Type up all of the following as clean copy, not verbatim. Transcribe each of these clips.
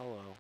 Hello.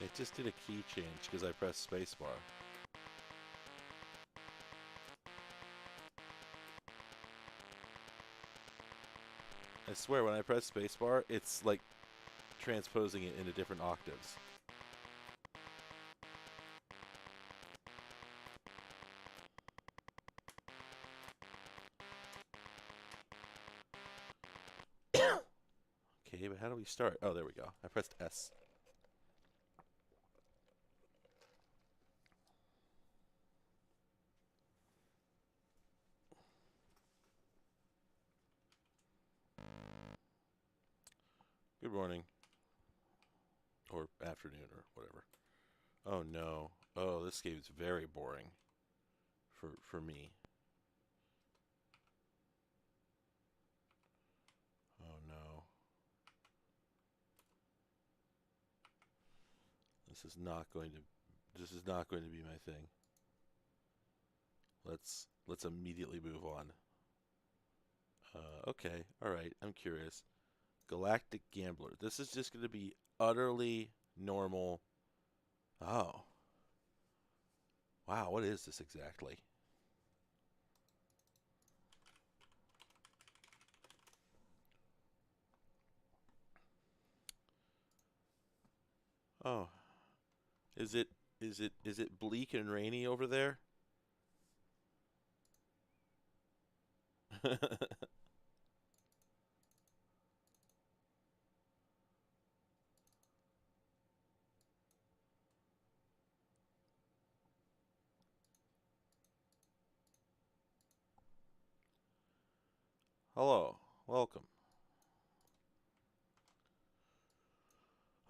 It just did a key change because I pressed spacebar. I swear, when I press spacebar, it's like transposing it into different octaves. Okay, but how do we start? Oh, there we go. I pressed S. Good morning. Or afternoon, or whatever. Oh, no. Oh, this game's very boring. For me. Oh, no. This is not going to be my thing. Let's immediately move on. Okay, alright, I'm curious. Galactic Gambler. This is just going to be utterly normal. Oh. Wow, what is this exactly? Oh. Is it bleak and rainy over there? Hello. Welcome.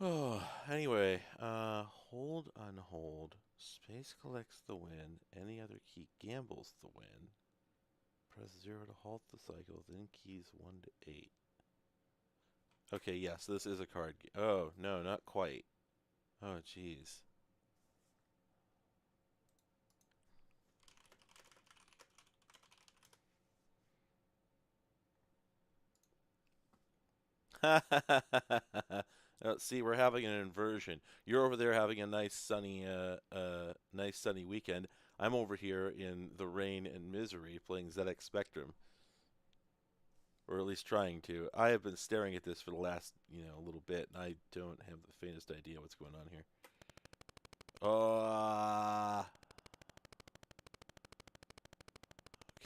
Oh, anyway, hold on hold. Space collects the win. Any other key gambles the win. Press 0 to halt the cycle, then keys 1 to 8. Okay, yes, this is a card game. Oh, no, not quite. Oh, jeez. See, we're having an inversion. You're over there having a nice sunny weekend. I'm over here in the rain and misery playing ZX Spectrum, or at least trying to. I have been staring at this for the last, little bit, and I don't have the faintest idea what's going on here.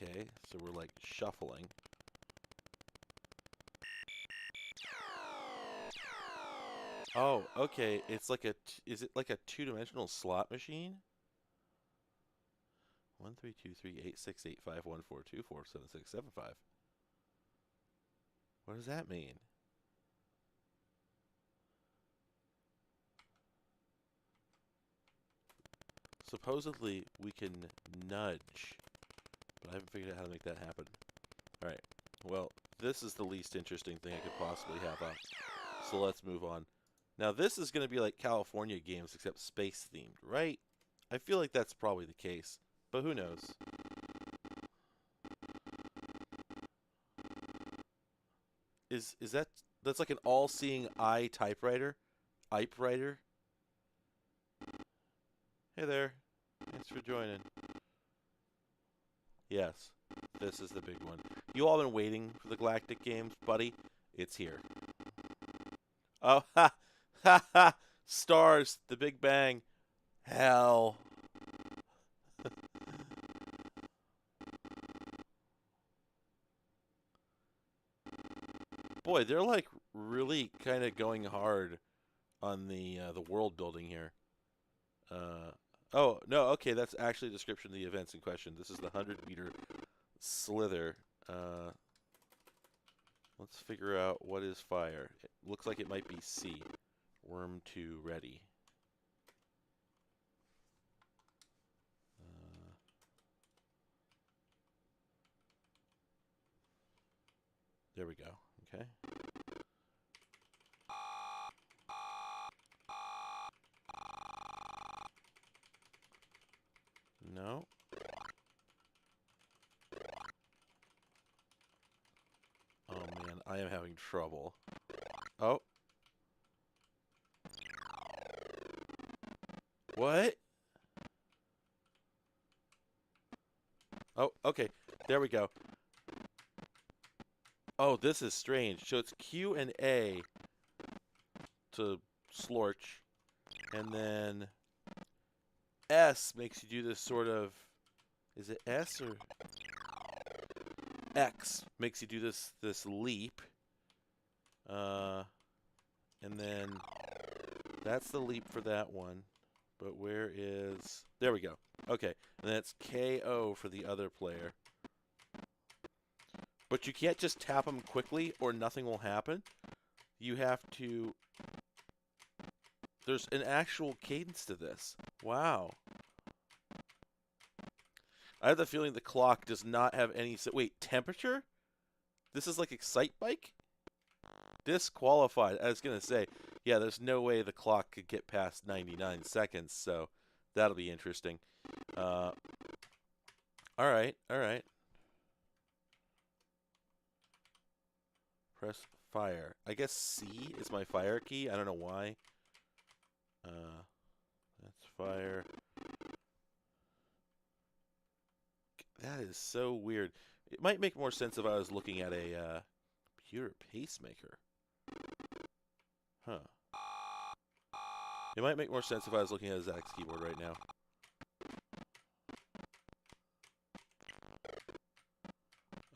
Okay, so we're like shuffling. Oh, okay. It's like is it like a two-dimensional slot machine? 1 3 2 3 8 6 8 5 1 4 2 4 7 6 7 5. What does that mean? Supposedly we can nudge, but I haven't figured out how to make that happen. Alright, well, this is the least interesting thing I could possibly have up. So let's move on. Now this is going to be like California games except space themed, right? I feel like that's probably the case, but who knows? Is that's like an all-seeing eye typewriter? Writer? Hey there. Thanks for joining. Yes, this is the big one. You all been waiting for the Galactic games, buddy? It's here. Oh, ha! Ha ha! Stars! The Big Bang! Hell! Boy, they're like really kind of going hard on the world building here. Oh, no, okay, that's actually a description of the events in question. This is the 100-meter slither. Let's figure out what is fire. It looks like it might be C. Worm 2 ready. There we go. Okay. No. Oh man, I am having trouble. Oh. What? Oh, okay. There we go. Oh, this is strange. So it's Q and A to slorch, and then S makes you do this sort of... Is it S or... X makes you do this leap. And then that's the leap for that one. But where is... There we go. Okay. And that's KO for the other player. But you can't just tap them quickly or nothing will happen. You have to... There's an actual cadence to this. Wow. I have the feeling the clock does not have any... Wait, temperature? This is like Excite Bike? Disqualified. I was going to say, yeah, there's no way the clock could get past 99 seconds, so that'll be interesting. All right, all right. Press fire. I guess C is my fire key. I don't know why. That's fire. That is so weird. It might make more sense if I was looking at a computer pacemaker. Huh. It might make more sense if I was looking at a Zach's keyboard right now.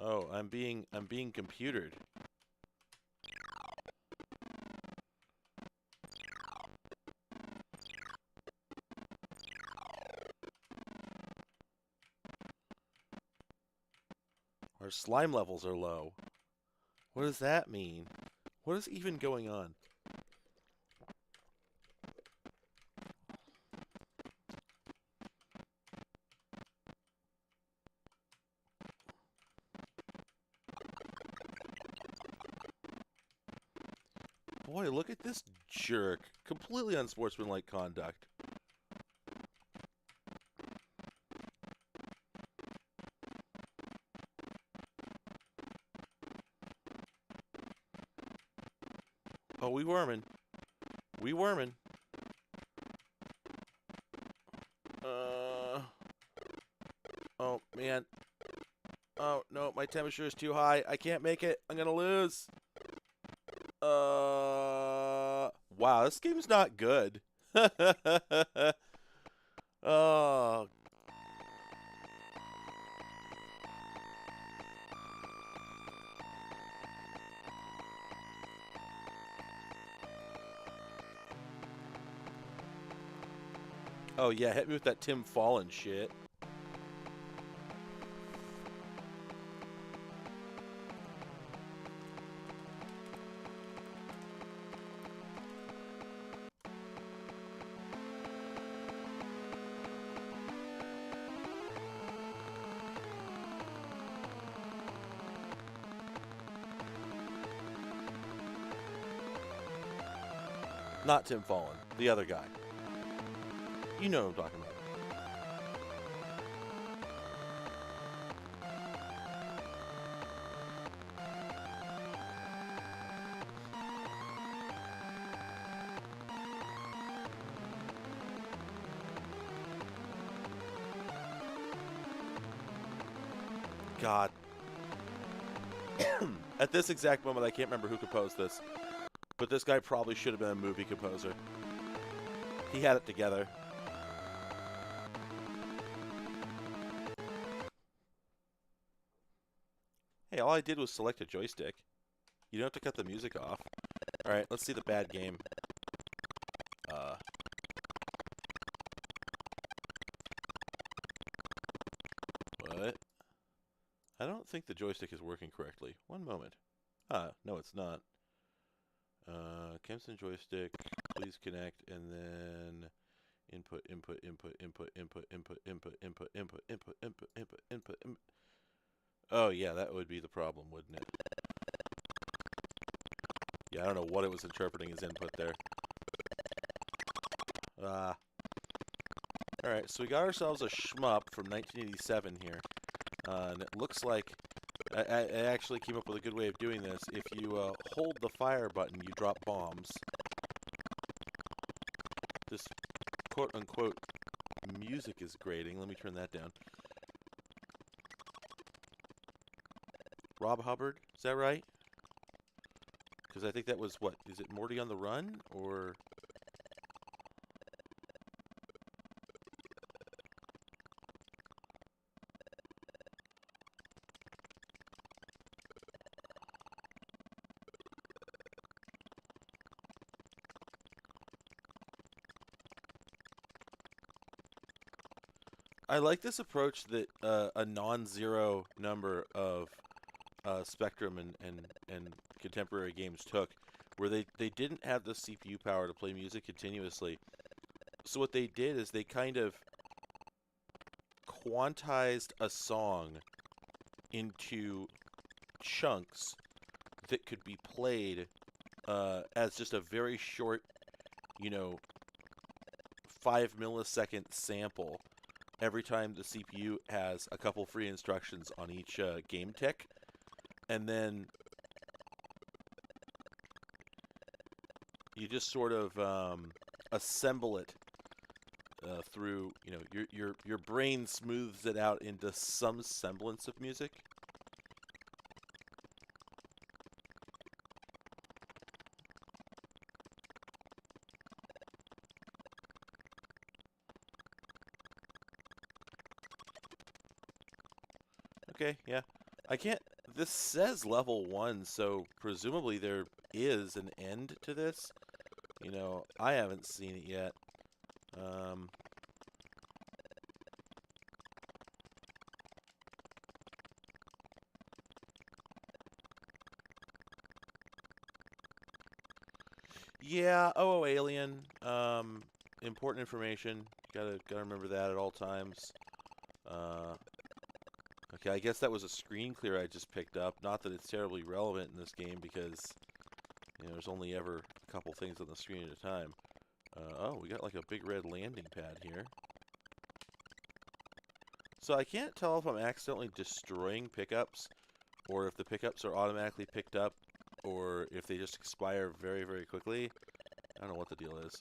Oh, I'm being computered. Our slime levels are low. What does that mean? What is even going on? Boy, look at this jerk. Completely unsportsmanlike conduct. Oh, we wormin'. We wormin'. Oh, man. Oh, no, my temperature is too high. I can't make it. I'm gonna lose. Wow, this game's not good. Oh. Oh, yeah, hit me with that Tim Fallen shit. Not Tim Fallen, the other guy. You know what I'm talking about. God. At this exact moment, I can't remember who composed this. But this guy probably should have been a movie composer. He had it together. Hey, all I did was select a joystick. You don't have to cut the music off. Alright, let's see the bad game. What? I don't think the joystick is working correctly. One moment. No it's not. Kempson joystick, please connect, and then input. Oh yeah, that would be the problem, wouldn't it? Yeah, I don't know what it was interpreting as input there. Alright, so we got ourselves a shmup from 1987 here. And it looks like I actually came up with a good way of doing this. If you hold the fire button, you drop bombs. This quote-unquote music is grating. Let me turn that down. Rob Hubbard, is that right? Because I think that was, what, is it Morty on the Run, or... I like this approach that a non-zero number of Spectrum and contemporary games took, where they didn't have the CPU power to play music continuously. So what they did is they kind of quantized a song into chunks that could be played as just a very short, 5 millisecond sample every time the CPU has a couple free instructions on each game tick. And then you just sort of assemble it through, your brain smooths it out into some semblance of music. Okay, yeah. I can't... This says level 1, so presumably there is an end to this. I haven't seen it yet. Yeah, oh, Alien. Important information. Gotta remember that at all times. Okay, I guess that was a screen clear I just picked up. Not that it's terribly relevant in this game because, there's only ever a couple things on the screen at a time. Oh, we got like a big red landing pad here. So I can't tell if I'm accidentally destroying pickups, or if the pickups are automatically picked up, or if they just expire very, very quickly. I don't know what the deal is.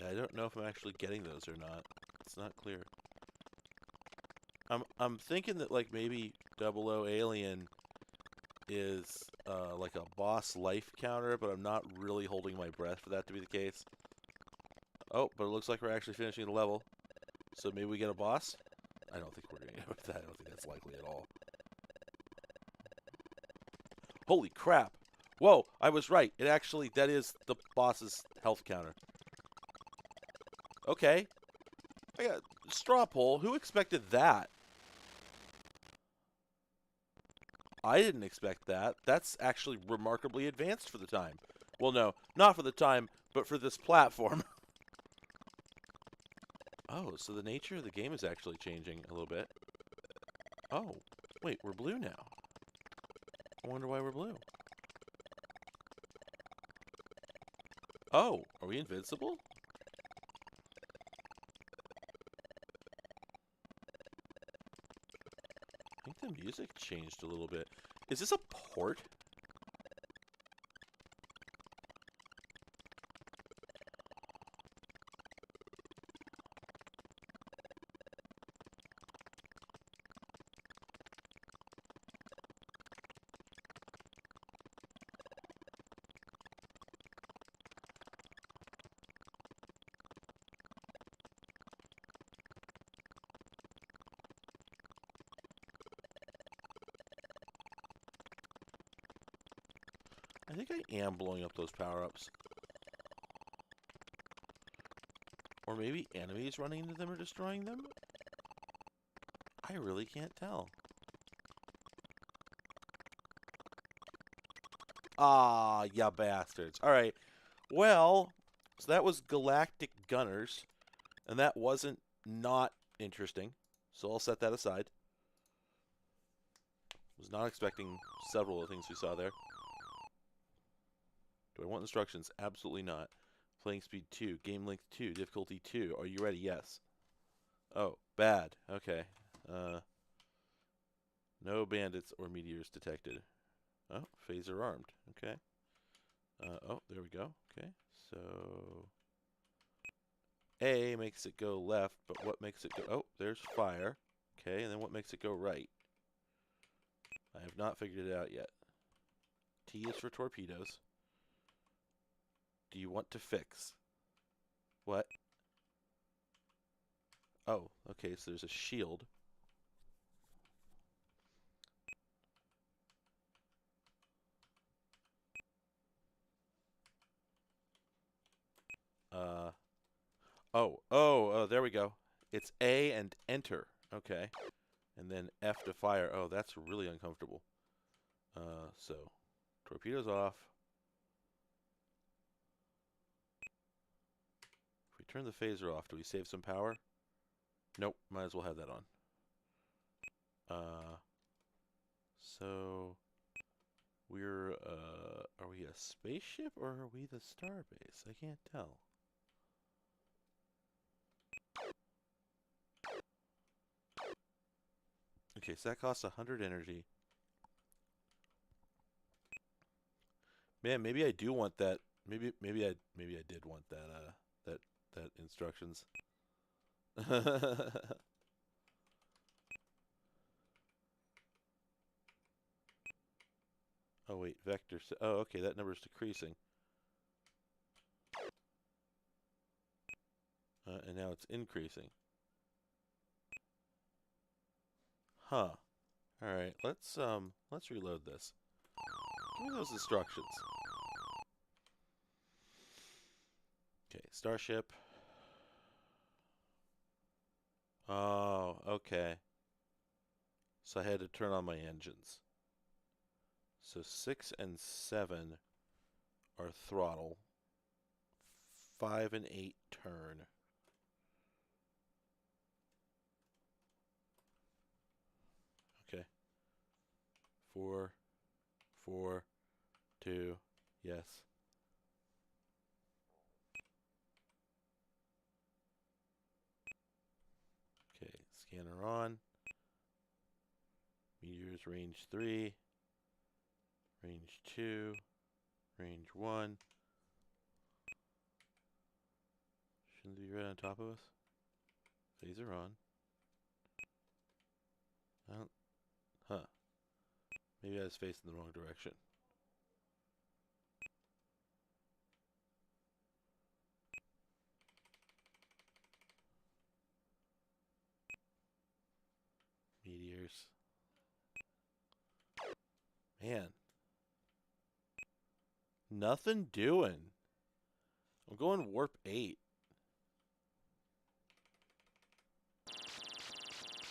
I don't know if I'm actually getting those or not. It's not clear. I'm thinking that like maybe 00 Alien is like a boss life counter, but I'm not really holding my breath for that to be the case. Oh, but it looks like we're actually finishing the level. So maybe we get a boss? I don't think we're going to get that. I don't think that's likely at all. Holy crap! Whoa, I was right. That is the boss's health counter. Okay. I got straw poll. Who expected that? I didn't expect that. That's actually remarkably advanced for the time. Well, no, not for the time, but for this platform. Oh, so the nature of the game is actually changing a little bit. Oh, wait, we're blue now. I wonder why we're blue. Oh, are we invincible? I think the music changed a little bit. Is this a port? I think I am blowing up those power-ups. Or maybe enemies running into them are destroying them? I really can't tell. Ah, ya bastards. Alright. Well, so that was Galactic Gunners. And that wasn't not interesting. So I'll set that aside. Was not expecting several of the things we saw there. Do I want instructions? Absolutely not. Playing speed 2, game length 2, difficulty 2. Are you ready? Yes. Oh, bad. Okay. No bandits or meteors detected. Oh, phaser armed. Okay. Oh, there we go. Okay. So A makes it go left, but what makes it go... Oh, there's fire. Okay, and then what makes it go right? I have not figured it out yet. T is for torpedoes. Do you want to fix? What? Oh, okay, so there's a shield. There we go. It's A and enter. Okay. And then F to fire. Oh, that's really uncomfortable. So, torpedoes off. If we turn the phaser off, do we save some power? Nope, might as well have that on. So, we're, are we a spaceship or are we the starbase? I can't tell. Okay, so that costs 100 energy. Man, maybe I do want that. Maybe I did want that instructions. Oh wait, vector. Oh, okay, that number is decreasing. And now it's increasing. Huh. All right, let's reload this. Give me those instructions. Okay, starship. Oh, okay. So I had to turn on my engines. So 6 and 7 are throttle. 5 and 8 turn. Okay. 4, 4, 2, yes. Okay, scanner on. Meteors range 3, range 2, range 1. Shouldn't they be right on top of us? Phaser on. I don't... Huh. Maybe I was facing the wrong direction. Meteors. Man. Nothing doing. I'm going warp 8.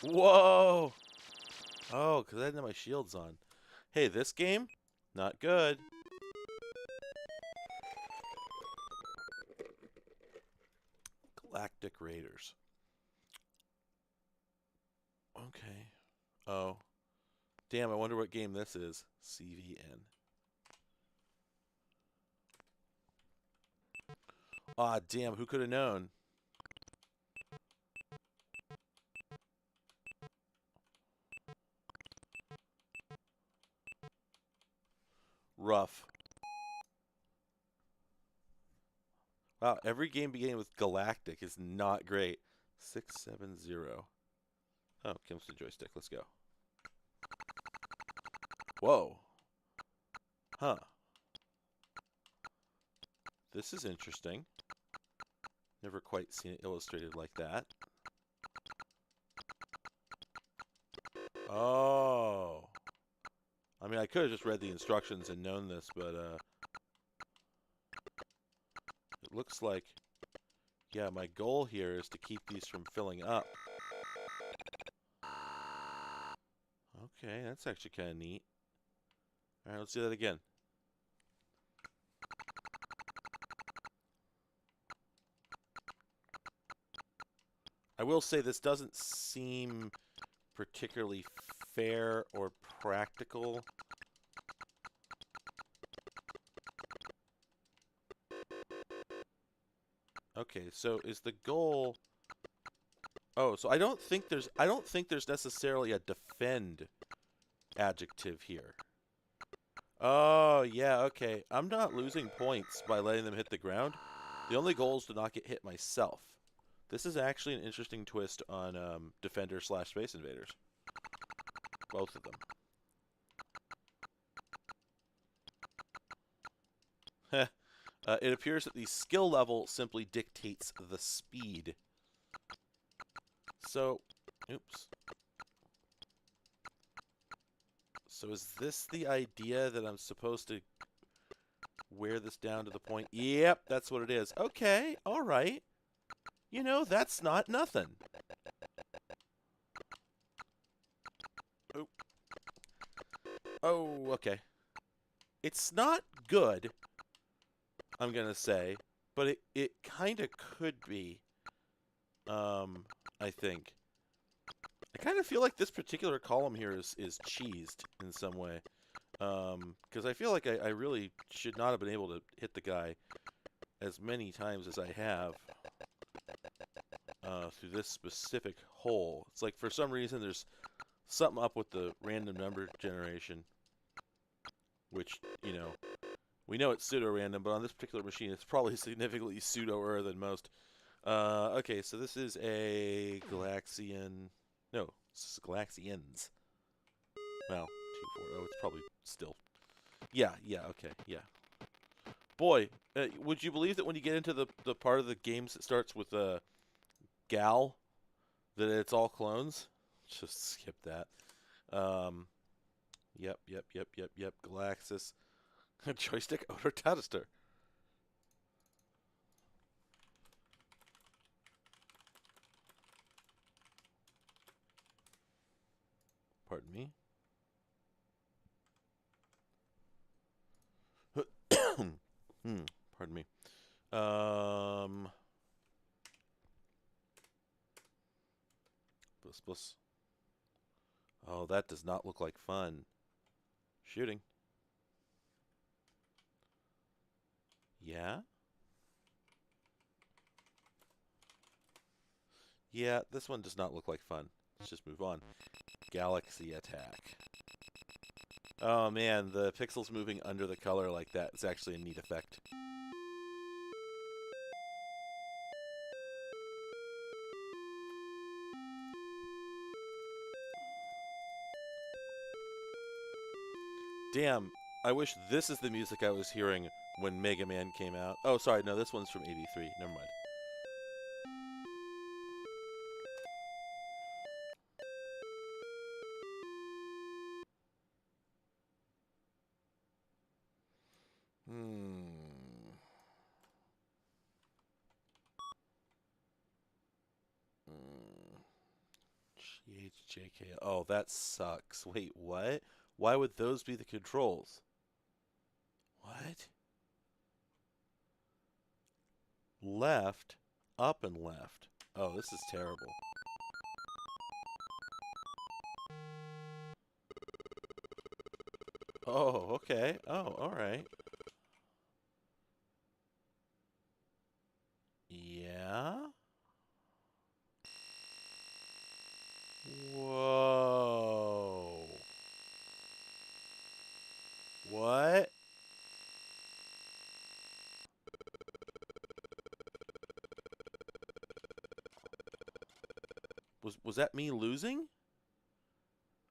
Whoa! Oh, because I didn't have my shields on. Hey, this game? Not good. Galactic Raiders. Okay. Oh. Damn, I wonder what game this is. CVN. Ah, damn, who could have known? Rough. Wow, every game beginning with Galactic is not great. 670. Oh, comes to joystick. Let's go. Whoa. Huh. This is interesting. Never quite seen it illustrated like that. Oh. I mean, I could have just read the instructions and known this, but looks like, yeah, my goal here is to keep these from filling up. Okay, that's actually kind of neat. All right, let's do that again. I will say this doesn't seem particularly fair or practical. Okay, so is the goal... Oh, so I don't think there's necessarily a defend adjective here. Oh, yeah, okay. I'm not losing points by letting them hit the ground. The only goal is to not get hit myself. This is actually an interesting twist on Defender / Space Invaders. Both of them. It appears that the skill level simply dictates the speed. So, oops. So is this the idea that I'm supposed to wear this down to the point? Yep, that's what it is. Okay, all right. You know, that's not nothing. Oh. Oh, okay. It's not good, I'm going to say, but it kind of could be, I think. I kind of feel like this particular column here is cheesed in some way. Because I feel like I really should not have been able to hit the guy as many times as I have through this specific hole. It's like for some reason there's something up with the random number generation, which, you know, we know it's pseudo-random, but on this particular machine it's probably significantly pseudo-er than most. Okay, so this is a Galaxian... No, this is Galaxians. Well, 2, 4, oh, it's probably still... Yeah, okay, yeah. Boy, would you believe that when you get into the part of the games that starts with Gal, that it's all clones? Just skip that. Yep. Galaxis. Joystick Odor Tester. Pardon me. Pardon me. Bliss. Oh, that does not look like fun. Shooting. Yeah? Yeah, this one does not look like fun. Let's just move on. Galaxy Attack. Oh man, the pixels moving under the color like that is actually a neat effect. Damn, I wish this is the music I was hearing when Mega Man came out. Oh, sorry, no, this one's from '83. Never mind. GHJK. Oh, that sucks. Wait, what? Why would those be the controls? What? Left, up and left. Oh, this is terrible. Oh, okay. Oh, alright. Yeah? Whoa. What? Was that me losing?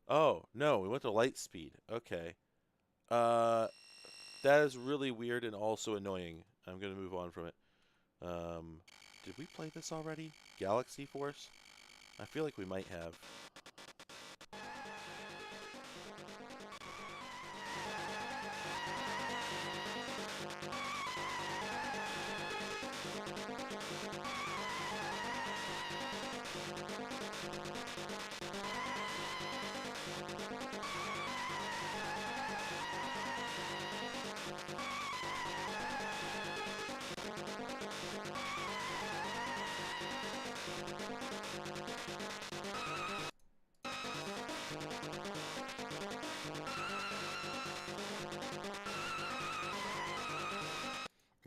Oh, no, we went to light speed. Okay. That is really weird and also annoying. I'm going to move on from it. Did we play this already? Galaxy Force? I feel like we might have.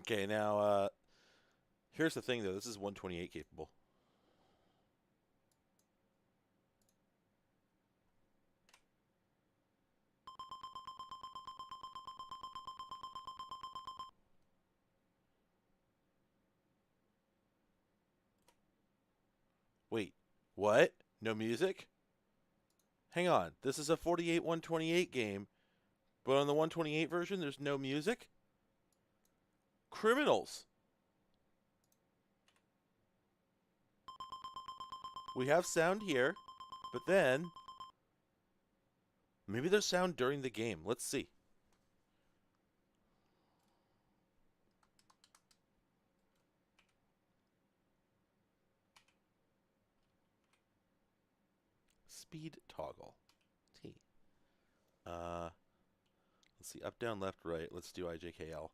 Okay, now, here's the thing, though. This is 128 capable. Wait, what? No music? Hang on. This is a 48 128 game, but on the 128 version, there's no music? Criminals! We have sound here, but then maybe there's sound during the game. Let's see. Speed toggle. T. Let's see. Up, down, left, right. Let's do IJKL.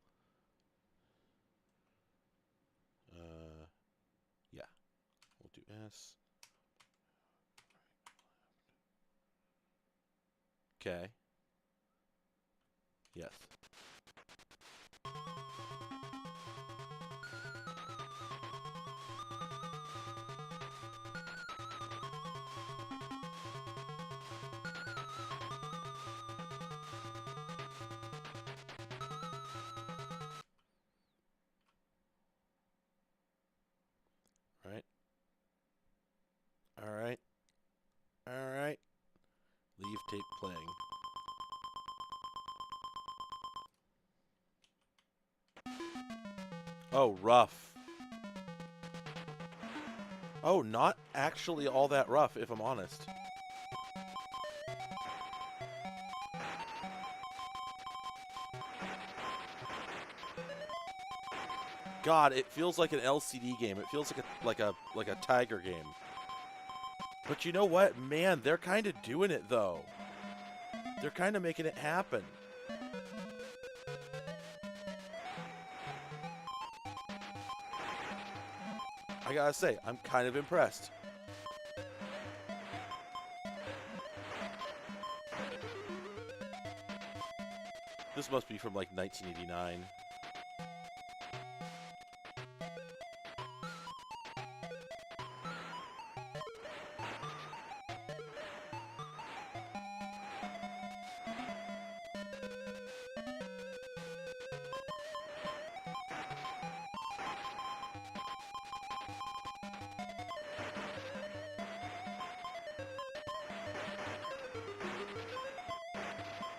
Yeah. We'll do S. Okay. Yes. Right. All right. All right. Leave tape playing. Oh, rough. Oh, not actually all that rough, if I'm honest. God, it feels like an LCD game. It feels like a Tiger game. But you know what? Man, they're kind of doing it though. They're kind of making it happen. I gotta say, I'm kind of impressed. This must be from like 1989.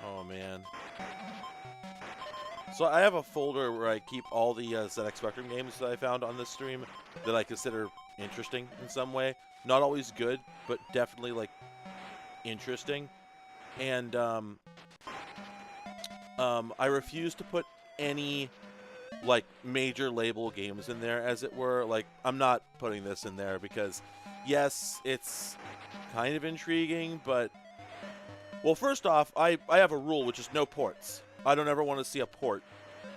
Oh man. So I have a folder where I keep all the ZX Spectrum games that I found on this stream that I consider interesting in some way. Not always good, but definitely like interesting. And I refuse to put any like major label games in there, as it were. Like, I'm not putting this in there because yes, it's kind of intriguing, but well, first off, I have a rule, which is no ports. I don't ever want to see a port.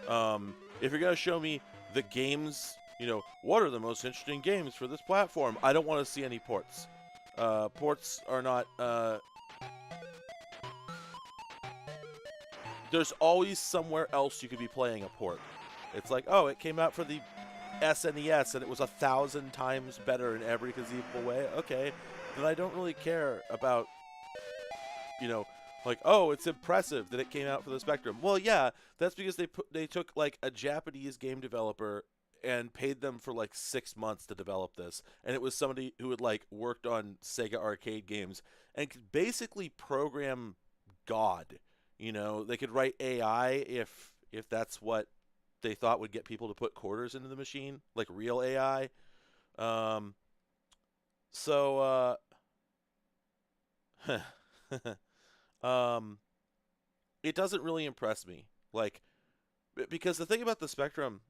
If you're going to show me the games, you know, what are the most interesting games for this platform, I don't want to see any ports. Ports are not... there's always somewhere else you could be playing a port. It's like, oh, it came out for the SNES and it was 1,000 times better in every conceivable way. Okay, then I don't really care about, you know, like, oh, it's impressive that it came out for the Spectrum. Well, yeah, that's because they took like a Japanese game developer and paid them for like 6 months to develop this, and it was somebody who had like worked on Sega arcade games and could basically program God. You know, they could write AI if that's what they thought would get people to put quarters into the machine, like real AI. So it doesn't really impress me. Like, because the thing about the Spectrum,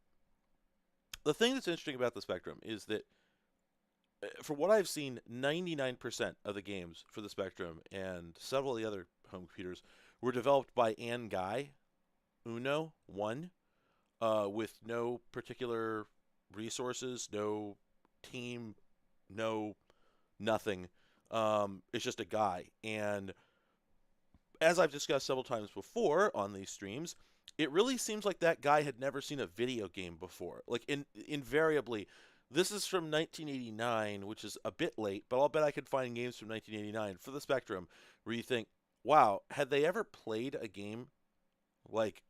the thing that's interesting about the Spectrum is that, for what I've seen, 99% of the games for the Spectrum and several of the other home computers were developed by An Guy, Uno, one, with no particular resources, no team, no nothing. It's just a guy. And as I've discussed several times before on these streams, it really seems like that guy had never seen a video game before. Like, invariably, this is from 1989, which is a bit late, but I'll bet I could find games from 1989 for the Spectrum where you think, wow, had they ever played a game like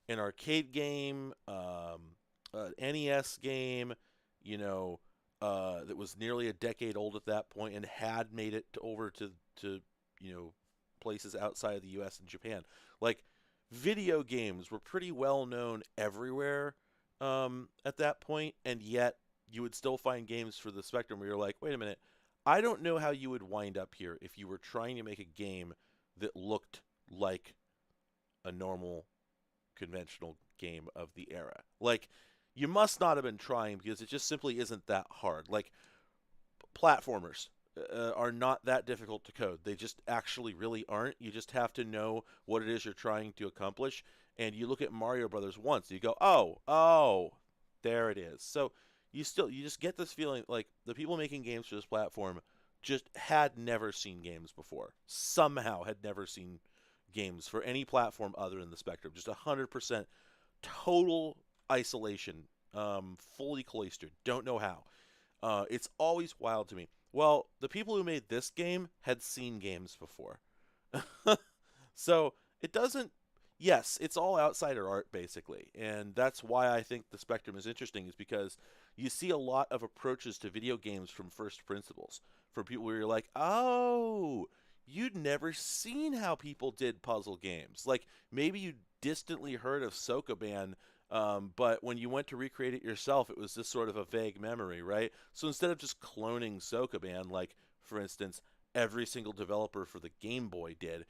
an arcade game, an NES game, you know, that was nearly a decade old at that point and had made it over to places outside of the U.S. and Japan. Like, video games were pretty well known everywhere at that point, and yet you would still find games for the Spectrum where you're like, wait a minute, I don't know how you would wind up here if you were trying to make a game that looked like a normal, conventional game of the era. Like, you must not have been trying because it just simply isn't that hard. Like, platformers are not that difficult to code. They just actually really aren't. You just have to know what it is you're trying to accomplish. And you look at Mario Brothers once, you go, oh, there it is. So you just get this feeling like the people making games for this platform just had never seen games before. Somehow had never seen games for any platform other than the Spectrum. Just 100% total isolation, fully cloistered. Don't know how. It's always wild to me. Well, the people who made this game had seen games before. So it doesn't. Yes, it's all outsider art, basically. And that's why I think the Spectrum is interesting, is because you see a lot of approaches to video games from first principles. For people where you're like, oh, you'd never seen how people did puzzle games. Like, maybe you distantly heard of Sokoban, but when you went to recreate it yourself, it was just sort of a vague memory, right? So instead of just cloning Sokoban, like, for instance, every single developer for the Game Boy did,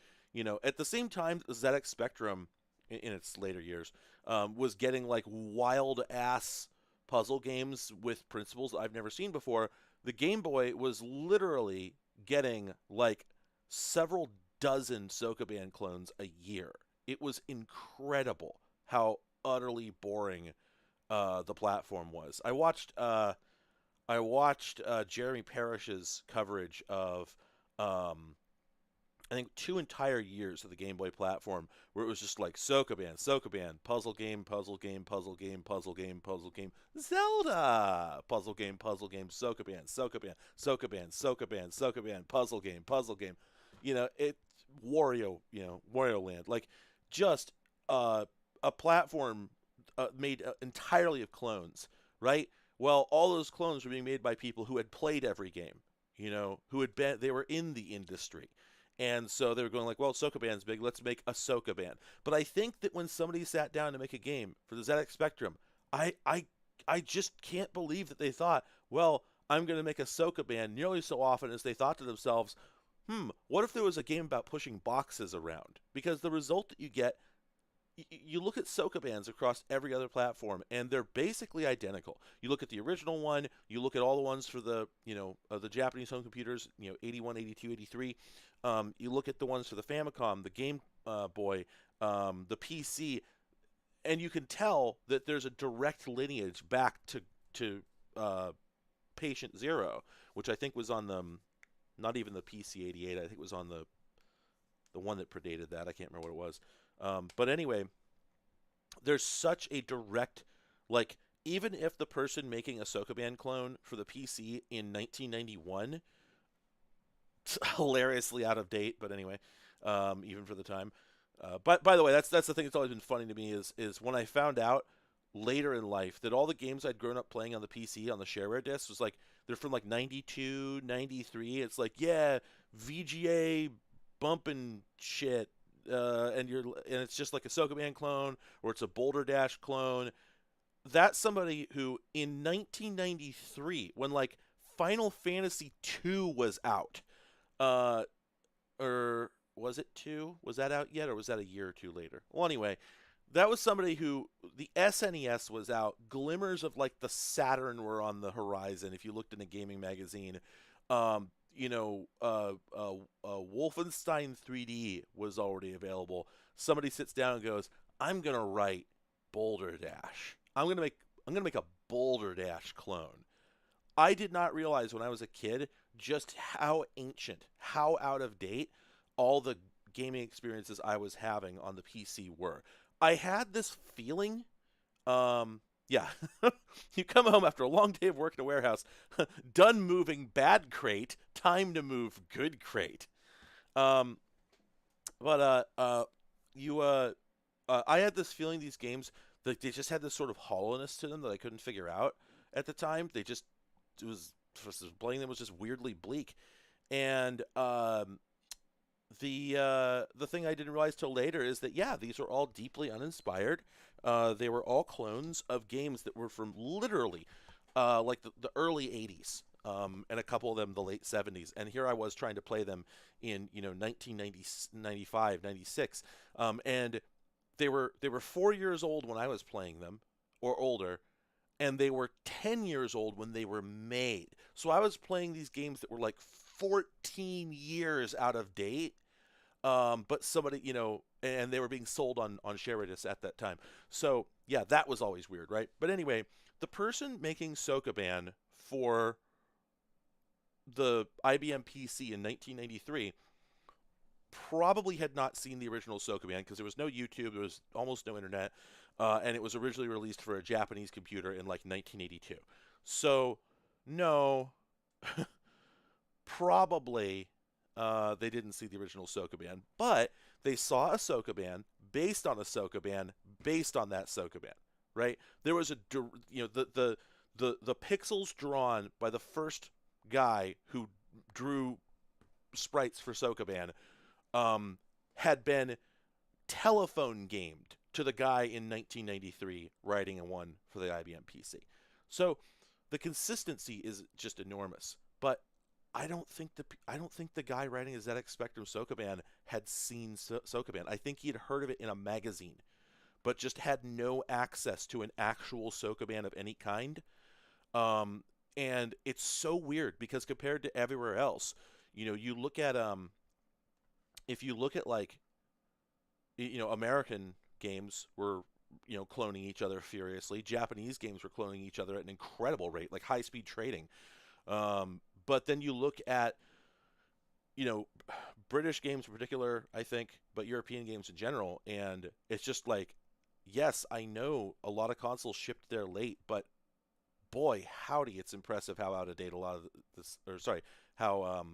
at the same time, ZX Spectrum, in its later years, was getting, like, wild-ass puzzle games with principles I've never seen before. The Game Boy was literally getting, like, several dozen Sokoban clones a year. It was incredible how utterly boring the platform was. I watched Jeremy Parish's coverage of I think 2 entire years of the Game Boy platform where it was just like Sokoban, puzzle game, puzzle game, puzzle game, puzzle game, puzzle game, Zelda, puzzle game, Sokoban, puzzle game, puzzle game. It Wario Land, like, just a platform made entirely of clones, right? Well, all those clones were being made by people who had played every game, they were in the industry. And so they were going like, well, Sokoban's big, let's make a Sokoban. But I think that when somebody sat down to make a game for the ZX Spectrum, I just can't believe that they thought, well, I'm going to make a Sokoban nearly so often as they thought to themselves, what if there was a game about pushing boxes around? Because the result that you get, you look at Sokobans across every other platform, and they're basically identical. You look at the original one, you look at all the ones for the, the Japanese home computers, 81, 82, 83. You look at the ones for the Famicom, the Game Boy, the PC, and you can tell that there's a direct lineage back to Patient Zero, which I think was on the, not even the PC-88, I think it was on the one that predated that. I can't remember what it was. But anyway, there's such a direct, like, even if the person making a Sokoban clone for the PC in 1991, hilariously out of date, but anyway, even for the time. But by the way, that's the thing that's always been funny to me is when I found out later in life that all the games I'd grown up playing on the PC on the shareware discs was like, they're from like 92, 93. It's like, yeah, VGA bumping shit. And it's just like a Sokoban clone, or it's a Boulder Dash clone. That's somebody who in 1993, when like Final Fantasy II was out, or was it 2? Was that out yet, or was that a year or two later? Well, anyway, that was somebody who, the SNES was out. Glimmers of like the Saturn were on the horizon. If you looked in a gaming magazine, Wolfenstein 3D was already available. Somebody sits down and goes, I'm gonna write Boulder Dash. I'm gonna make a Boulder Dash clone. I did not realize when I was a kid just how ancient, how out of date all the gaming experiences I was having on the PC were. I had this feeling. Yeah, you come home after a long day of work in a warehouse, done moving bad crate, time to move good crate. Um, but you I had this feeling these games they just had this sort of hollowness to them that I couldn't figure out at the time. They just it was playing them was just weirdly bleak, and the thing I didn't realize till later is that yeah, these are all deeply uninspired. They were all clones of games that were from literally like the early '80s, and a couple of them the late '70s. And here I was trying to play them in 1990, 95, 96, and they were 4 years old when I was playing them, or older, and they were 10 years old when they were made. So I was playing these games that were like 14 years out of date, but somebody, and they were being sold on Sheridas at that time. So yeah, that was always weird, right? But anyway, the person making Sokoban for the IBM PC in 1993 probably had not seen the original Sokoban because there was no YouTube, there was almost no internet, and it was originally released for a Japanese computer in like 1982. So no, probably they didn't see the original Sokoban, but they saw a Sokoban based on a Sokoban based on that Sokoban, right? There was the pixels drawn by the first guy who drew sprites for Sokoban had been telephone gamed to the guy in 1993 writing a one for the IBM PC. So the consistency is just enormous, but I don't think the guy writing a ZX Spectrum Sokoban had seen Sokoban. I think he had heard of it in a magazine, but just had no access to an actual Sokoban of any kind. And it's so weird because compared to everywhere else, you look at if you look at like American games were cloning each other furiously. Japanese games were cloning each other at an incredible rate, like high-speed trading. But then you look at, British games in particular, I think, but European games in general, and it's just like, yes, I know a lot of consoles shipped there late, but boy, howdy, it's impressive how out of date a lot of this, or sorry, how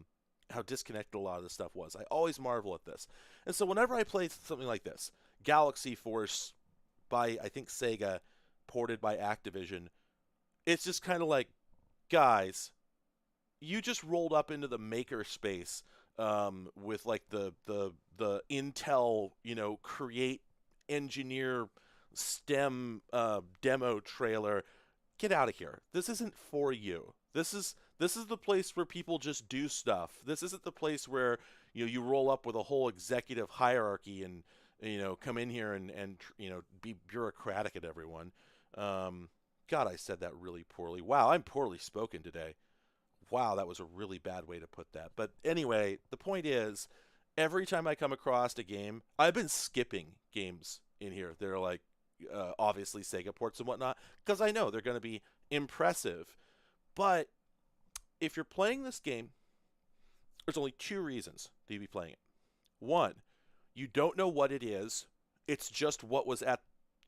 disconnected a lot of this stuff was. I always marvel at this. And so whenever I play something like this, Galaxy Force by, I think, Sega, ported by Activision, it's just kind of like, guys, you just rolled up into the maker space with like the Intel, create engineer STEM demo trailer. Get out of here. This isn't for you. This is the place where people just do stuff. This isn't the place where you roll up with a whole executive hierarchy and come in here and be bureaucratic at everyone. God, I said that really poorly. Wow, I'm poorly spoken today. Wow, that was a really bad way to put that. But anyway, the point is, every time I come across a game, I've been skipping games in here. They're like, obviously Sega ports and whatnot, because I know they're going to be impressive. But if you're playing this game, there's only two reasons to be playing it. One, you don't know what it is. It's just what was at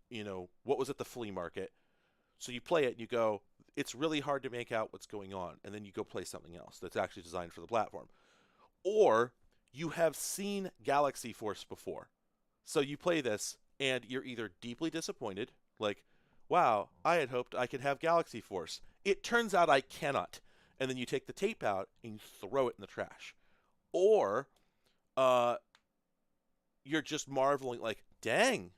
the flea market. So you play it and you go, it's really hard to make out what's going on, and then you go play something else that's actually designed for the platform. Or you have seen Galaxy Force before. So you play this and you're either deeply disappointed, like, wow, I had hoped I could have Galaxy Force. It turns out I cannot. And then you take the tape out and you throw it in the trash. Or you're just marveling like, dang,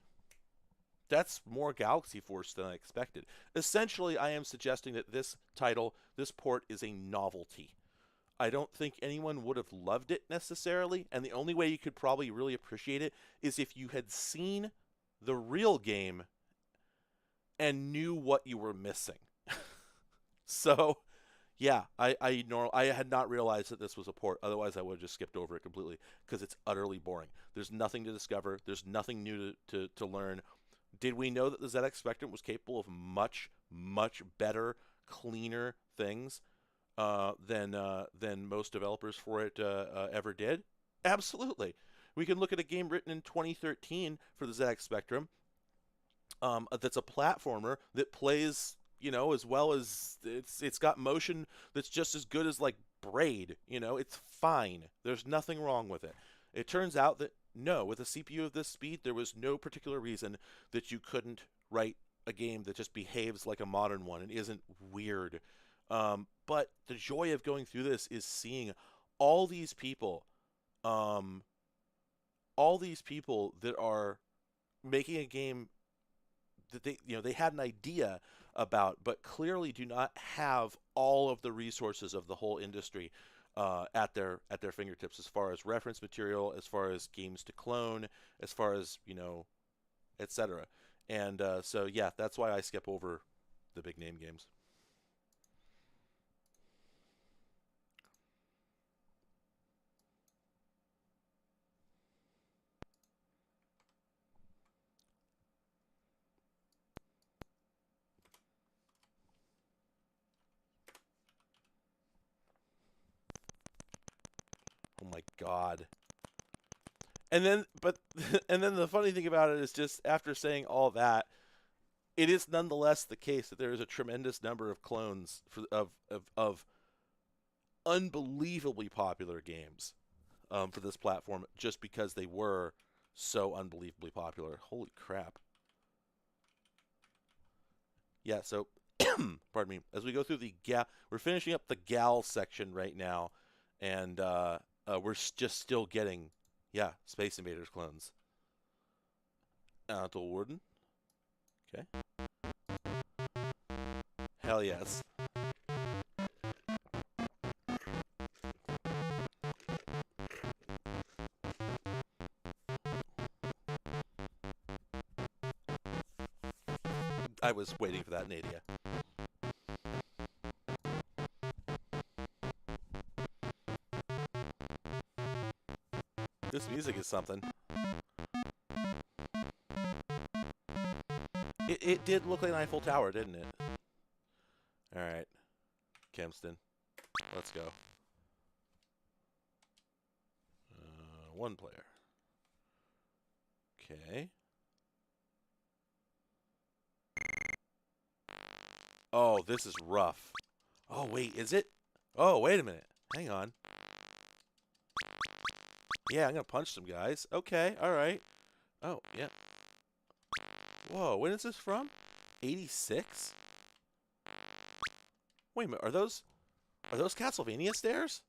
that's more Galaxy Force than I expected. Essentially, I am suggesting that this port is a novelty. I don't think anyone would have loved it necessarily, and the only way you could probably really appreciate it is if you had seen the real game and knew what you were missing. So, yeah, I had not realized that this was a port. Otherwise, I would have just skipped over it completely because it's utterly boring. There's nothing to discover. There's nothing new to learn. Did we know that the ZX Spectrum was capable of much, much better, cleaner things than most developers for it ever did? Absolutely. We can look at a game written in 2013 for the ZX Spectrum that's a platformer that plays, you know, as well as it's got motion that's just as good as like Braid. You know, it's fine. There's nothing wrong with it. It turns out that no, with a CPU of this speed, there was no particular reason that you couldn't write a game that just behaves like a modern one and isn't weird. But the joy of going through this is seeing all these people, um, all these people that are making a game that they had an idea about, but clearly do not have all of the resources of the whole industry at their fingertips, as far as reference material, as far as games to clone, as far as etc. And so yeah, that's why I skip over the big name games. Oh my god. And then, but, and then the funny thing about it is, just after saying all that, it is nonetheless the case that there is a tremendous number of clones of unbelievably popular games for this platform, just because they were so unbelievably popular. Holy crap. Yeah, so, pardon me, as we go through we're finishing up the Gal section right now, and we're just still getting, yeah, Space Invaders clones. Antle Warden. Okay. Hell yes. I was waiting for that, Nadia. This music is something. It did look like an Eiffel Tower, didn't it? Alright. Kempston. Let's go. One player. Okay. Oh, this is rough. Oh, wait, is it? Oh, wait a minute. Hang on. Yeah, I'm going to punch some guys. Okay, alright. Oh, yeah. Whoa, when is this from? 86? Wait a minute, are those Castlevania stairs?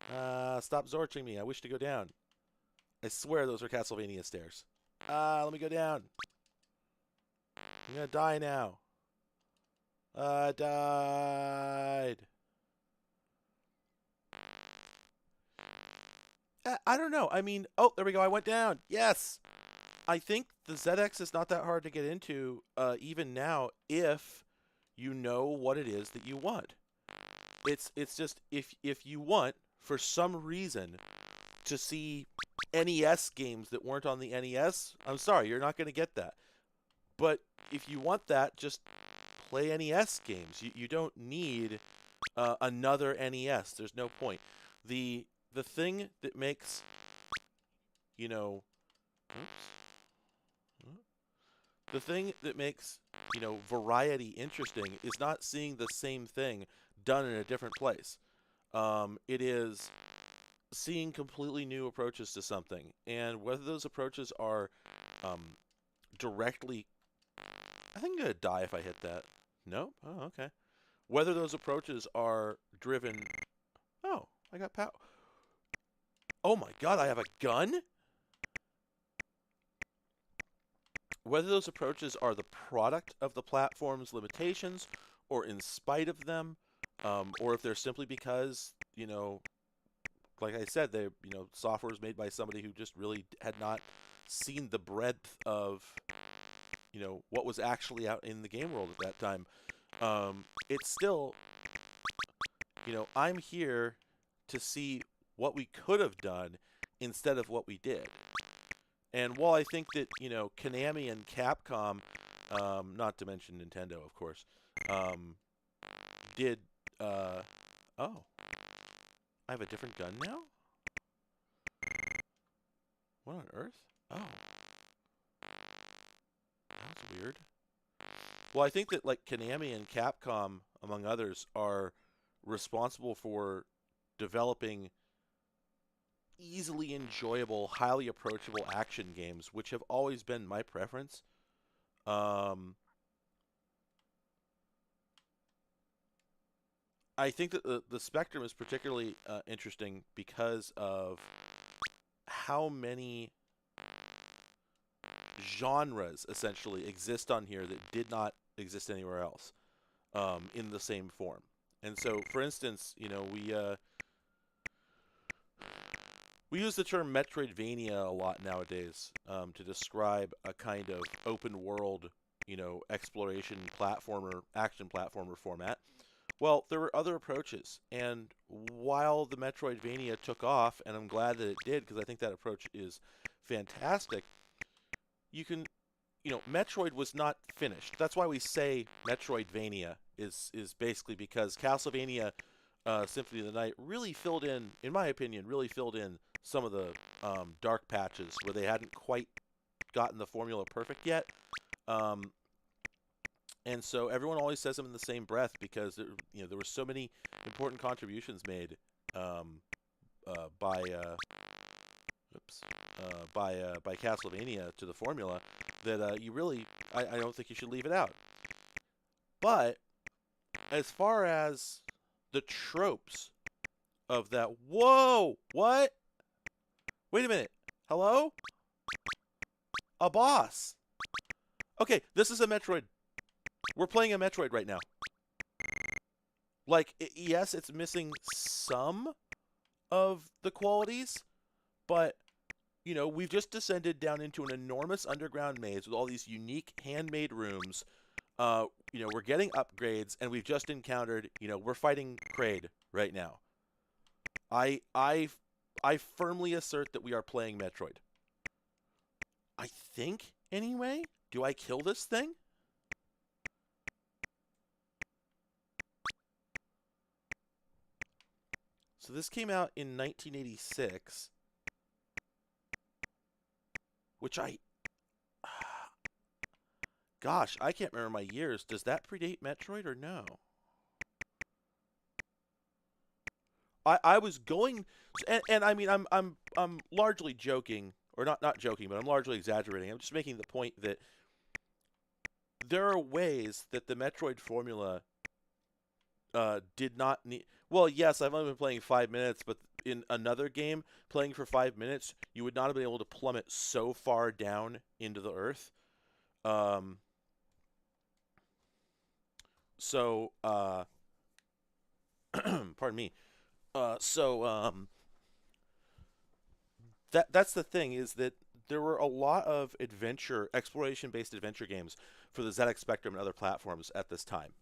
Stop zorching me. I wish to go down. I swear those are Castlevania stairs. Let me go down. I'm gonna die now. I died. I don't know. I mean, oh, there we go. I went down. Yes. I think the ZX is not that hard to get into, even now, if you know what it is that you want. It's just, if you want, for some reason, to see NES games that weren't on the NES, I'm sorry, you're not going to get that. But if you want that, just play NES games. You don't need another NES. There's no point. The thing that makes, you know, oops, the thing that makes, variety interesting is not seeing the same thing done in a different place. It is seeing completely new approaches to something, and whether those approaches are directly, I think I'm gonna die if I hit that. No? Oh, okay. Whether those approaches are driven. Oh, I got power. Oh my god, I have a gun? Whether those approaches are the product of the platform's limitations, or in spite of them, or if they're simply because, like I said, software is made by somebody who just really had not seen the breadth of, what was actually out in the game world at that time. It's still, I'm here to see what we could have done instead of what we did. And while I think that, Konami and Capcom, not to mention Nintendo, of course, did, oh, I have a different gun now? What on earth? Oh. weird. Well, I think that like Konami and Capcom, among others, are responsible for developing easily enjoyable, highly approachable action games, which have always been my preference. Um, I think that the Spectrum is particularly interesting because of how many genres essentially exist on here that did not exist anywhere else in the same form. And so, for instance, we use the term Metroidvania a lot nowadays to describe a kind of open world, exploration platformer, action platformer format. Well, there were other approaches, and while the Metroidvania took off, and I'm glad that it did because I think that approach is fantastic, you can, Metroid was not finished. That's why we say Metroidvania is basically because Castlevania Symphony of the Night really filled in my opinion, really filled in some of the dark patches where they hadn't quite gotten the formula perfect yet. And so everyone always says them in the same breath because there were so many important contributions made by by Castlevania to the formula that I don't think you should leave it out. But as far as the tropes of that, whoa, what? Wait a minute, hello? A boss. Okay, this is a Metroid. We're playing a Metroid right now. Like, yes, it's missing some of the qualities, but, we've just descended down into an enormous underground maze with all these unique handmade rooms. We're getting upgrades, and we've just encountered, we're fighting Kraid right now. I firmly assert that we are playing Metroid. I think, anyway. Do I kill this thing? So this came out in 1986, which gosh, I can't remember my years. Does that predate Metroid or no? I was going, and I mean I'm largely joking, or not joking, but I'm largely exaggerating. I'm just making the point that there are ways that the Metroid formula did not need. Well, yes, I've only been playing 5 minutes, but in another game, playing for 5 minutes, you would not have been able to plummet so far down into the earth. So, pardon me. That's the thing is that there were a lot of exploration-based adventure games for the ZX Spectrum and other platforms at this time,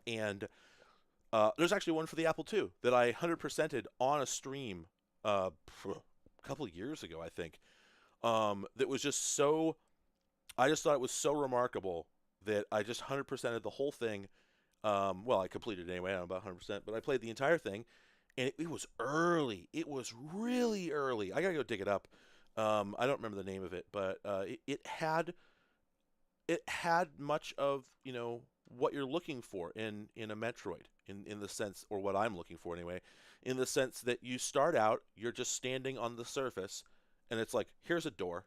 and there's actually one for the Apple II that I 100%ed on a stream a couple of years ago, I think. That was just so. I just thought it was so remarkable that I just 100%ed the whole thing. Well, I completed it anyway. I'm about 100%, but I played the entire thing, and it was early. It was really early. I gotta go dig it up. I don't remember the name of it, but it had much of what you're looking for in a Metroid, in the sense, or what I'm looking for anyway, in the sense that you start out, you're just standing on the surface, and it's like, here's a door.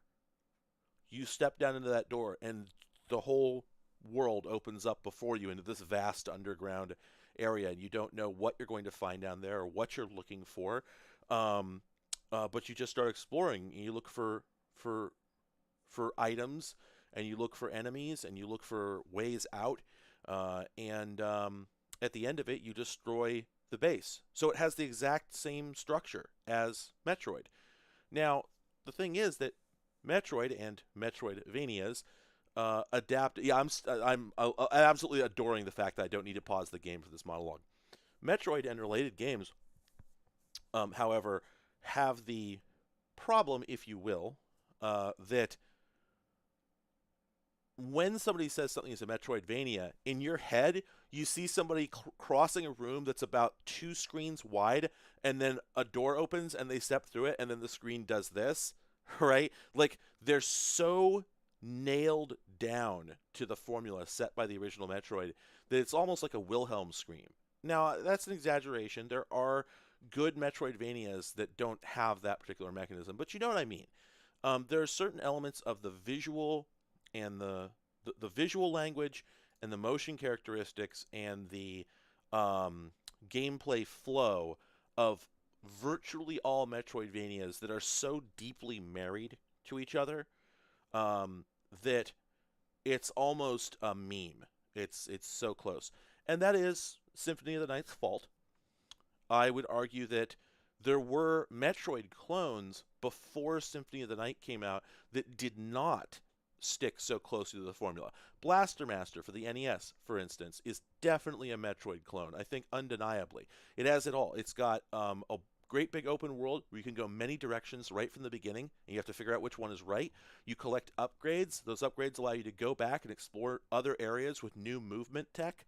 You step down into that door, and the whole world opens up before you into this vast underground area, and you don't know what you're going to find down there or what you're looking for. But you just start exploring, and you look for items, and you look for enemies, and you look for ways out, and at the end of it, you destroy the base. So it has the exact same structure as Metroid. Now, the thing is that Metroid and Metroidvanias adapt. Yeah, I'm absolutely adoring the fact that I don't need to pause the game for this monologue. Metroid and related games, however, have the problem, if you will, that when somebody says something is a Metroidvania, in your head, you see somebody crossing a room that's about 2 screens wide, and then a door opens and they step through it, and then the screen does this, right? Like, they're so nailed down to the formula set by the original Metroid that it's almost like a Wilhelm scream. Now, that's an exaggeration. There are good Metroidvanias that don't have that particular mechanism, but you know what I mean. There are certain elements of the visual and the visual language and the motion characteristics and the gameplay flow of virtually all Metroidvanias that are so deeply married to each other that it's almost a meme. It's so close, and that is Symphony of the Night's fault. I would argue that there were Metroid clones before Symphony of the Night came out that did not stick so closely to the formula. Blaster Master for the NES, for instance, is definitely a Metroid clone. I think undeniably. It has it all. It's got a great big open world where you can go many directions right from the beginning, and you have to figure out which one is right. You collect upgrades. Those upgrades allow you to go back and explore other areas with new movement tech.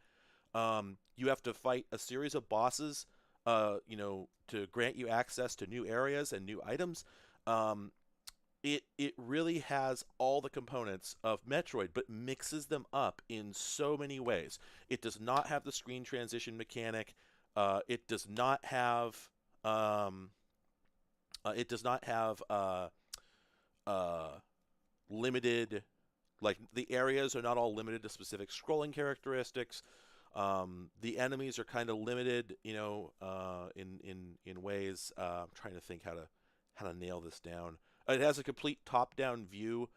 You have to fight a series of bosses, to grant you access to new areas and new items. It really has all the components of Metroid, but mixes them up in so many ways. It does not have the screen transition mechanic. It does not have. It does not have limited. Like the areas are not all limited to specific scrolling characteristics. The enemies are kind of limited, in ways. I'm trying to think how to nail this down. It has a complete top-down view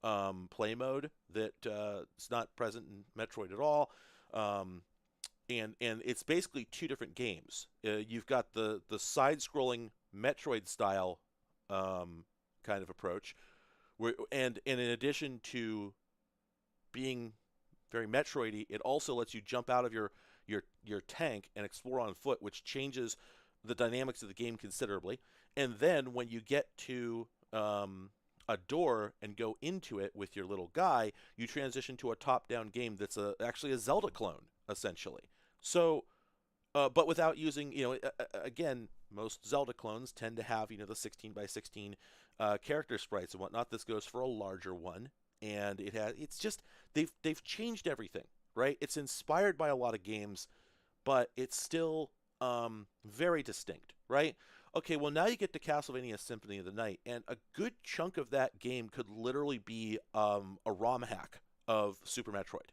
play mode that is not present in Metroid at all, and it's basically two different games. You've got the side-scrolling Metroid style kind of approach, and in addition to being very Metroidy, it also lets you jump out of your tank and explore on foot, which changes the dynamics of the game considerably. And then when you get to a door and go into it with your little guy, you transition to a top-down game that's actually a Zelda clone, essentially. So, but without using, again, most Zelda clones tend to have, the 16 by 16 character sprites and whatnot. This goes for a larger one, and it's just they've changed everything, right? It's inspired by a lot of games, but it's still very distinct, right? Okay, well now you get to Castlevania Symphony of the Night, and a good chunk of that game could literally be a ROM hack of Super Metroid.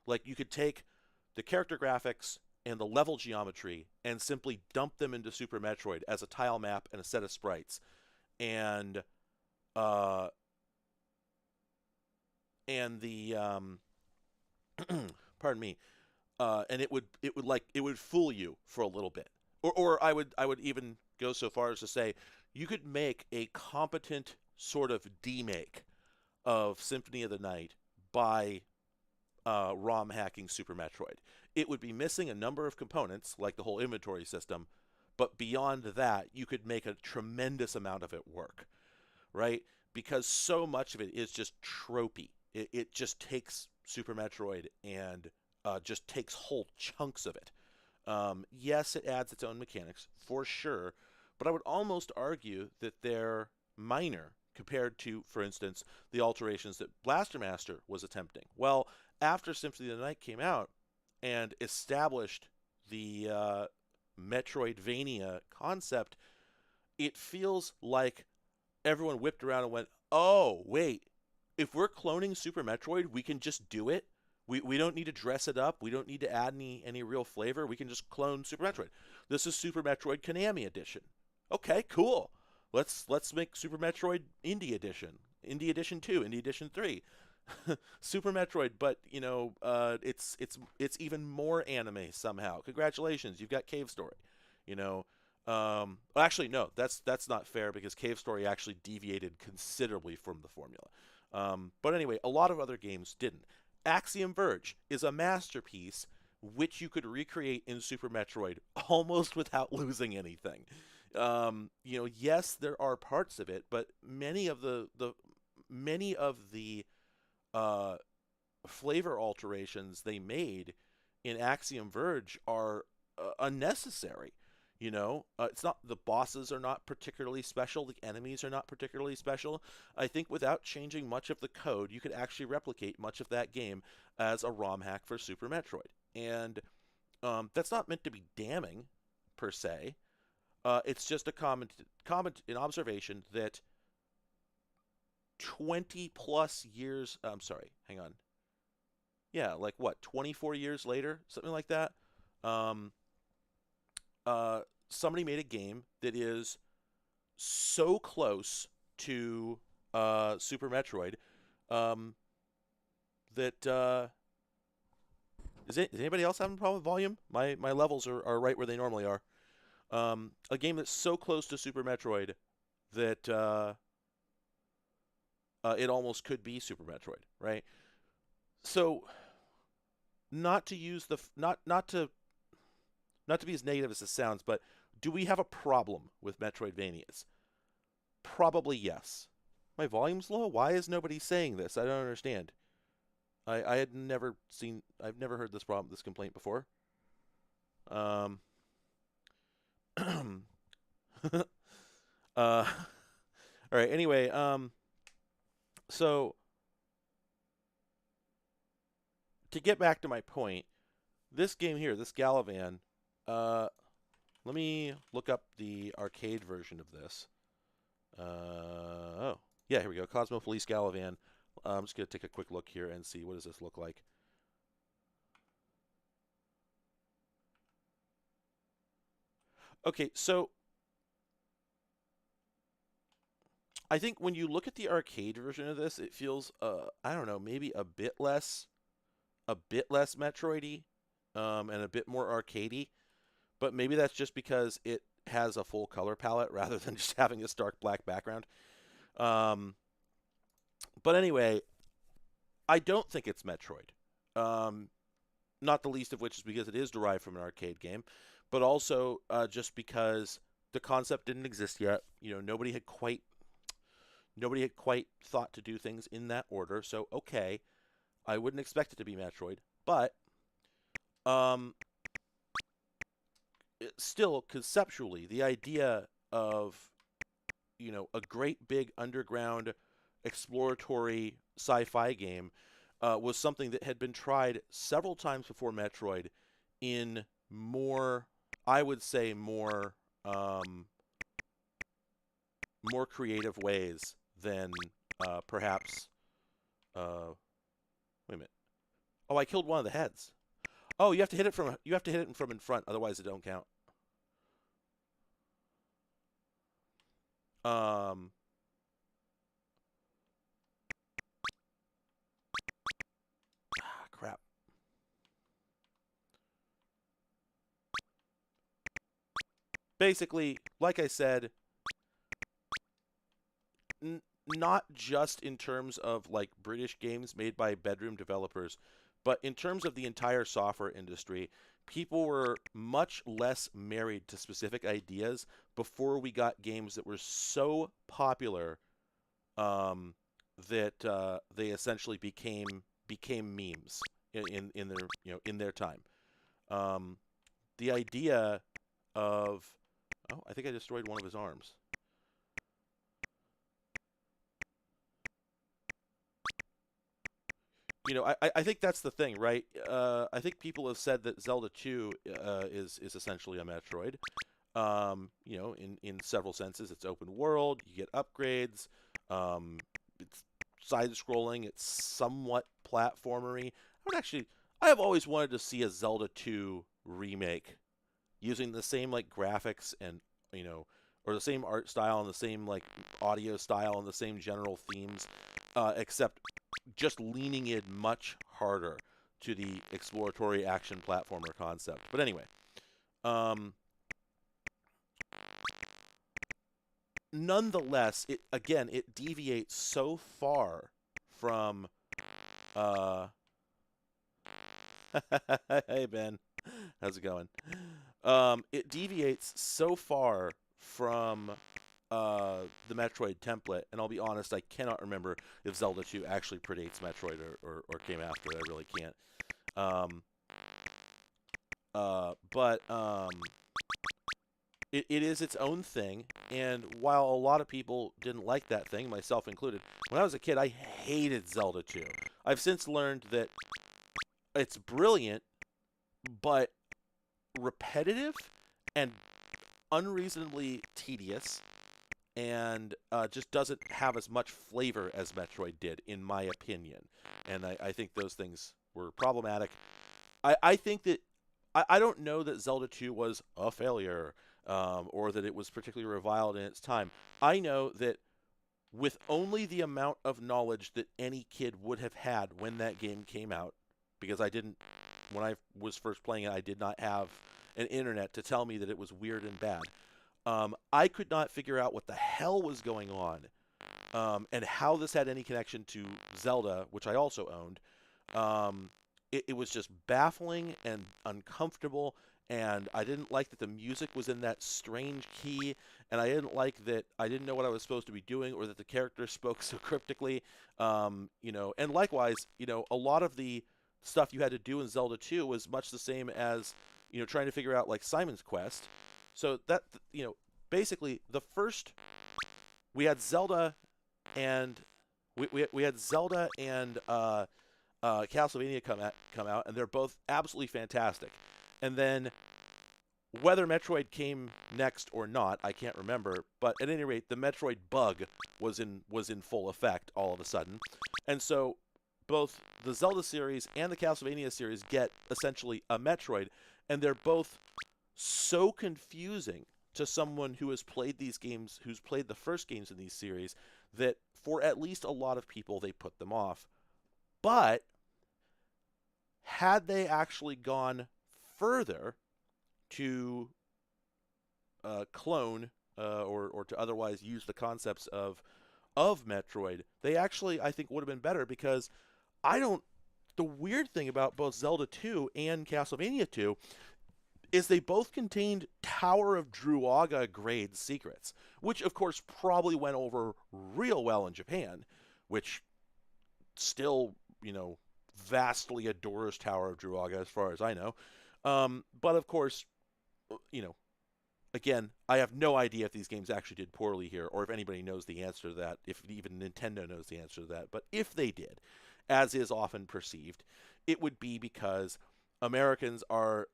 Like you could take the character graphics and the level geometry and simply dump them into Super Metroid as a tile map and a set of sprites, and the pardon me, and it would fool you for a little bit, or I would even go so far as to say you could make a competent sort of demake of Symphony of the Night by ROM hacking Super Metroid. It would be missing a number of components, like the whole inventory system, but beyond that, you could make a tremendous amount of it work, right? Because so much of it is just tropey. It just takes Super Metroid and just takes whole chunks of it. Yes, it adds its own mechanics, for sure, but I would almost argue that they're minor compared to, for instance, the alterations that Blaster Master was attempting. Well, after Symphony of the Night came out and established the Metroidvania concept, it feels like everyone whipped around and went, oh, wait, if we're cloning Super Metroid, we can just do it? We don't need to dress it up. We don't need to add any real flavor. We can just clone Super Metroid. This is Super Metroid Konami Edition. Okay, cool. Let's make Super Metroid Indie Edition, Indie Edition 2, Indie Edition 3. Super Metroid, but it's even more anime somehow. Congratulations, you've got Cave Story. Actually no, that's not fair because Cave Story actually deviated considerably from the formula. But anyway, a lot of other games didn't. Axiom Verge is a masterpiece which you could recreate in Super Metroid almost without losing anything. Yes, there are parts of it, but many of the flavor alterations they made in Axiom Verge are unnecessary. You know, it's not, the bosses are not particularly special, the enemies are not particularly special. I think without changing much of the code, you could actually replicate much of that game as a ROM hack for Super Metroid. And that's not meant to be damning, per se. It's just a comment, an observation that 20 plus years. I'm sorry, hang on. Yeah, like what, 24 years later, something like that. Um, Somebody made a game that is so close to Super Metroid um, that is anybody else having a problem with volume? My levels are right where they normally are. A game that's so close to Super Metroid that it almost could be Super Metroid, right? So not to use the not to be as negative as it sounds, but do we have a problem with Metroidvanias? Probably yes. My volume's low? Why is nobody saying this? I don't understand. I had never seen, I've never heard this complaint before. Um, all right, anyway, so to get back to my point, this game here, this Galavan, let me look up the arcade version of this. Oh, yeah, here we go. Cosmo Felice Galavan. I'm just going to take a quick look here and see what does this look like. Okay, so I think when you look at the arcade version of this, it feels, I don't know, maybe a bit less Metroidy, and a bit more arcadey. But maybe that's just because it has a full color palette rather than just having a stark black background. Um, but anyway, I don't think it's Metroid. Um, Not the least of which is because it is derived from an arcade game, but also just because the concept didn't exist yet. You know, nobody had quite thought to do things in that order. So okay, I wouldn't expect it to be Metroid, but um, still conceptually, the idea of, you know, a great big underground exploratory sci-fi game was something that had been tried several times before Metroid in more, I would say, more creative ways than perhaps. Wait a minute. Oh, I killed one of the heads. Oh, you have to hit it from in front, otherwise it don't count. Um, Crap. Basically, like I said, not just in terms of like British games made by bedroom developers, but in terms of the entire software industry, people were much less married to specific ideas before we got games that were so popular um, that they essentially became memes in their, you know, in their time. Um, the idea of, oh, I think I destroyed one of his arms. You know, I think that's the thing, right? I think people have said that Zelda 2 is essentially a Metroid. You know, in several senses, it's open world. You get upgrades. It's side scrolling. It's somewhat platformery. I have always wanted to see a Zelda 2 remake using the same like graphics and, you know, or the same art style and the same like audio style and the same general themes, except just leaning in much harder to the exploratory action platformer concept. But anyway, um, nonetheless, it deviates so far from. Uh, Hey Ben, how's it going? It deviates so far from the Metroid template, and I'll be honest, I cannot remember if Zelda 2 actually predates Metroid or came after it. I really can't. But it is its own thing, and while a lot of people didn't like that thing, myself included, when I was a kid, I hated Zelda 2. I've since learned that it's brilliant, but repetitive and unreasonably tedious, and just doesn't have as much flavor as Metroid did, in my opinion. And I think those things were problematic. I think that I don't know that Zelda 2 was a failure, or that it was particularly reviled in its time. I know that with only the amount of knowledge that any kid would have had when that game came out, because I didn't, when I was first playing it, I did not have an internet to tell me that it was weird and bad. I could not figure out what the hell was going on, and how this had any connection to Zelda, which I also owned. It was just baffling and uncomfortable, and I didn't like that the music was in that strange key, and I didn't like that I didn't know what I was supposed to be doing, or that the characters spoke so cryptically. And likewise, a lot of the stuff you had to do in Zelda 2 was much the same as, trying to figure out, like, Simon's Quest. So that, basically, the first, we had Zelda and we had Zelda and Castlevania come out, and they're both absolutely fantastic. And then whether Metroid came next or not, I can't remember. But at any rate, the Metroid bug was in full effect all of a sudden, and so both the Zelda series and the Castlevania series get essentially a Metroid, and they're both so confusing to someone who has played these games, who's played the first games in these series, that for at least a lot of people, they put them off. But had they actually gone further to clone or to otherwise use the concepts of Metroid, they actually, I think, would have been better, because the weird thing about both Zelda 2 and Castlevania 2 is they both contained Tower of Druaga grade secrets, which of course probably went over real well in Japan, which still, vastly adores Tower of Druaga as far as I know. But of course, again, I have no idea if these games actually did poorly here, or if anybody knows the answer to that, if even Nintendo knows the answer to that. But if they did, as is often perceived, it would be because Americans are,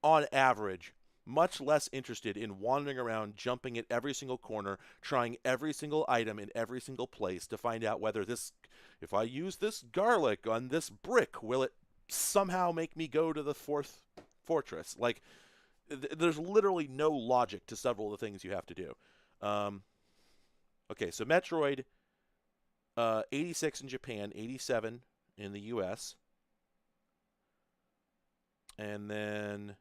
on average, much less interested in wandering around, jumping at every single corner, trying every single item in every single place to find out whether if I use this garlic on this brick, will it somehow make me go to the fourth fortress? Like, there's literally no logic to several of the things you have to do. Okay, so Metroid, 86 in Japan, 87 in the US. And then,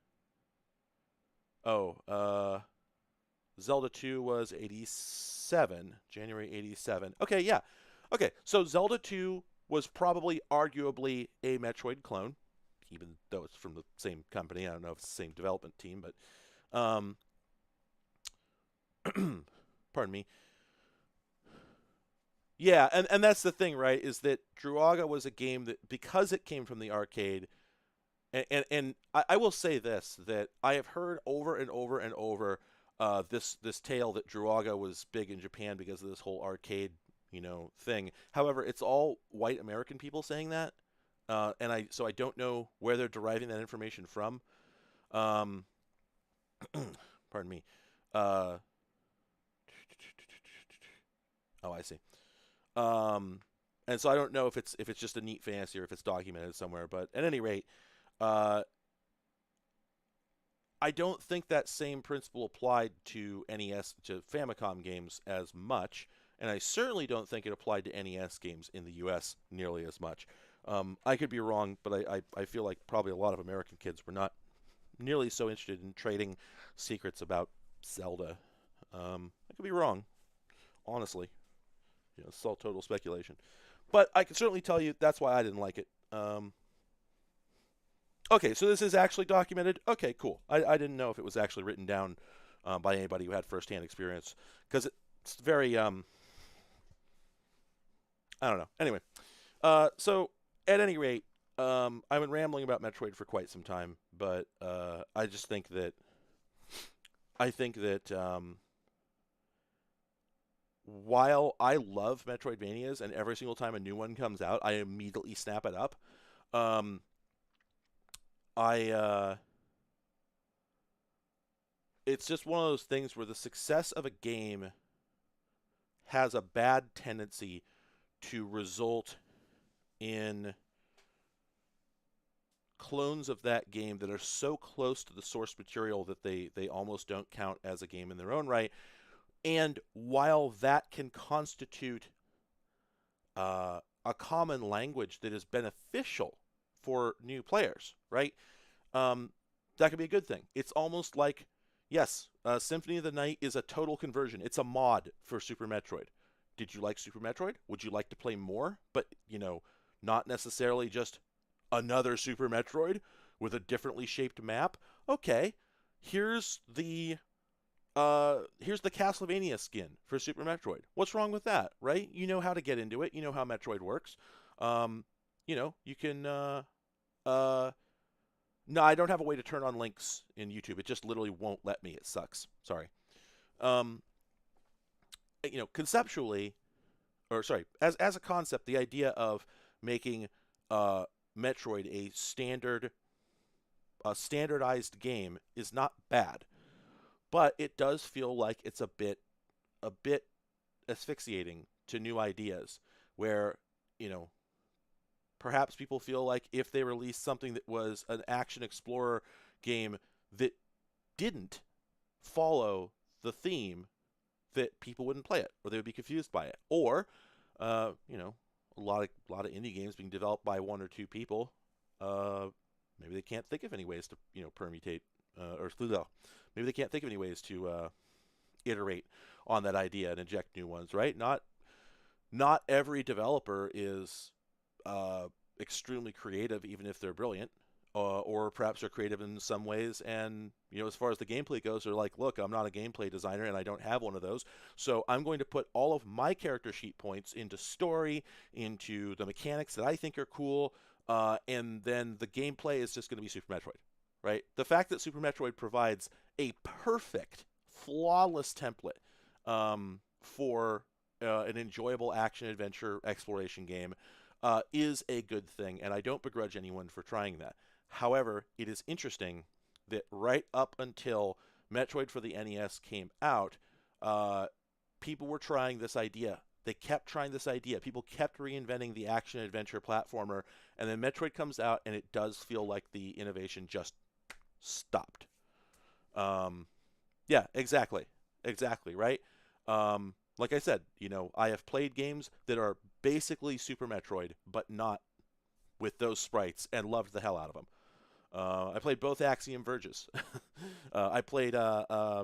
Zelda 2 was 87, January 87. Okay, yeah. Okay, so Zelda 2 was probably arguably a Metroid clone, even though it's from the same company. I don't know if it's the same development team, but pardon me. Yeah, and that's the thing, right, is that Druaga was a game that, because it came from the arcade, and I will say this, that I have heard over and over and over this tale that Druaga was big in Japan because of this whole arcade, thing. However, it's all white American people saying that, so I don't know where they're deriving that information from. Pardon me. Oh, I see. And so I don't know if it's just a neat fantasy or if it's documented somewhere. But at any rate, I don't think that same principle applied to Famicom games as much, and I certainly don't think it applied to NES games in the U.S. nearly as much. I could be wrong, but I feel like probably a lot of American kids were not nearly so interested in trading secrets about Zelda. I could be wrong, honestly. It's all total speculation. But I can certainly tell you that's why I didn't like it. Okay, so this is actually documented. Okay, cool. I didn't know if it was actually written down by anybody who had firsthand experience, because it's very, I don't know. Anyway, so at any rate, I've been rambling about Metroid for quite some time, but I just think that while I love Metroidvanias and every single time a new one comes out, I immediately snap it up. Um, I It's just one of those things where the success of a game has a bad tendency to result in clones of that game that are so close to the source material that they almost don't count as a game in their own right. And while that can constitute a common language that is beneficial for new players, right? Um, that could be a good thing. It's almost like, yes, Symphony of the Night is a total conversion. It's a mod for Super Metroid. Did you like Super Metroid? Would you like to play more? But, not necessarily just another Super Metroid with a differently shaped map. Okay, here's the here's the Castlevania skin for Super Metroid. What's wrong with that, right? You know how to get into it. You know how Metroid works. You can. No, I don't have a way to turn on links in YouTube. It just literally won't let me. It sucks. Sorry. Um, Conceptually, or sorry, as a concept, the idea of making Metroid a standardized game is not bad, but it does feel like it's a bit asphyxiating to new ideas, where you know perhaps people feel like if they released something that was an action explorer game that didn't follow the theme, that people wouldn't play it, or they would be confused by it, or a lot of indie games being developed by one or two people. Uh, Maybe they can't think of any ways to permutate, or maybe they can't think of any ways to iterate on that idea and inject new ones. Right? Not every developer is extremely creative, even if they're brilliant, or perhaps they're creative in some ways. And as far as the gameplay goes, they're like, look, I'm not a gameplay designer, and I don't have one of those. So I'm going to put all of my character sheet points into story, into the mechanics that I think are cool, and then the gameplay is just going to be Super Metroid, right? The fact that Super Metroid provides a perfect, flawless template for an enjoyable action adventure exploration game is a good thing, and I don't begrudge anyone for trying that. However, it is interesting that right up until Metroid for the NES came out, uh, people were trying this idea. They kept trying this idea. People kept reinventing the action adventure platformer, and then Metroid comes out, and it does feel like the innovation just stopped. Um, yeah, exactly, right? Like I said, I have played games that are basically Super Metroid, but not with those sprites, and loved the hell out of them. I played both Axiom Verges. I played what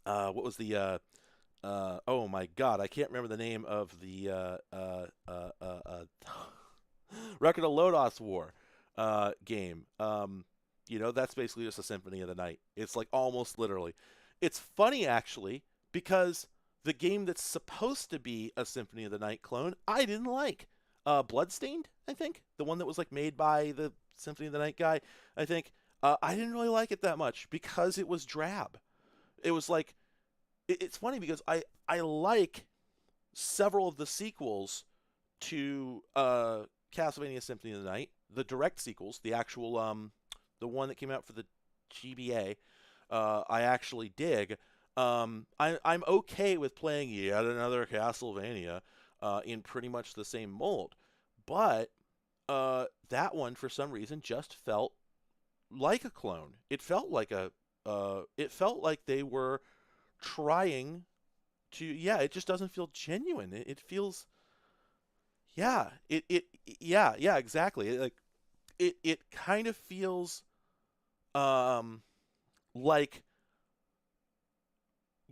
was the oh my god, I can't remember the name of the Record of Lodoss War game. That's basically just a Symphony of the Night. It's like almost literally. It's funny actually because the game that's supposed to be a Symphony of the Night clone, I didn't like. Bloodstained, I think, the one that was like made by the Symphony of the Night guy. I think I didn't really like it that much because it was drab. It was like it's funny because I like several of the sequels to Castlevania Symphony of the Night, the direct sequels, the actual the one that came out for the GBA. I actually dig. I'm okay with playing yet another Castlevania in pretty much the same mold, but that one for some reason just felt like a clone. It felt like they were trying to. Yeah, it just doesn't feel genuine. It feels. Yeah, yeah, exactly. It kind of feels um like,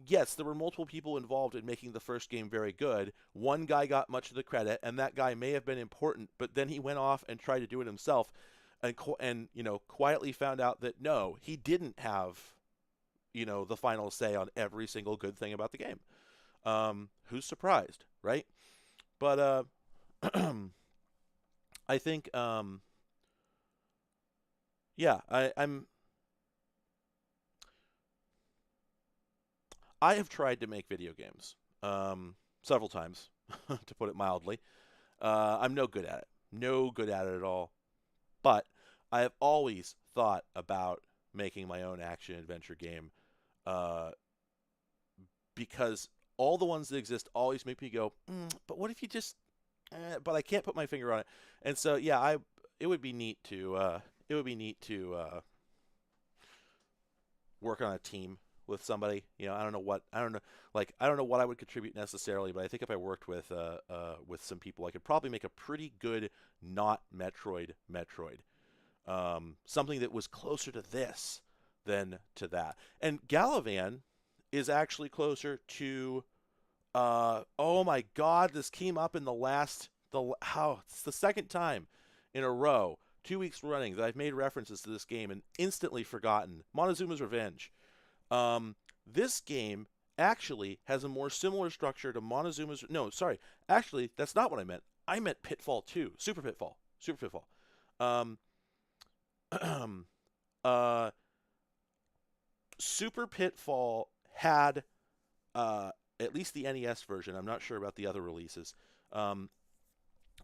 yes, there were multiple people involved in making the first game very good. One guy got much of the credit, and that guy may have been important, but then he went off and tried to do it himself, and quietly found out that no, he didn't have the final say on every single good thing about the game. Who's surprised, right? But I think, yeah, I have tried to make video games several times, to put it mildly. I'm no good at it. No good at it at all. But I have always thought about making my own action adventure game uh, because all the ones that exist always make me go, but what if you just, but I can't put my finger on it. And so, yeah, it would be neat to, work on a team with somebody. You know, I don't know what I would contribute necessarily, but I think if I worked with some people, I could probably make a pretty good not Metroid. Something that was closer to this than to that. And Galavan is actually closer to. Oh my God! This came up in it's the second time in a row, 2 weeks running that I've made references to this game and instantly forgotten. Montezuma's Revenge. This game actually has a more similar structure to Montezuma's. No, sorry. Actually, that's not what I meant. I meant Pitfall 2. Super Pitfall. Super Pitfall. Um, uh, Super Pitfall had at least the NES version. I'm not sure about the other releases. Um,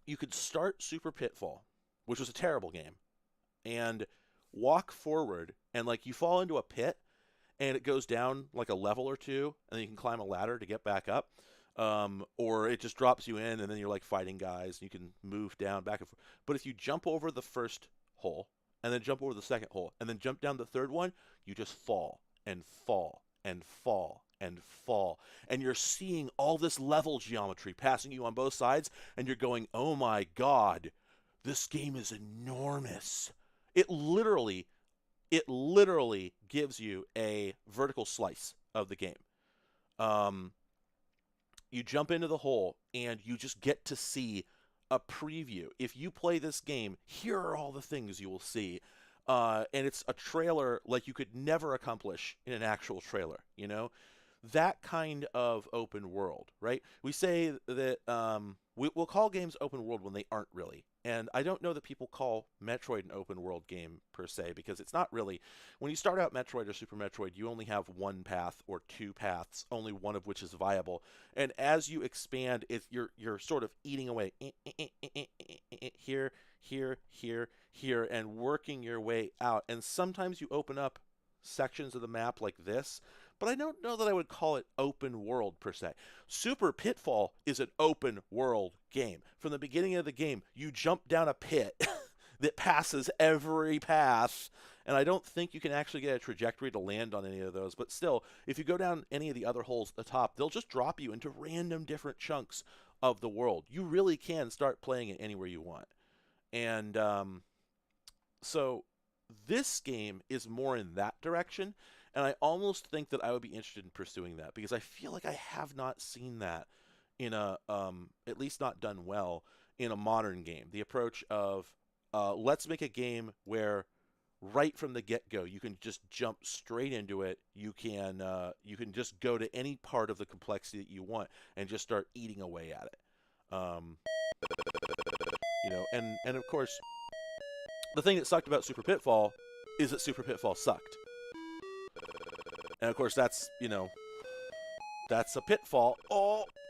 you could start Super Pitfall, which was a terrible game, and walk forward, and like you fall into a pit, and it goes down like a level or two, and then you can climb a ladder to get back up. Or it just drops you in, and then you're like fighting guys, and you can move down back and forth. But if you jump over the first hole, and then jump over the second hole, and then jump down the third one, you just fall and fall and fall and fall. And you're seeing all this level geometry passing you on both sides, and you're going, oh my God, this game is enormous. It literally it literally gives you a vertical slice of the game. Um, you jump into the hole and you just get to see a preview. If you play this game, here are all the things you will see. And it's a trailer like you could never accomplish in an actual trailer, you know? That kind of open world, right? We say that we'll call games open world when they aren't really. And I don't know that people call Metroid an open world game per se, because it's not really. When you start out Metroid or Super Metroid, you only have one path or two paths, only one of which is viable. And as you expand, you're sort of eating away here, here, and working your way out. And sometimes you open up sections of the map like this, but I don't know that I would call it open world per se. Super Pitfall is an open world game. From the beginning of the game, you jump down a pit that passes every path, and I don't think you can actually get a trajectory to land on any of those, but still, if you go down any of the other holes at the top, they'll just drop you into random different chunks of the world. You really can start playing it anywhere you want. And so this game is more in that direction, and I almost think that I would be interested in pursuing that, because I feel like I have not seen that in a at least not done well in a modern game. The approach of let's make a game where right from the get-go you can just jump straight into it. You can just go to any part of the complexity that you want and just start eating away at it. You know, and of course, the thing that sucked about Super Pitfall is that Super Pitfall sucked. And of course, that's a pitfall.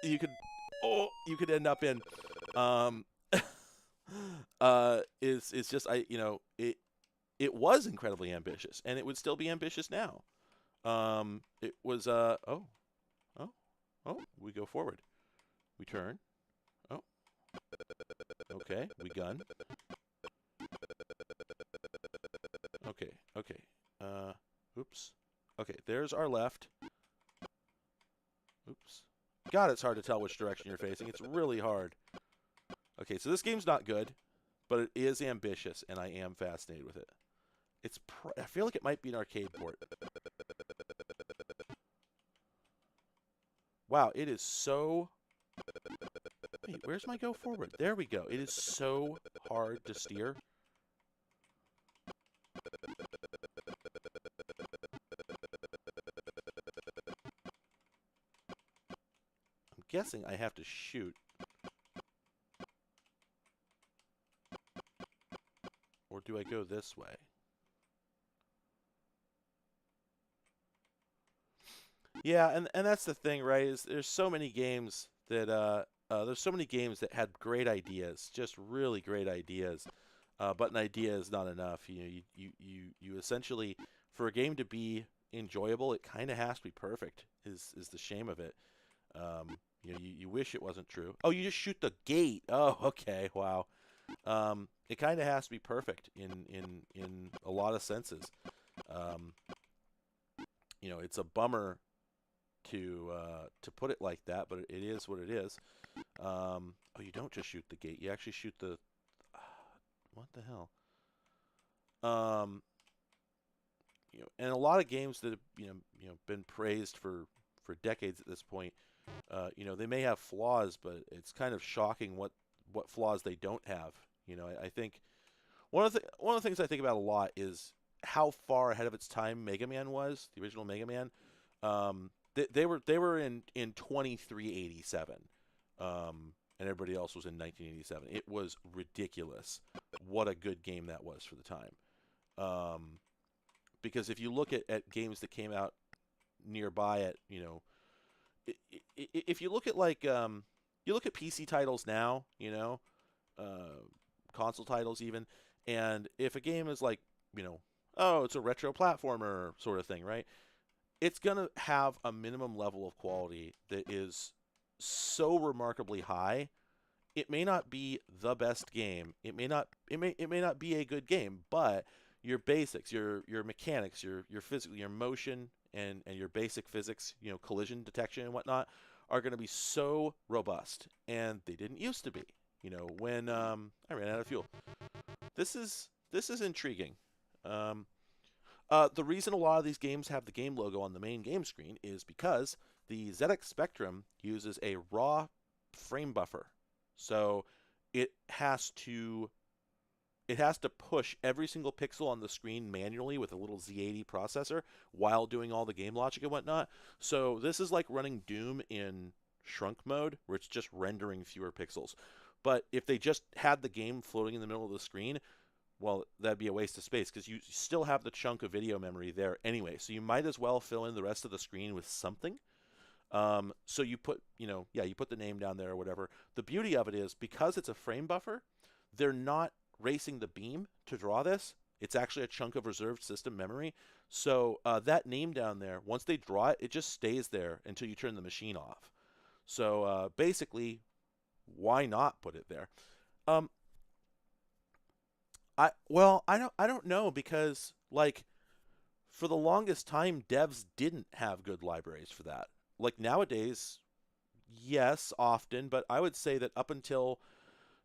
You could end up in. Is just it was incredibly ambitious, and it would still be ambitious now. It was we go forward, we turn. Oh, okay, we gun. Okay. Oops. Okay, there's our left. Oops. God, it's hard to tell which direction you're facing. It's really hard. Okay, so this game's not good, but it is ambitious, and I am fascinated with it. I feel like it might be an arcade port. Wow, it is so... Wait, where's my go forward? There we go. It is so hard to steer. I'm guessing I have to shoot. Or do I go this way? Yeah, and that's the thing, right? Is there's so many games that had great ideas, just really great ideas. But an idea is not enough. You know, you essentially, for a game to be enjoyable, it kind of has to be perfect. Is the shame of it. You know, you wish it wasn't true. Oh, you just shoot the gate. Oh, okay. Wow. It kind of has to be perfect in a lot of senses. Um, you know, it's a bummer to put it like that, but it is what it is. Oh, you don't just shoot the gate. You actually shoot the. What the hell? Um, you know, and a lot of games that have been praised for decades at this point. You know, they may have flaws, but it's kind of shocking what flaws they don't have. You know, I think one of the things I think about a lot is how far ahead of its time Mega Man was, the original Mega Man. They were in 2387, and everybody else was in 1987. It was ridiculous. What a good game that was for the time. Because if you look at games that came out nearby at if you look at you look at PC titles now, console titles even, and if a game is like, oh, it's a retro platformer sort of thing, right? It's going to have a minimum level of quality that is so remarkably high. It may not be the best game. It may not be a good game, but your basics, your mechanics, your physical, your motion and your basic physics, collision detection and whatnot are going to be so robust, and they didn't used to be. When I ran out of fuel. This is intriguing. Um, the reason a lot of these games have the game logo on the main game screen is because the ZX Spectrum uses a raw frame buffer. So it has to push every single pixel on the screen manually with a little Z80 processor while doing all the game logic and whatnot. So this is like running Doom in shrunk mode, where it's just rendering fewer pixels. But if they just had the game floating in the middle of the screen, well, that'd be a waste of space because you still have the chunk of video memory there anyway. So you might as well fill in the rest of the screen with something. So you put, you put the name down there or whatever. The beauty of it is because it's a frame buffer, they're not racing the beam to draw this. It's actually a chunk of reserved system memory. So that name down there, once they draw it, it just stays there until you turn the machine off. So basically, why not put it there? Um, I don't know because like for the longest time devs didn't have good libraries for that. Like nowadays, yes, often, but I would say that up until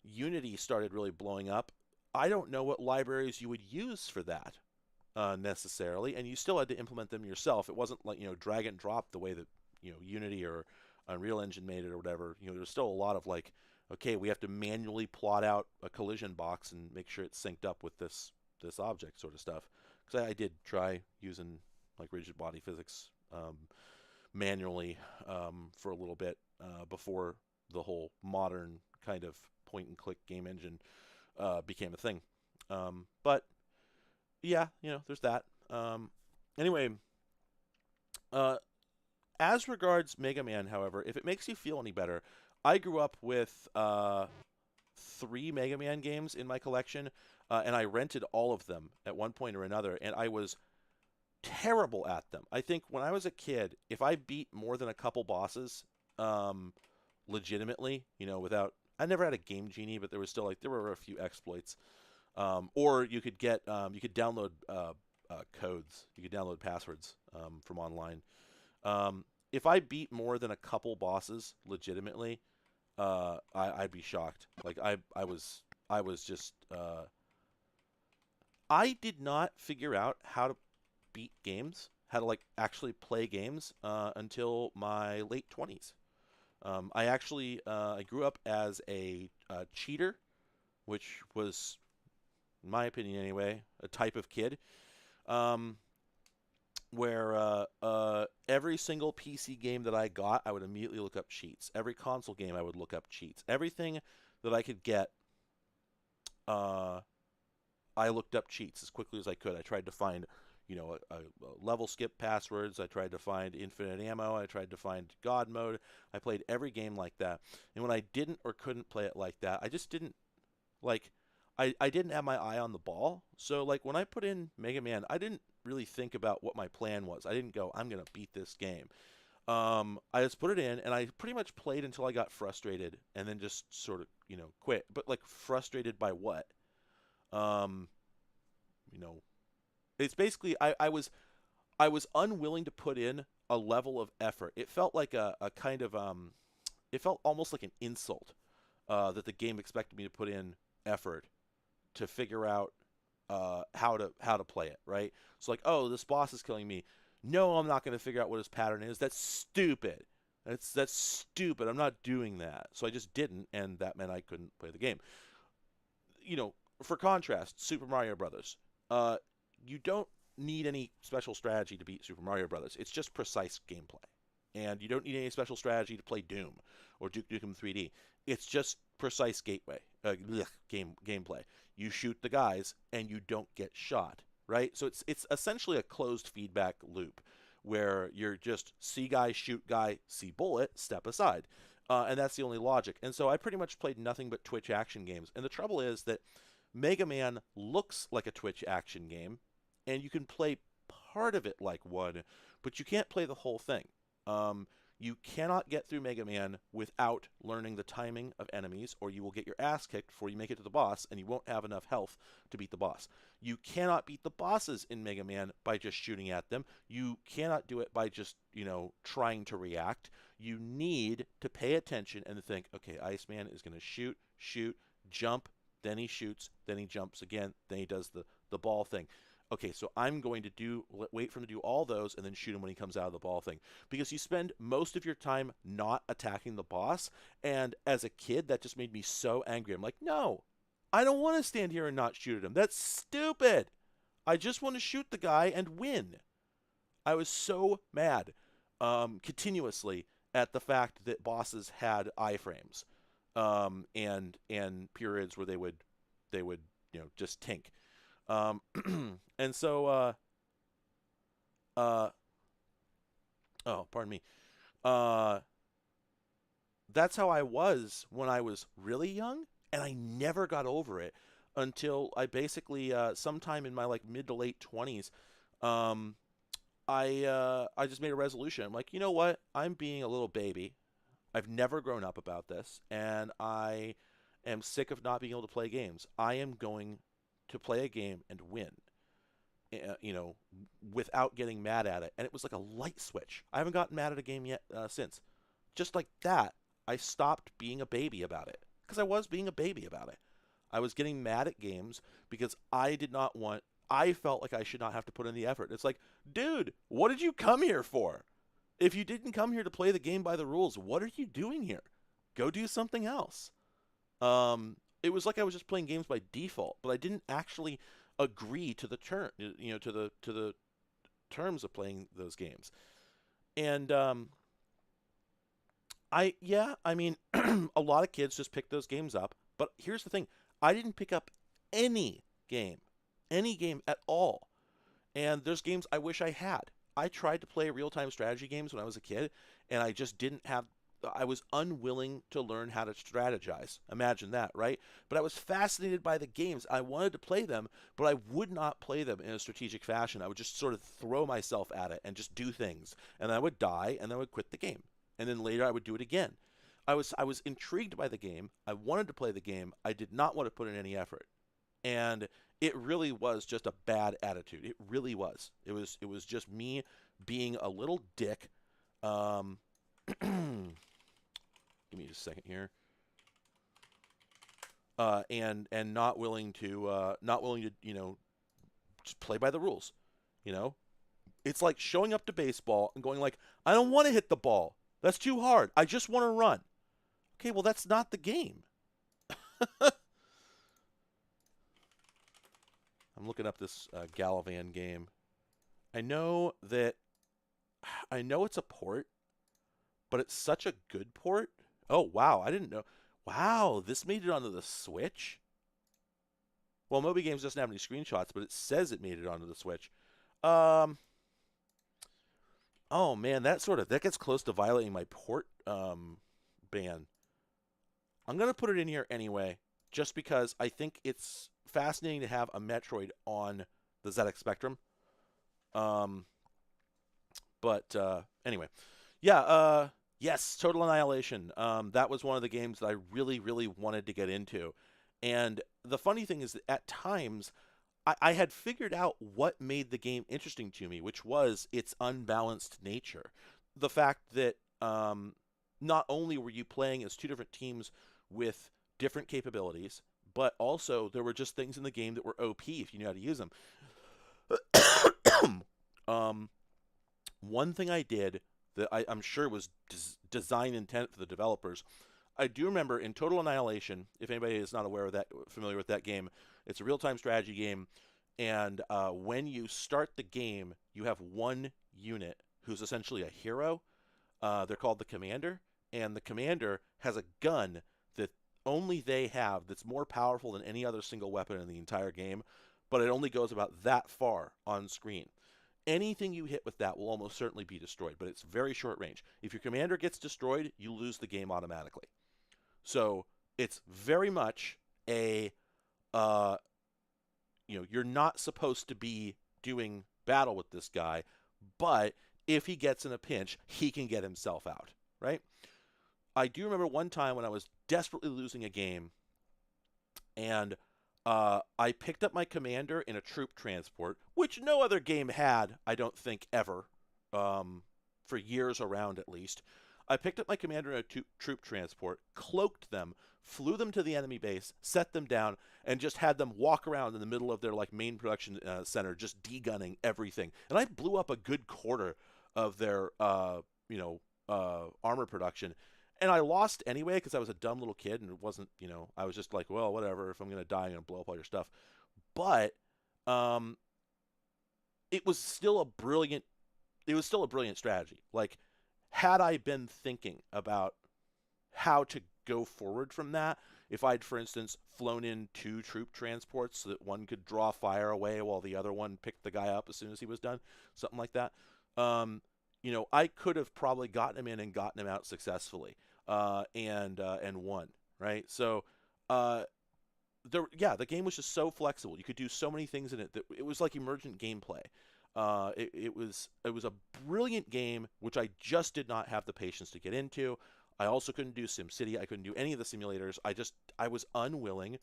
Unity started really blowing up, I don't know what libraries you would use for that necessarily, and you still had to implement them yourself. It wasn't like drag and drop the way that Unity or Unreal Engine made it or whatever. There's still a lot of like, okay, we have to manually plot out a collision box and make sure it's synced up with this object sort of stuff. Because I did try using like rigid body physics manually for a little bit before the whole modern kind of point and click game engine became a thing. But yeah, there's that. Anyway, uh, as regards Mega Man, however, if it makes you feel any better, I grew up with 3 Mega Man games in my collection, and I rented all of them at one point or another, and I was terrible at them. I think when I was a kid, if I beat more than a couple bosses, legitimately, without, I never had a Game Genie, but there was still like there were a few exploits. Or you could you could download codes, you could download passwords from online. If I beat more than a couple bosses legitimately, I'd be shocked. Like I was just I did not figure out how to beat games, how to like actually play games until my late 20s. I grew up as a cheater, which was, in my opinion anyway, a type of kid. Um, where every single PC game that I got, I would immediately look up cheats. Every console game, I would look up cheats. Everything that I could get, uh, I looked up cheats as quickly as I could. I tried to find, you know, a level skip passwords. I tried to find infinite ammo. I tried to find God mode. I played every game like that. And when I didn't or couldn't play it like that, I just didn't, like, I didn't have my eye on the ball. So, like, when I put in Mega Man, I didn't really think about what my plan was. I didn't go, I'm going to beat this game. I just put it in, and I pretty much played until I got frustrated, and then just sort of, you know, quit. But, like, frustrated by what? Um, you know, it's basically I was unwilling to put in a level of effort. It felt like a kind of it felt almost like an insult that the game expected me to put in effort to figure out how to play it, right? So like, oh, this boss is killing me. No, I'm not going to figure out what his pattern is. That's stupid. That's stupid. I'm not doing that. So I just didn't, and that meant I couldn't play the game. You know, for contrast, Super Mario Brothers. You don't need any special strategy to beat Super Mario Brothers. It's just precise gameplay. And you don't need any special strategy to play Doom or Duke Nukem 3D. It's just precise gameplay. You shoot the guys and you don't get shot, right? So it's essentially a closed feedback loop where you're just see guy, shoot guy, see bullet, step aside. And that's the only logic. And so I pretty much played nothing but Twitch action games. And the trouble is that Mega Man looks like a Twitch action game, and you can play part of it like one, but you can't play the whole thing. You cannot get through Mega Man without learning the timing of enemies, or you will get your ass kicked before you make it to the boss, and you won't have enough health to beat the boss. You cannot beat the bosses in Mega Man by just shooting at them. You cannot do it by just, you know, trying to react. You need to pay attention and think, okay, Iceman is going to shoot, jump, then he shoots, then he jumps again, then he does the ball thing. Okay, so I'm going to wait for him to do all those and then shoot him when he comes out of the ball thing. Because you spend most of your time not attacking the boss, and as a kid, that just made me so angry. I'm like, no, I don't want to stand here and not shoot at him. That's stupid. I just want to shoot the guy and win. I was so mad continuously at the fact that bosses had iframes and periods where they would you know, just tink. And so, oh, pardon me. That's how I was when I was really young, and I never got over it until I basically, sometime in my like mid to late 20s, I just made a resolution. I'm like, you know what? I'm being a little baby. I've never grown up about this, and I am sick of not being able to play games. I am going to play a game and win, you know, without getting mad at it. And it was like a light switch. I haven't gotten mad at a game yet since. Just like that, I stopped being a baby about it. Because I was being a baby about it. I was getting mad at games because I felt like I should not have to put in the effort. It's like, dude, what did you come here for? If you didn't come here to play the game by the rules, what are you doing here? Go do something else. It was like I was just playing games by default, but I didn't actually agree to the to the terms of playing those games. And I mean, a lot of kids just pick those games up, but here's the thing: I didn't pick up any game at all. And there's games I wish I had. I tried to play real-time strategy games when I was a kid, and I just didn't have. I was unwilling to learn how to strategize. Imagine that, right? But I was fascinated by the games. I wanted to play them, but I would not play them in a strategic fashion. I would just sort of throw myself at it and just do things. And then I would die, and then I would quit the game. And then later I would do it again. I was intrigued by the game. I wanted to play the game. I did not want to put in any effort. And it really was just a bad attitude. It really was. It was just me being a little dick. Give me just a second here. And not willing to you know, just play by the rules. You know, it's like showing up to baseball and going like, I don't want to hit the ball. That's too hard. I just want to run. Okay, well that's not the game. I'm looking up this Gallivan game. I know it's a port, but it's such a good port. Oh, wow. I didn't know. Wow, this made it onto the Switch? Well, Moby Games doesn't have any screenshots, but it says it made it onto the Switch. Um, oh man, that gets close to violating my port ban. I'm gonna put it in here anyway, just because I think it's fascinating to have a Metroid on the ZX Spectrum. Um, but anyway, yeah. Yes, Total Annihilation. That was one of the games that I really, really wanted to get into. And the funny thing is that at times I had figured out what made the game interesting to me, which was its unbalanced nature. The fact that not only were you playing as two different teams with different capabilities, but also there were just things in the game that were OP if you knew how to use them. um, One thing I did that I'm sure was design intent for the developers. I do remember in Total Annihilation, if anybody is not aware of that, familiar with that game, it's a real-time strategy game, and when you start the game, you have one unit who's essentially a hero. They're called the Commander, and the Commander has a gun that only they have that's more powerful than any other single weapon in the entire game, but it only goes about that far on screen. Anything you hit with that will almost certainly be destroyed, but it's very short range. If your commander gets destroyed, you lose the game automatically. So it's very much a, uh, you're not supposed to be doing battle with this guy, but if he gets in a pinch, he can get himself out, right? I do remember one time when I was desperately losing a game, and I picked up my commander in a troop transport, which no other game had, I don't think, ever, for years around at least. I picked up my commander in a troop transport, cloaked them, flew them to the enemy base, set them down, and just had them walk around in the middle of their main production center, just degunning everything. And I blew up a good quarter of their armor production. And I lost anyway because I was a dumb little kid and it wasn't, I was just like, well, whatever. If I'm going to die, I'm going to blow up all your stuff. But um, it was still a brilliant strategy. Like, had I been thinking about how to go forward from that, if I'd, for instance, flown in 2 troop transports so that one could draw fire away while the other one picked the guy up as soon as he was done, something like that, I could have probably gotten him in and gotten him out successfully, and won, right? So, the game was just so flexible. You could do so many things in it that it was like emergent gameplay. It was a brilliant game, which I just did not have the patience to get into. I also couldn't do SimCity. I couldn't do any of the simulators. I was unwilling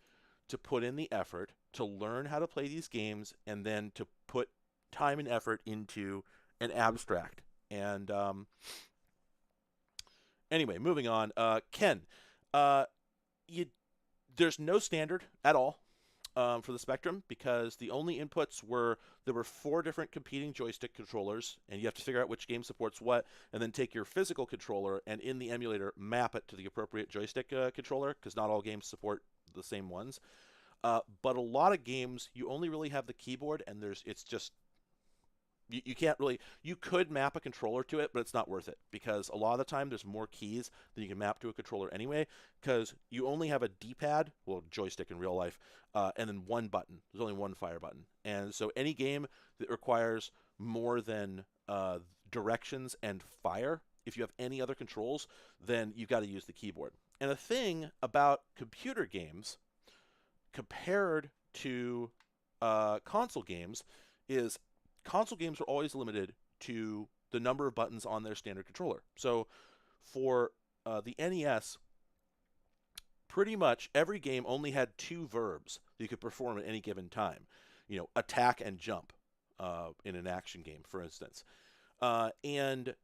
to put in the effort to learn how to play these games and then to put time and effort into an abstract. And anyway, moving on. Ken, there's no standard at all for the Spectrum because the only inputs there were 4 different competing joystick controllers, and you have to figure out which game supports what, and then take your physical controller and in the emulator map it to the appropriate joystick controller because not all games support the same ones. But a lot of games you only really have the keyboard, and it's just you can't really. You could map a controller to it, but it's not worth it because a lot of the time there's more keys than you can map to a controller anyway. Because you only have a D-pad, well, joystick in real life, and then one button. There's only one fire button, and so any game that requires more than directions and fire, if you have any other controls, then you've got to use the keyboard. And the thing about computer games compared to console games is console games are always limited to the number of buttons on their standard controller. So for the NES, pretty much every game only had 2 verbs that you could perform at any given time. Attack and jump in an action game, for instance. And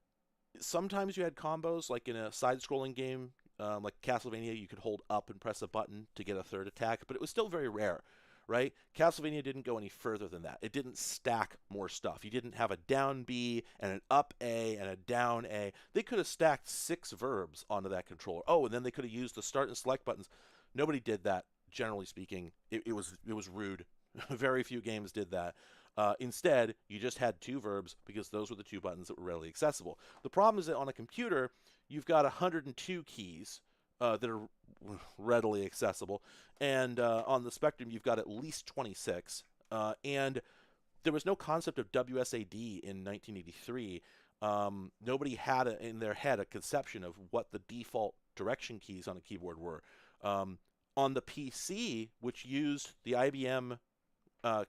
sometimes you had combos, like in a side-scrolling game, like Castlevania, you could hold up and press a button to get a third attack, but it was still very rare. Right? Castlevania didn't go any further than that. It didn't stack more stuff. You didn't have a down B and an up A and a down A. They could have stacked 6 verbs onto that controller. Oh, and then they could have used the start and select buttons. Nobody did that, generally speaking. It was rude. Very few games did that. Instead, you just had 2 verbs because those were the 2 buttons that were readily accessible. The problem is that on a computer, you've got 102 keys that are readily accessible. And on the Spectrum, you've got at least 26. And there was no concept of WSAD in 1983. Nobody had in their head a conception of what the default direction keys on a keyboard were. On the PC, which used the IBM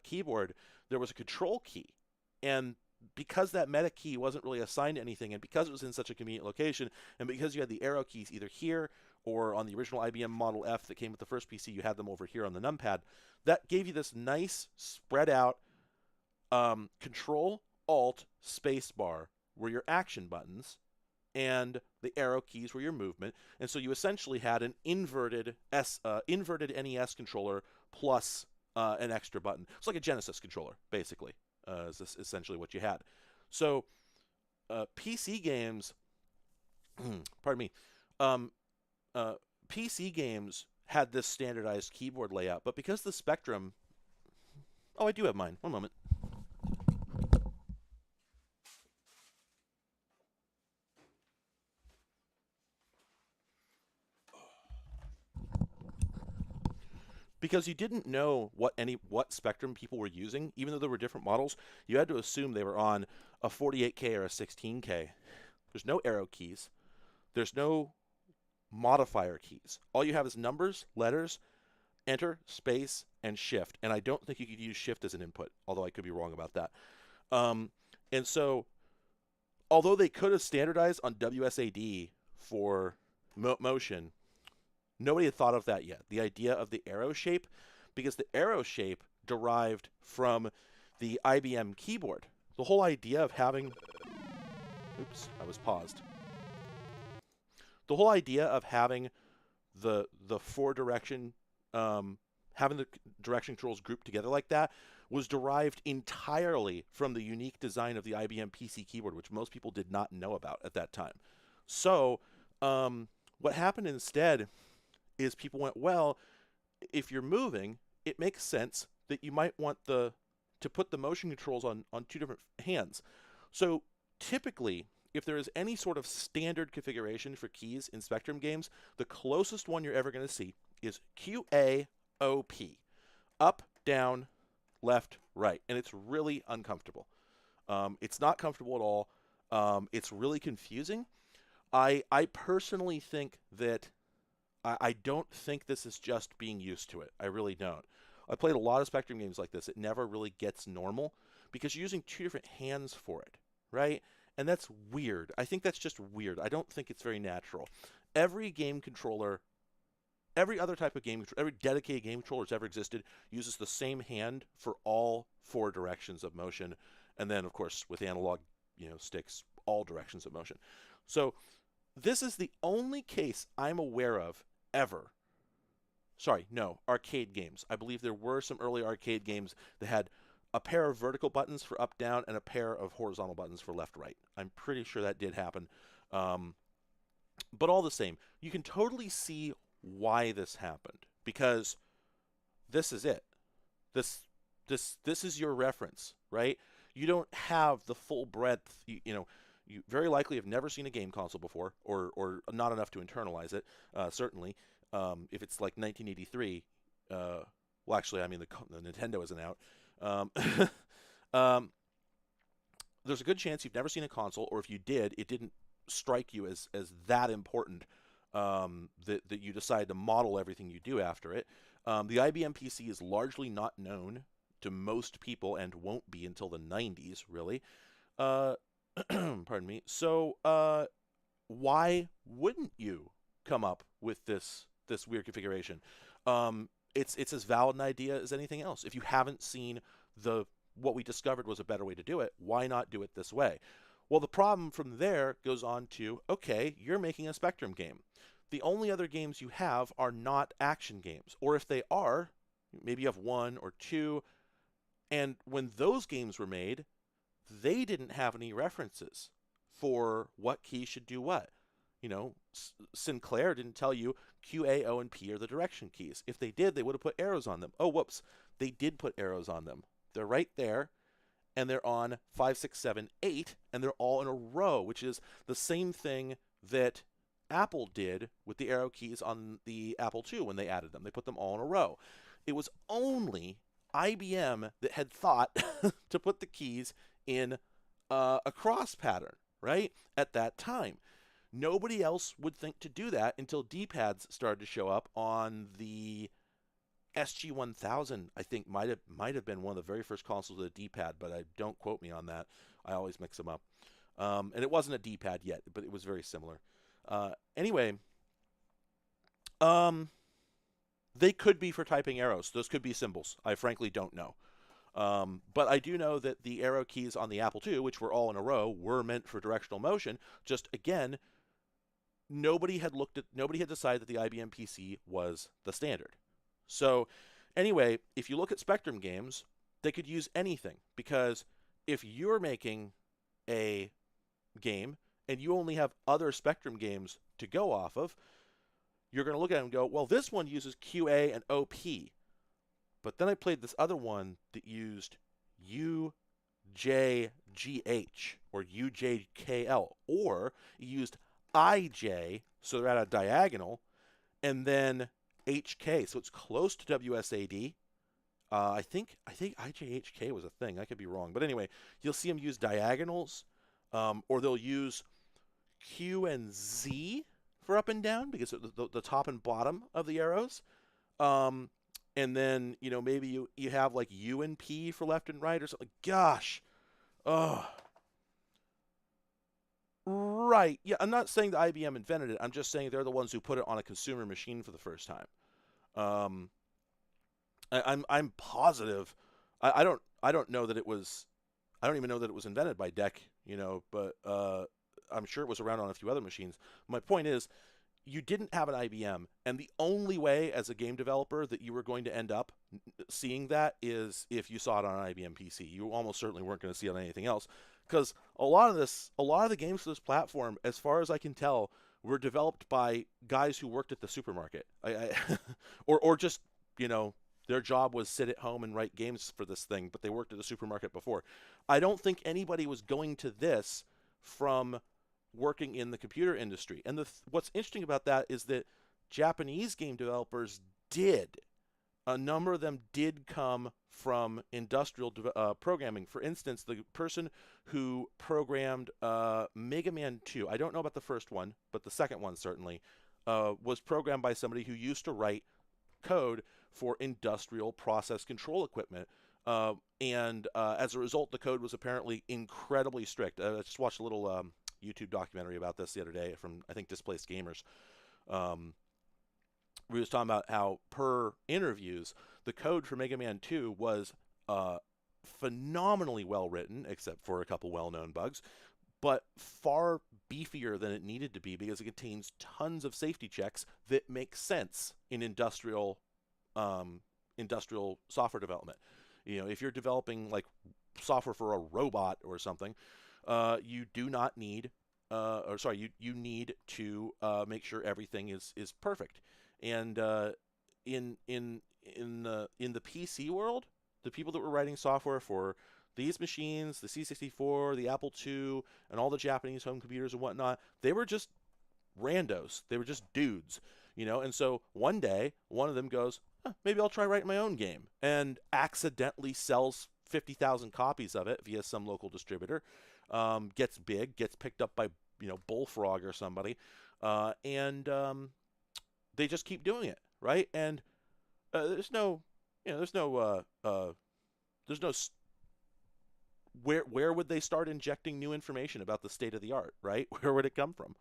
keyboard, there was a control key. And because that meta key wasn't really assigned to anything, and because it was in such a convenient location, and because you had the arrow keys either here or on the original IBM Model F that came with the first PC, you had them over here on the numpad, that gave you this nice spread out Control, Alt, Spacebar were your action buttons, and the arrow keys were your movement. And so you essentially had an inverted NES controller plus an extra button. It's like a Genesis controller, basically. Is essentially what you had. So PC games, pardon me, PC games had this standardized keyboard layout, but because the Spectrum, oh, I do have mine. One moment. Because you didn't know what Spectrum people were using, even though there were different models, you had to assume they were on a 48K or a 16K. There's no arrow keys. There's no modifier keys. All you have is numbers, letters, enter, space, and shift. And I don't think you could use shift as an input, although I could be wrong about that. And so, although they could have standardized on WSAD for motion, nobody had thought of that yet. The idea of the arrow shape, because the arrow shape derived from the IBM keyboard. The whole idea of having... Oops, I was paused. The whole idea of having the four direction, having the direction controls grouped together like that was derived entirely from the unique design of the IBM PC keyboard, which most people did not know about at that time. So, what happened instead is people went, well, if you're moving, it makes sense that you might want to put the motion controls on two different hands. So typically, if there is any sort of standard configuration for keys in Spectrum games, the closest one you're ever going to see is QAOP. Up, down, left, right. And it's really uncomfortable. It's not comfortable at all. It's really confusing. I personally think that I don't think this is just being used to it. I really don't. I played a lot of Spectrum games like this. It never really gets normal because you're using two different hands for it, right? And that's weird. I think that's just weird. I don't think it's very natural. Every game controller, every other type of game controller, every dedicated game controller that's ever existed uses the same hand for all four directions of motion. And then, of course, with analog, sticks, all directions of motion. So this is the only case I'm aware of ever. Sorry, no, arcade games. I believe there were some early arcade games that had a pair of vertical buttons for up, down, and a pair of horizontal buttons for left, right. I'm pretty sure that did happen. But all the same, you can totally see why this happened, because this is it. This is your reference, right? You don't have the full breadth, you very likely have never seen a game console before, or not enough to internalize it, certainly. If it's like 1983, well, actually, I mean, the Nintendo isn't out. There's a good chance you've never seen a console, or if you did, it didn't strike you as that important that you decide to model everything you do after it. The IBM PC is largely not known to most people and won't be until the 90s, really. Pardon me. So, why wouldn't you come up with this weird configuration? It's as valid an idea as anything else. If you haven't seen what we discovered was a better way to do it, why not do it this way? Well, the problem from there goes on to, okay, you're making a Spectrum game. The only other games you have are not action games, or if they are, maybe you have one or two, and when those games were made, they didn't have any references for what key should do what. Sinclair didn't tell you Q, A, O, and P are the direction keys. If they did, they would have put arrows on them. Oh, whoops. They did put arrows on them. They're right there, and they're on 5, 6, 7, 8, and they're all in a row, which is the same thing that Apple did with the arrow keys on the Apple II when they added them. They put them all in a row. It was only IBM that had thought to put the keys in a cross pattern, right? At that time. Nobody else would think to do that until D-pads started to show up on the SG-1000. I think might have been one of the very first consoles with a D-pad, but don't quote me on that. I always mix them up. And it wasn't a D-pad yet, but it was very similar. Anyway, they could be for typing arrows. Those could be symbols. I frankly don't know. But I do know that the arrow keys on the Apple II, which were all in a row, were meant for directional motion. Just again, nobody had decided that the IBM PC was the standard. So anyway, if you look at Spectrum games, they could use anything, because if you're making a game and you only have other Spectrum games to go off of, you're going to look at it and go, well, this one uses QA and OP. But then I played this other one that used UJGH or UJKL, or it used IJ, so they're at a diagonal, and then HK, so it's close to WSAD. I think IJHK was a thing. I could be wrong, but anyway, you'll see them use diagonals, or they'll use Q and Z for up and down, because the top and bottom of the arrows. And then, maybe you have like U and P for left and right or something. Gosh. Oh. Right. Yeah, I'm not saying that IBM invented it. I'm just saying they're the ones who put it on a consumer machine for the first time. I'm positive. I don't know that it was. I don't even know that it was invented by DEC. But I'm sure it was around on a few other machines. My point is, you didn't have an IBM, and the only way as a game developer that you were going to end up seeing that is if you saw it on an IBM PC. You almost certainly weren't going to see it on anything else, because a lot of the games for this platform, as far as I can tell, were developed by guys who worked at the supermarket, or just their job was sit at home and write games for this thing, but they worked at the supermarket before. I don't think anybody was going to this from working in the computer industry. And what's interesting about that is that Japanese game developers did. A number of them did come from industrial programming. For instance, the person who programmed Mega Man 2, I don't know about the first one, but the second one certainly, was programmed by somebody who used to write code for industrial process control equipment. And as a result, the code was apparently incredibly strict. I just watched a little YouTube documentary about this the other day from, I think, Displaced Gamers. We was talking about how, per interviews, the code for Mega Man 2 was phenomenally well written, except for a couple well-known bugs, but far beefier than it needed to be, because it contains tons of safety checks that make sense in industrial software development. If you're developing like software for a robot or something, you do not need, you need to make sure everything is perfect. And in the PC world, the people that were writing software for these machines, the C64, the Apple II, and all the Japanese home computers and whatnot, they were just randos. They were just dudes, And so one day, one of them goes, maybe I'll try writing my own game, and accidentally sells 50,000 copies of it via some local distributor. Gets big, gets picked up by Bullfrog or somebody, and they just keep doing it, right? And there's no where would they start injecting new information about the state of the art, right? Where would it come from?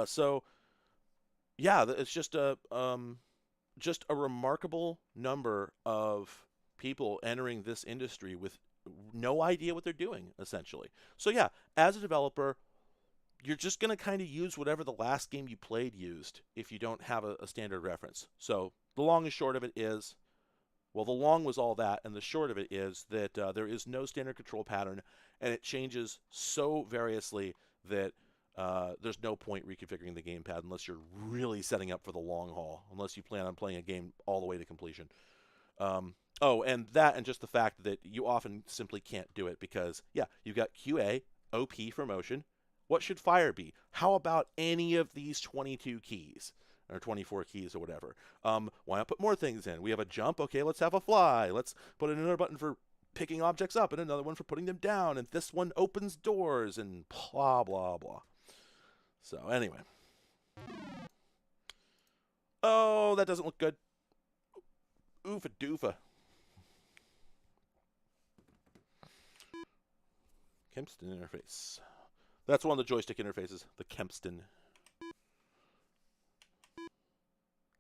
So yeah, it's just a remarkable number of people entering this industry with no idea what they're doing, essentially. So yeah, as a developer, you're just going to kind of use whatever the last game you played used if you don't have a standard reference. So the long and short of it is, well, the long was all that, and the short of it is that there is no standard control pattern, and it changes so variously that there's no point reconfiguring the gamepad unless you're really setting up for the long haul, unless you plan on playing a game all the way to completion. And just the fact that you often simply can't do it because, yeah, you've got QA, OP for motion, What should fire be? How about any of these 22 keys? Or 24 keys or whatever. Why not put more things in? We have a jump. Okay, let's have a fly. Let's put in another button for picking objects up and another one for putting them down. And this one opens doors and blah, blah, blah. So anyway. Oh, that doesn't look good. Oofa doofa. Kempston interface. That's one of the joystick interfaces. The Kempston.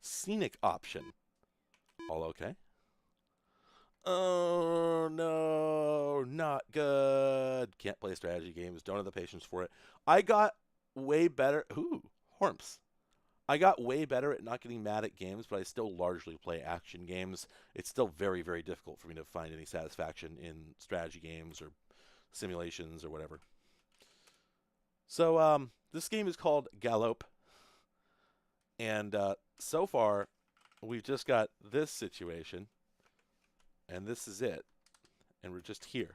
Scenic option. All okay? Oh, no. Not good. Can't play strategy games. Don't have the patience for it. I got way better. Ooh, Horms. I got way better at not getting mad at games, but I still largely play action games. It's still very, very difficult for me to find any satisfaction in strategy games or simulations or whatever. So, this game is called Gallop. And so far, we've just got this situation, and this is it. And we're just here.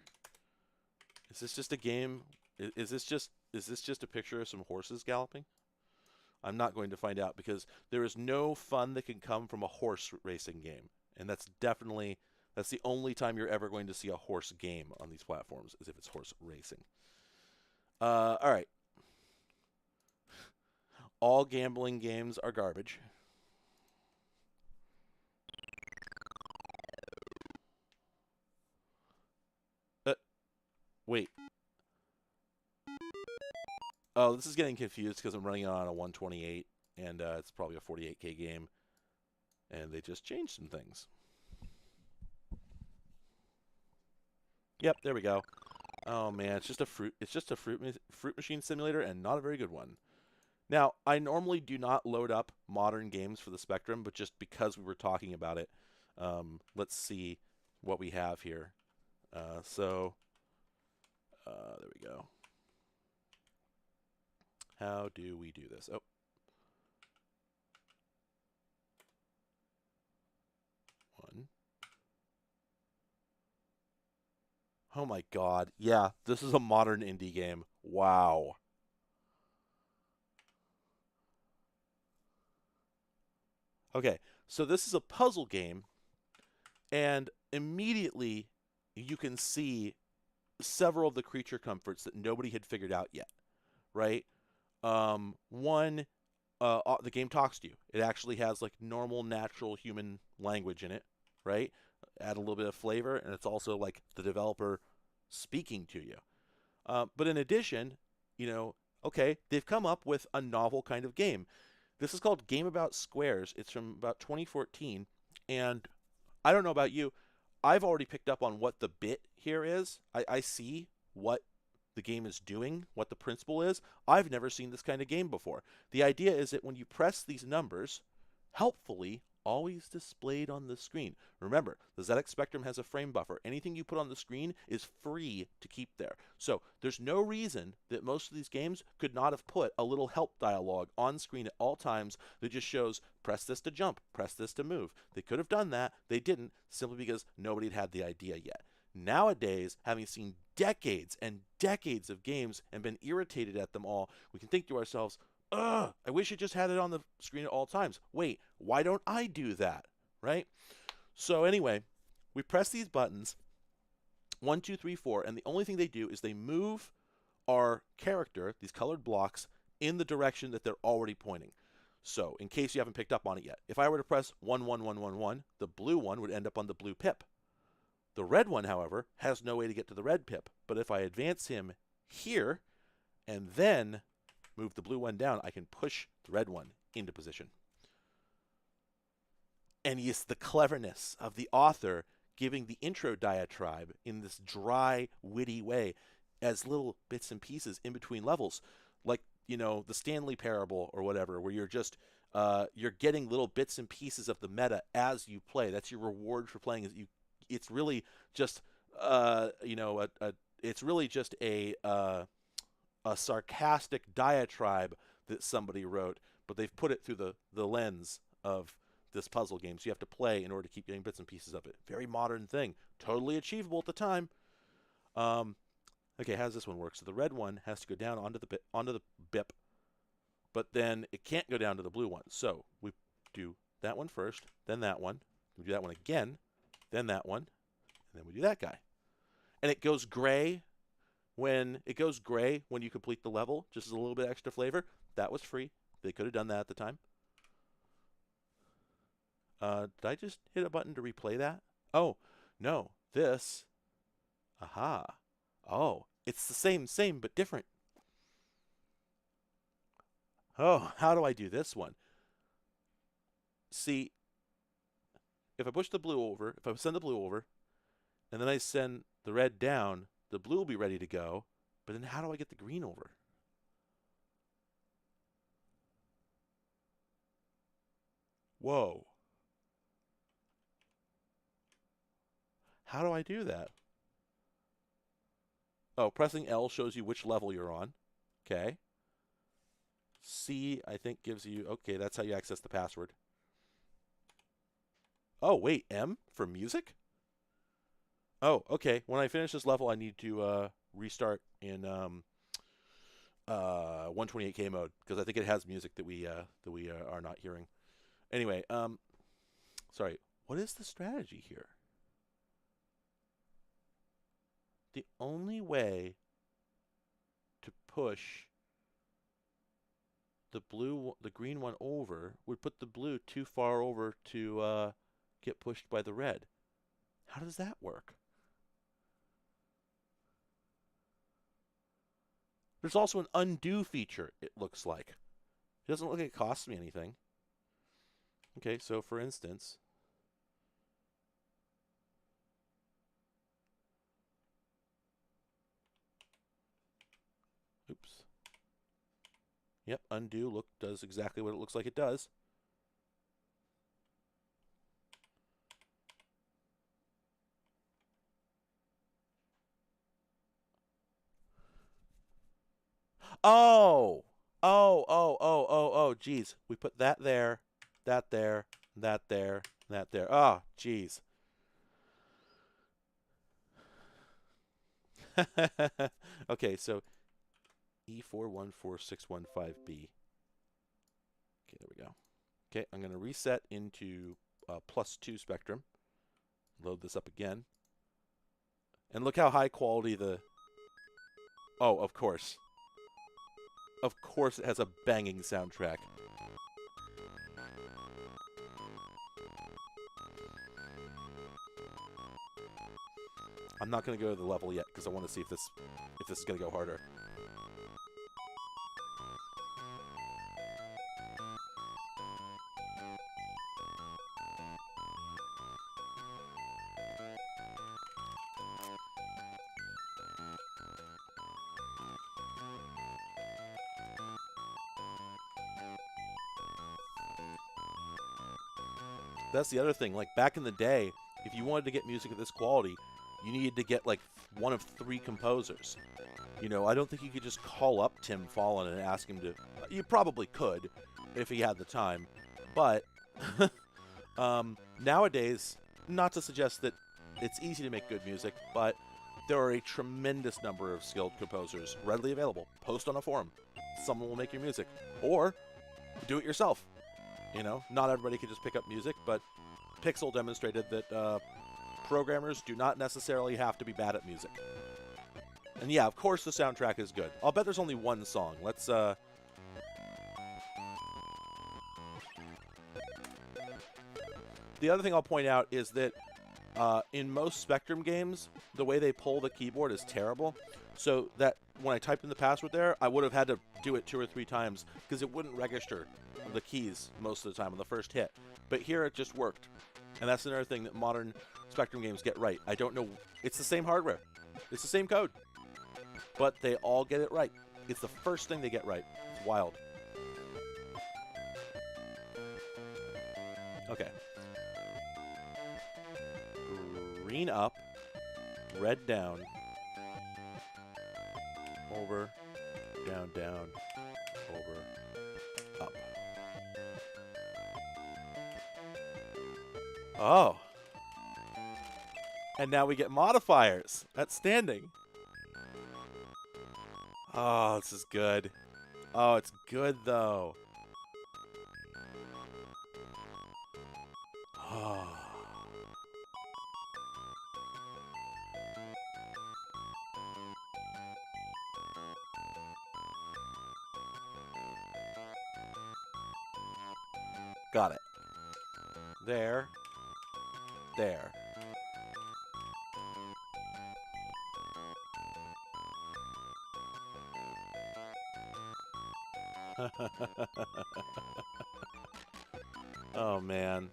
Is this just a game? Is this just a picture of some horses galloping? I'm not going to find out because there is no fun that can come from a horse racing game. And that's the only time you're ever going to see a horse game on these platforms, is if it's horse racing. All right. All gambling games are garbage. Wait. Oh, this is getting confused because I'm running on a 128, and it's probably a 48K game, and they just changed some things. Yep, there we go. Oh man, it's just a fruit machine simulator, and not a very good one. Now, I normally do not load up modern games for the Spectrum, but just because we were talking about it, let's see what we have here. There we go. How do we do this? Oh. One. Oh my god. Yeah, this is a modern indie game. Wow. Okay, so this is a puzzle game, and immediately you can see several of the creature comforts that nobody had figured out yet, right? One, the game talks to you. It actually has like normal, natural human language in it, right? Add a little bit of flavor, and it's also like the developer speaking to you. But in addition, okay, they've come up with a novel kind of game. This is called Game About Squares. It's from about 2014, and I don't know about you. I've already picked up on what the bit here is. I see what the game is doing, what the principle is. I've never seen this kind of game before. The idea is that when you press these numbers, helpfully always displayed on the screen. Remember, the ZX Spectrum has a frame buffer. Anything you put on the screen is free to keep there. So there's no reason that most of these games could not have put a little help dialogue on screen at all times that just shows, press this to jump, press this to move. They could have done that. They didn't, simply because nobody had the idea yet. Nowadays, having seen decades and decades of games and been irritated at them all, we can think to ourselves, ugh, I wish it just had it on the screen at all times. Wait, why don't I do that? Right? So anyway, we press these buttons, 1, 2, 3, 4, and the only thing they do is they move our character, these colored blocks, in the direction that they're already pointing. So, in case you haven't picked up on it yet, if I were to press 1, 1, 1, 1, 1, the blue one would end up on the blue pip. The red one, however, has no way to get to the red pip. But if I advance him here and then move the blue one down, I can push the red one into position. And yes, the cleverness of the author giving the intro diatribe in this dry, witty way as little bits and pieces in between levels. Like, the Stanley Parable or whatever, where you're just, you're getting little bits and pieces of the meta as you play. That's your reward for playing. It's really just, it's really just a sarcastic diatribe that somebody wrote, but they've put it through the lens of this puzzle game. So you have to play in order to keep getting bits and pieces of it. Very modern thing. Totally achievable at the time. Okay, how does this one work? So the red one has to go down onto the bip, but then it can't go down to the blue one. So we do that one first, then that one. We do that one again, then that one, and then we do that guy. And it goes gray when you complete the level, just as a little bit extra flavor. That was free. They could have done that at the time. Did I just hit a button to replay that? Oh, no. This. Aha. Oh, it's the same, but different. Oh, how do I do this one? See, if I push the blue over, if I send the blue over, and then I send the red down, the blue will be ready to go. But then how do I get the green over? Whoa. How do I do that? Oh, pressing L shows you which level you're on. Okay. C, I think, gives you... Okay, that's how you access the password. Oh, wait. M for music? Oh, okay. When I finish this level, I need to restart in 128K mode, because I think it has music that we are not hearing. Anyway, sorry. What is the strategy here? The only way to push the green one over would put the blue too far over to get pushed by the red. How does that work? There's also an undo feature, it looks like. It doesn't look like it costs me anything. Okay, so for instance, oops. Yep, undo does exactly what it looks like it does. Oh, geez. We put that there, that there, that there, that there. Oh, geez. Okay, so E414615B. Okay, there we go. Okay, I'm going to reset into +2 spectrum. Load this up again. And look how high quality the... Oh, of course. Of course it has a banging soundtrack. I'm not going to go to the level yet because I want to see if this is going to go harder. That's the other thing. Like, back in the day, if you wanted to get music of this quality, you needed to get, like, one of 3 composers. You know, I don't think you could just call up Tim Fallon and ask him to... You probably could, if he had the time. But, nowadays, not to suggest that it's easy to make good music, but there are a tremendous number of skilled composers readily available. Post on a forum. Someone will make your music. Or, do it yourself. You know, not everybody can just pick up music, but Pixel demonstrated that programmers do not necessarily have to be bad at music. And yeah, of course the soundtrack is good. I'll bet there's only one song. Let's, The other thing I'll point out is that in most Spectrum games, the way they pull the keyboard is terrible. So that when I typed in the password there, I would have had to do it 2 or 3 times because it wouldn't register the keys most of the time on the first hit. But here it just worked. And that's another thing that modern Spectrum games get right. I don't know. It's the same hardware. It's the same code. But they all get it right. It's the first thing they get right. It's wild. Okay. Green up. Red down. Over. Down, down. Over. Up. Oh. And now we get modifiers. Outstanding. Oh, this is good. Oh, it's good, though. Oh. Got it. There. There. Oh, man.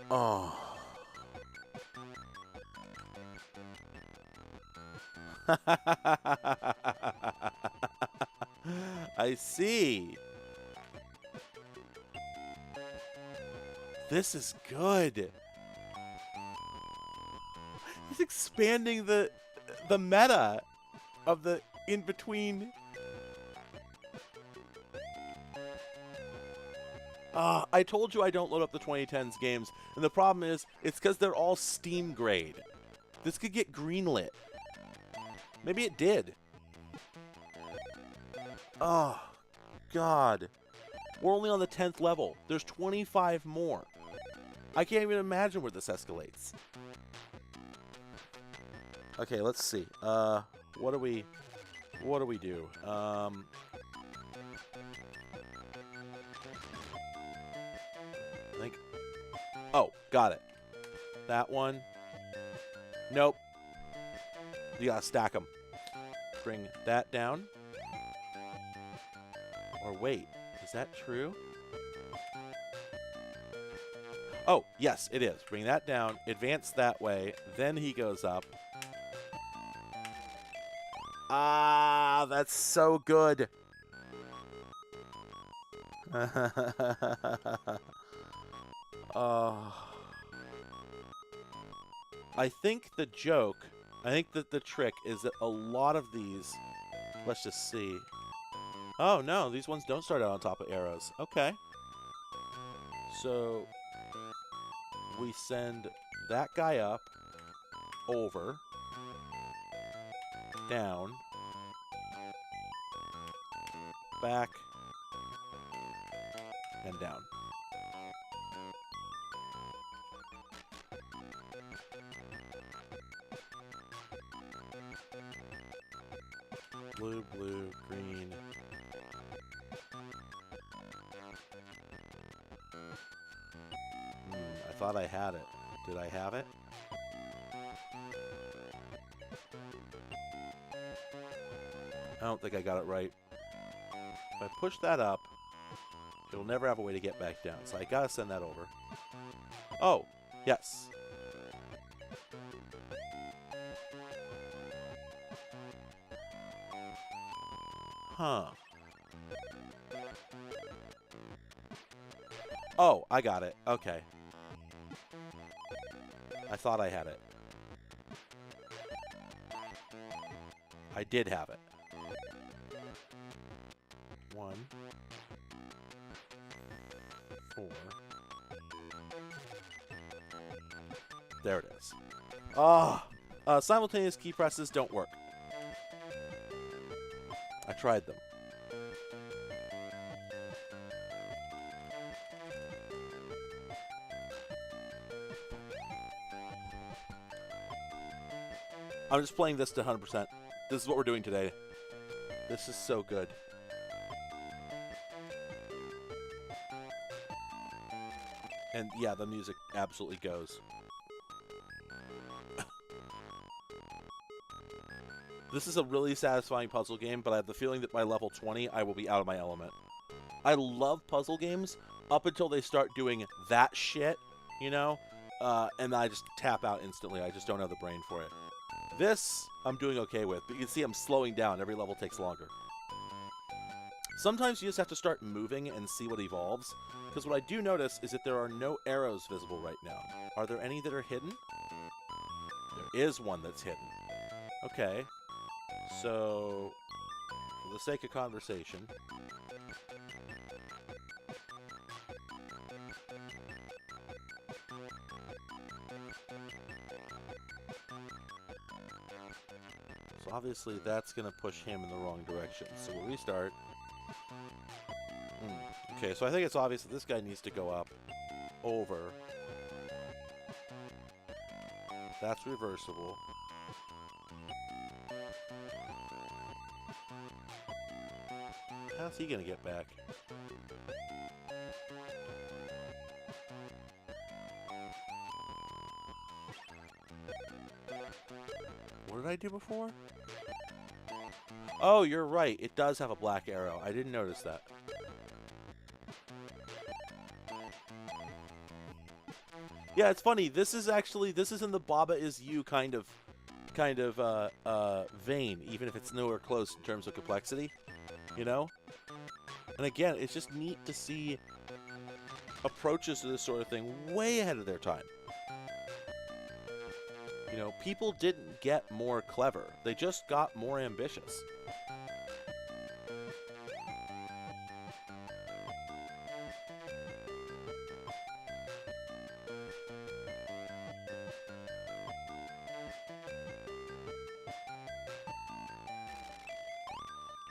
Oh. I see. This is good. He's expanding the meta of the in-between. I told you I don't load up the 2010s games, and the problem is, it's because they're all Steam grade. This could get greenlit. Maybe it did. Oh, God. We're only on the 10th level. There's 25 more. I can't even imagine where this escalates. Okay, let's see. What do we do? I think. Oh, got it. That one. Nope. You gotta stack them. Bring that down. Or wait, is that true? Oh, yes, it is. Bring that down, advance that way, then he goes up. Ah, that's so good. I think the joke, I think that the trick is that a lot of these, let's just see. Oh, no, these ones don't start out on top of arrows. Okay. So, we send that guy up, over, down, back, and down. Blue, blue, green. I thought I had it. Did I have it? I don't think I got it right. If I push that up, it'll never have a way to get back down. So I gotta send that over. Oh, yes. Huh. Oh, I got it. Okay. I thought I had it. I did have it. 1, 4. There it is. Ah, simultaneous key presses don't work. I tried them. I'm just playing this to 100%. This is what we're doing today. This is so good. And yeah, the music absolutely goes. This is a really satisfying puzzle game, but I have the feeling that by level 20, I will be out of my element. I love puzzle games up until they start doing that shit, you know? And I just tap out instantly. I just don't have the brain for it. This, I'm doing okay with, but you can see I'm slowing down. Every level takes longer. Sometimes you just have to start moving and see what evolves, because what I do notice is that there are no arrows visible right now. Are there any that are hidden? There is one that's hidden. Okay. So, for the sake of conversation, obviously that's going to push him in the wrong direction. So we'll restart. Okay, so I think it's obvious that this guy needs to go up, over. That's reversible. How's he going to get back? What did I do before? Oh, you're right. It does have a black arrow. I didn't notice that. Yeah, it's funny. This is in the Baba is you kind of vein, even if it's nowhere close in terms of complexity, you know? And again, it's just neat to see approaches to this sort of thing way ahead of their time. You know, people didn't get more clever. They just got more ambitious.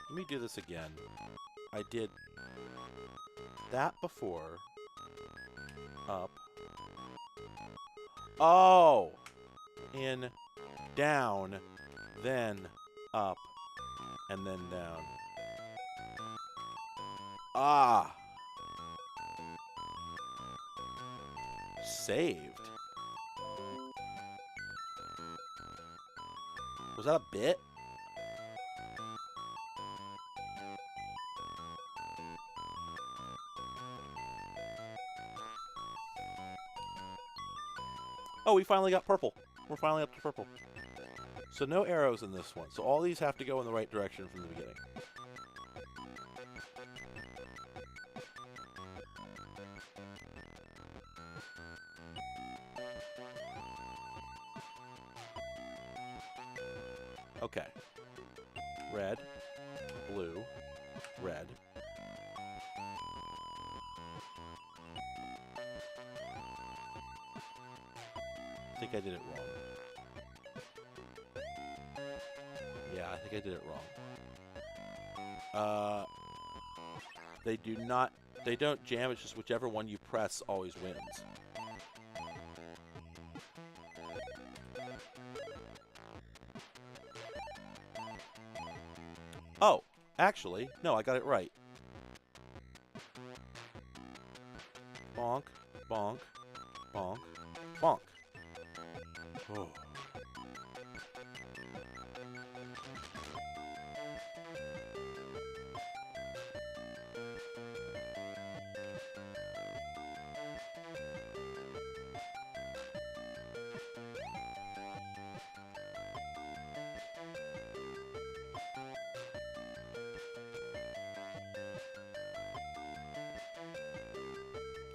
Let me do this again. I did that before. Up. Oh! In, down, then up, and then down. Ah! Saved. Was that a bit? Oh, we finally got purple. We're finally up to purple. So no arrows in this one. So all these have to go in the right direction from the beginning. Okay. Red, blue, red. I think I did it wrong. Yeah, I think I did it wrong. They don't jam, it's just whichever one you press always wins. Oh, actually, no, I got it right. Bonk, bonk, bonk, bonk. Oh.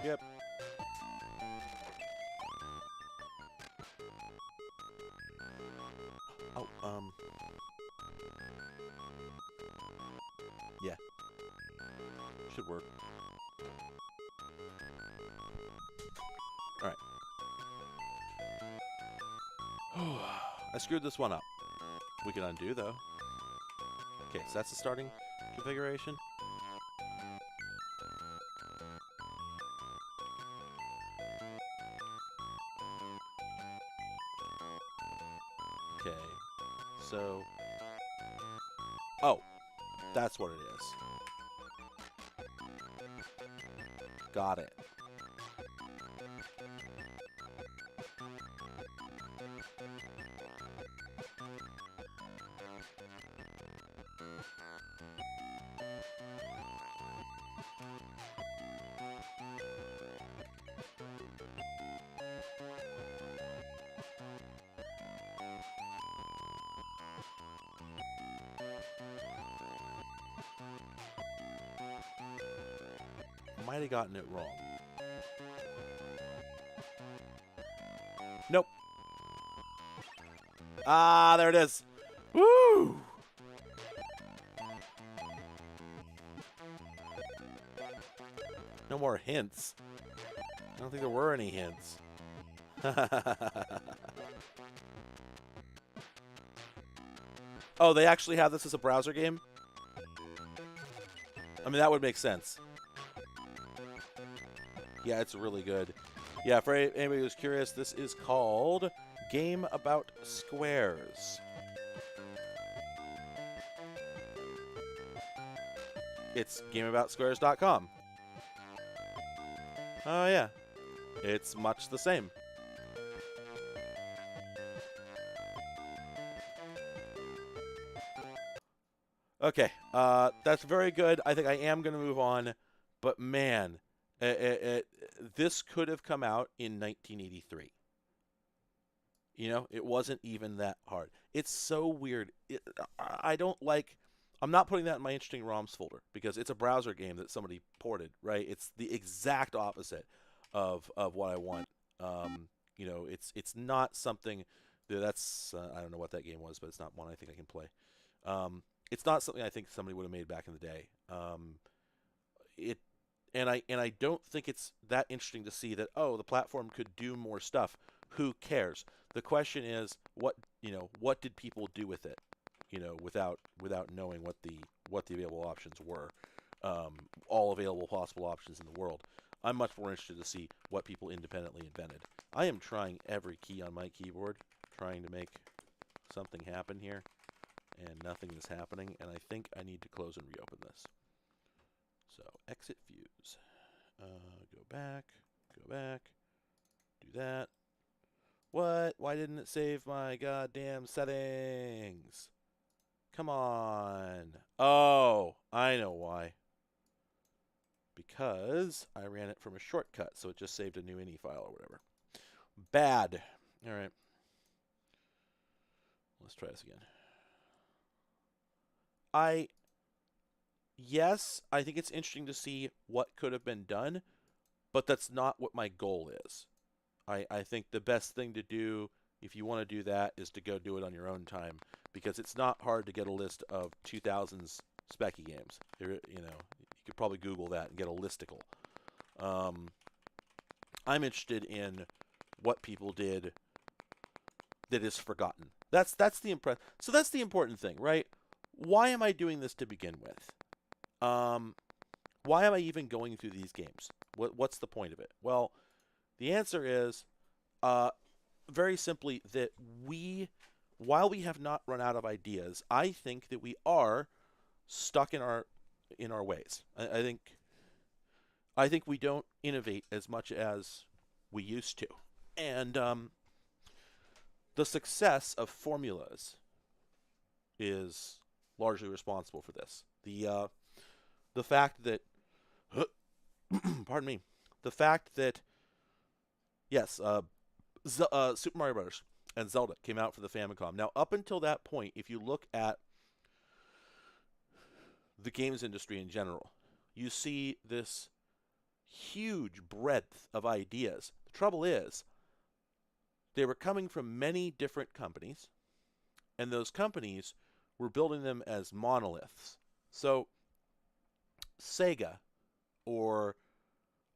Yep. Oh, yeah. Should work. Alright. I screwed this one up. We can undo, though. Okay, so that's the starting configuration. Okay, so... Oh, that's what it is. Got it. Might have gotten it wrong. Nope. Ah, there it is. Woo! No more hints. I don't think there were any hints. Oh, they actually have this as a browser game? I mean, that would make sense. Yeah, it's really good. Yeah, for anybody who's curious, this is called Game About Squares. It's gameaboutsquares.com. Oh, yeah. It's much the same. Okay, that's very good. I think I am going to move on. But man, this could have come out in 1983. You know, it wasn't even that hard. It's so weird. I don't like. I'm not putting that in my interesting ROMs folder because it's a browser game that somebody ported, right? It's the exact opposite of what I want. You know, it's not something that's I don't know what that game was, but it's not one I think I can play. It's not something I think somebody would have made back in the day. It and I don't think it's that interesting to see that the platform could do more stuff. Who cares? The question is what did people do with it? Without knowing what the available options were, all available possible options in the world. I'm much more interested to see what people independently invented. I am trying every key on my keyboard, trying to make something happen here, and nothing is happening, and I think I need to close and reopen this. So, exit views. Go back, do that. What? Why didn't it save my goddamn settings? Come on. Oh, I know why. Because I ran it from a shortcut, so it just saved a new ini file or whatever. Bad. All right. Let's try this again. Yes, I think it's interesting to see what could have been done, but that's not what my goal is. I think the best thing to do if you want to do that is to go do it on your own time, because it's not hard to get a list of 2000s Specky games. You could probably Google that and get a listicle. I'm interested in what people did that is forgotten. That's the So that's the important thing, right? Why am I doing this to begin with? Why am I even going through these games? What's the point of it? Well, the answer is very simply that while we have not run out of ideas, I think that we are stuck in our ways. I think we don't innovate as much as we used to, and the success of formulas is largely responsible for this. The fact that pardon me, the fact that yes, Super Mario Bros. And Zelda came out for the Famicom. Now, up until that point, if you look at the games industry in general, you see this huge breadth of ideas. The trouble is, they were coming from many different companies, and those companies were building them as monoliths. So, Sega, or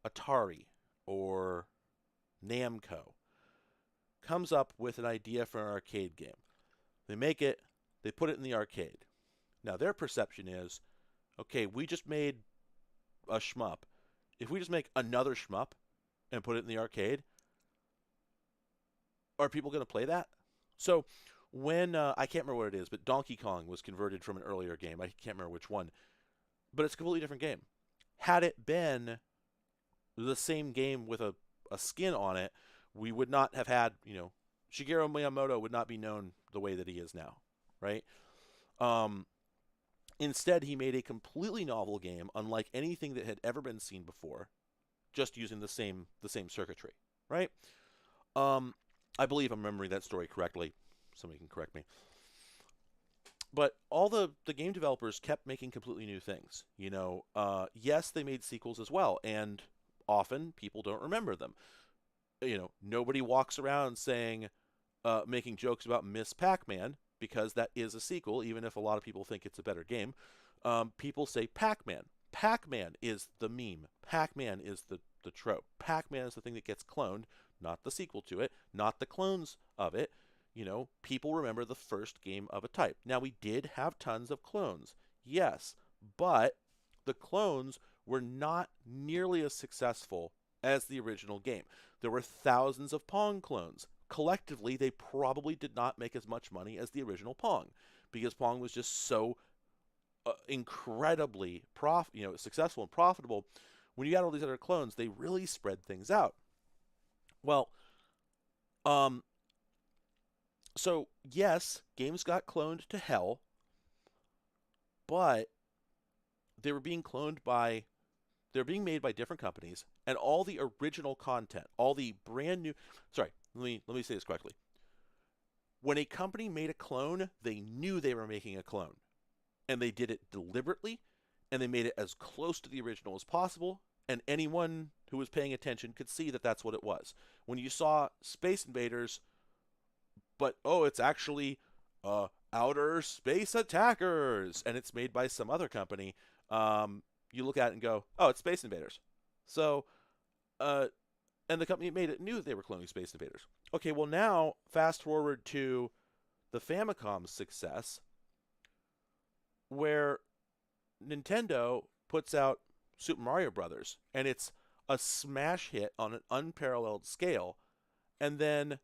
Atari, or Namco comes up with an idea for an arcade game. They make it, they put it in the arcade. Now, their perception is, okay, we just made a shmup. If we just make another shmup and put it in the arcade, are people going to play that? So, when, I can't remember what it is, but Donkey Kong was converted from an earlier game. I can't remember which one. But it's a completely different game. Had it been the same game with a skin on it, we would not have had, Shigeru Miyamoto would not be known the way that he is now, right? Instead, he made a completely novel game, unlike anything that had ever been seen before, just using the same circuitry, right? I believe I'm remembering that story correctly. Somebody can correct me. But all the game developers kept making completely new things. Yes, they made sequels as well, and often people don't remember them. Nobody walks around saying, making jokes about Miss Pac-Man, because that is a sequel, even if a lot of people think it's a better game. People say Pac-Man. Pac-Man is the meme. Pac-Man is the trope. Pac-Man is the thing that gets cloned, not the sequel to it, not the clones of it. people remember the first game of a type. Now, we did have tons of clones, yes, but the clones were not nearly as successful as the original game. There were thousands of Pong clones. Collectively, they probably did not make as much money as the original Pong, because Pong was just so incredibly successful and profitable. When you got all these other clones, they really spread things out. Well, so yes, games got cloned to hell, but they were being made by different companies, and all the original content, all the brand new. Sorry, let me say this correctly. When a company made a clone, they knew they were making a clone, and they did it deliberately, and they made it as close to the original as possible, and anyone who was paying attention could see that that's what it was. When you saw Space Invaders, but it's actually Outer Space Attackers, and it's made by some other company, you look at it and go, oh, it's Space Invaders. So, and the company that made it knew they were cloning Space Invaders. Okay, well now, fast forward to the Famicom's success, where Nintendo puts out Super Mario Brothers, and it's a smash hit on an unparalleled scale, and then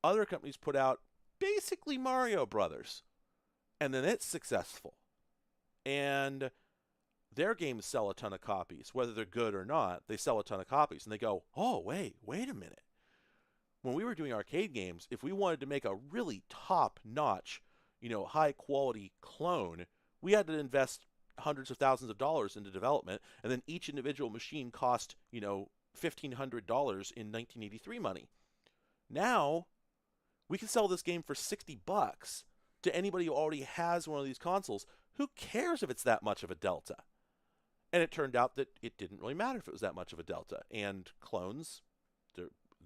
other companies put out basically Mario Brothers, and then it's successful. And their games sell a ton of copies. Whether they're good or not, they sell a ton of copies. And they go, oh, wait a minute. When we were doing arcade games, if we wanted to make a really top-notch, high-quality clone, we had to invest hundreds of thousands of dollars into development, and then each individual machine cost, $1,500 in 1983 money. Now, we can sell this game for $60 to anybody who already has one of these consoles. Who cares if it's that much of a delta? And it turned out that it didn't really matter if it was that much of a delta. And clones,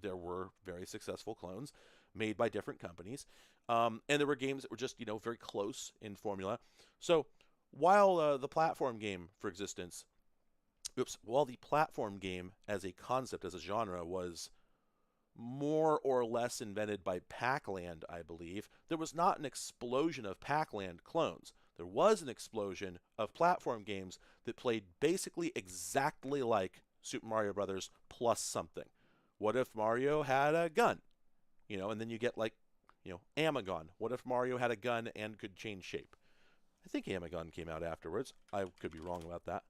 there were very successful clones made by different companies. And there were games that were just, very close in formula. So while the platform game as a concept, as a genre, was more or less invented by Pac-Land, I believe, there was not an explosion of Pac-Land clones. There was an explosion of platform games that played basically exactly like Super Mario Brothers plus something. What if Mario had a gun? And then you get Amagon. What if Mario had a gun and could change shape? I think Amagon came out afterwards. I could be wrong about that.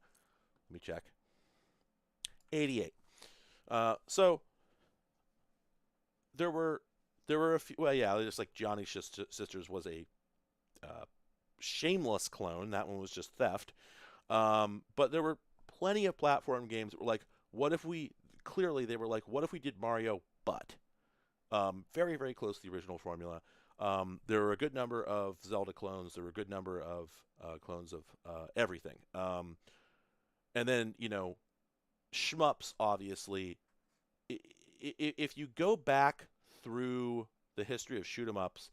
Let me check. 88. So there were a few. Well, yeah, just like Johnny Sisters was a shameless clone. That one was just theft. But there were plenty of platform games that were like, what if we did Mario but? Very, very close to the original formula. There were a good number of Zelda clones. There were a good number of clones of everything. And then, shmups, obviously. If you go back through the history of shoot-em-ups,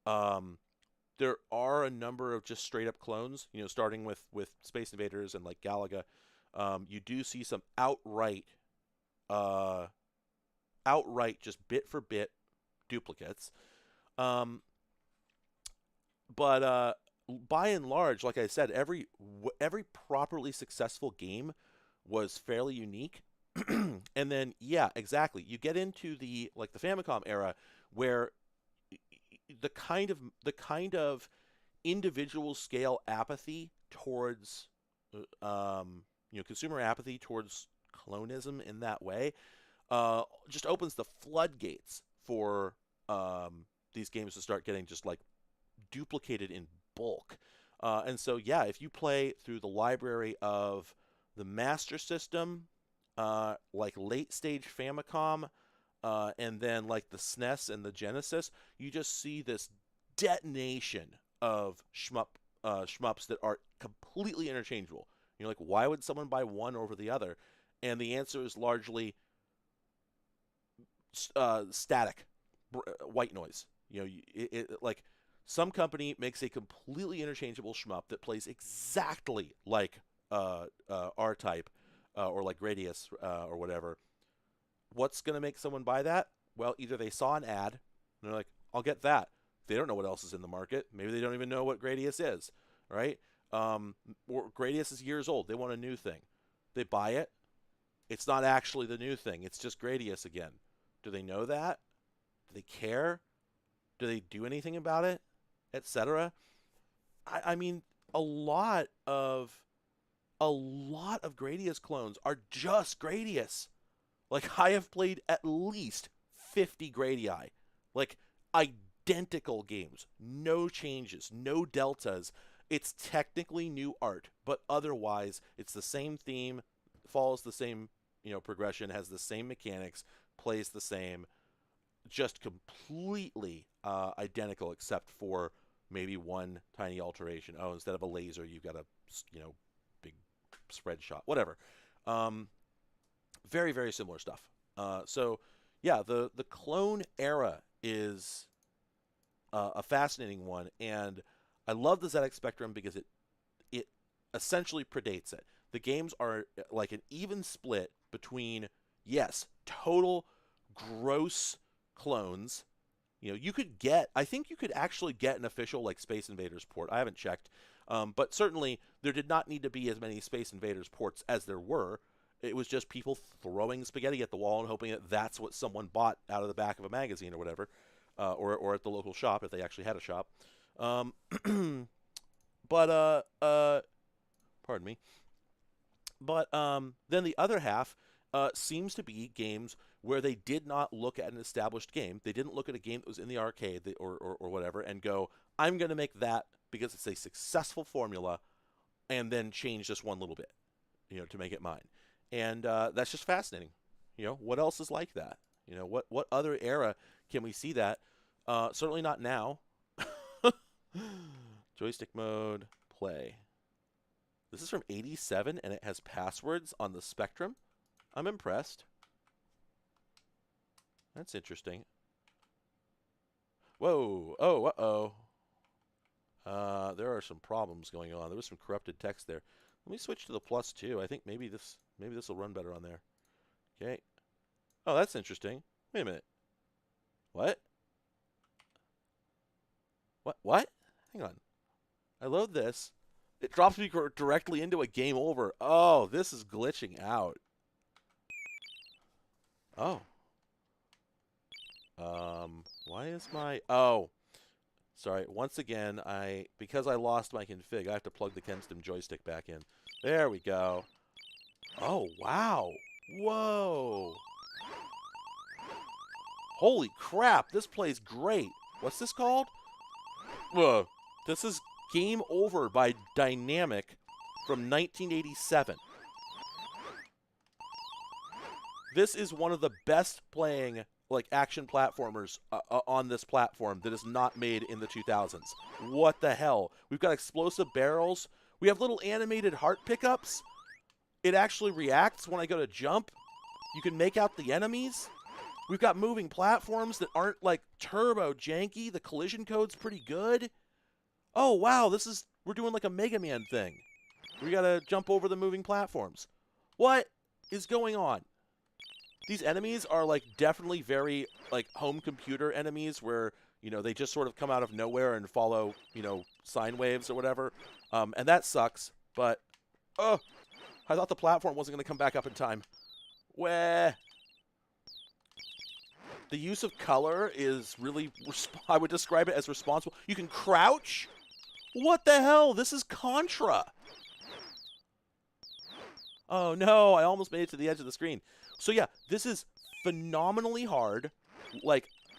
there are a number of just straight-up clones, starting with Space Invaders and like Galaga. You do see some outright just bit-for-bit duplicates. But by and large, like I said, every properly successful game was fairly unique. And then, yeah, exactly. You get into the Famicom era, where the kind of individual scale apathy towards consumer apathy towards clonism in that way just opens the floodgates for these games to start getting just duplicated in bulk. And so, yeah, if you play through the library of the Master System, late stage Famicom, and then the SNES and the Genesis, you just see this detonation of shmups that are completely interchangeable. You're like, why would someone buy one over the other? And the answer is largely static, white noise. Some company makes a completely interchangeable shmup that plays exactly like R-Type, or like Gradius, or whatever. What's going to make someone buy that? Well, either they saw an ad, and they're like, I'll get that. They don't know what else is in the market. Maybe they don't even know what Gradius is, right? Or Gradius is years old. They want a new thing. They buy it. It's not actually the new thing. It's just Gradius again. Do they know that? Do they care? Do they do anything about it? Etc. I mean, a lot of Gradius clones are just Gradius. Like, I have played at least 50 Gradii. Like, identical games. No changes, no deltas. It's technically new art, but otherwise, it's the same theme, follows the same, progression, has the same mechanics, plays the same, just completely identical except for maybe one tiny alteration. Oh, instead of a laser, you've got a, big spread shot, whatever. Very, very similar stuff. So, yeah, the clone era is a fascinating one, and I love the ZX Spectrum because it essentially predates it. The games are like an even split between, yes, total gross clones. I think you could actually get an official like Space Invaders port. I haven't checked, but certainly there did not need to be as many Space Invaders ports as there were. It was just people throwing spaghetti at the wall and hoping that that's what someone bought out of the back of a magazine or whatever, or at the local shop if they actually had a shop. But pardon me. But then the other half seems to be games where they did not look at an established game. They didn't look at a game that was in the arcade or whatever and go, I'm going to make that because it's a successful formula, and then change just one little bit, to make it mine. And that's just fascinating. What else is like that? What other era can we see that? Certainly not now. Joystick mode, play. This is from '87, and it has passwords on the Spectrum. I'm impressed. That's interesting. Whoa. Oh, uh-oh. There are some problems going on. There was some corrupted text there. Let me switch to the plus 2. I think maybe this will run better on there. Okay. Oh, that's interesting. Wait a minute. What? What? Hang on. I load this. It drops me directly into a game over. Oh, this is glitching out. Oh. Why is my... Oh. Sorry. Once again, because I lost my config, I have to plug the KenStim joystick back in. There we go. Oh, wow. Whoa. Holy crap. This plays great. What's this called? Whoa. This is Game Over by Dynamic from 1987. This is one of the best playing action platformers on this platform that is not made in the 2000s. What the hell? We've got explosive barrels. We have little animated heart pickups. It actually reacts when I go to jump. You can make out the enemies. We've got moving platforms that aren't turbo janky. The collision code's pretty good. Oh, wow, we're doing like a Mega Man thing. We gotta jump over the moving platforms. What is going on? These enemies are definitely very home computer enemies where, they just sort of come out of nowhere and follow, sine waves or whatever. And that sucks, but, I thought the platform wasn't gonna come back up in time. Wah. The use of color is really, I would describe it as responsible. You can crouch? What the hell? This is Contra. Oh no, I almost made it to the edge of the screen. So yeah, this is phenomenally hard.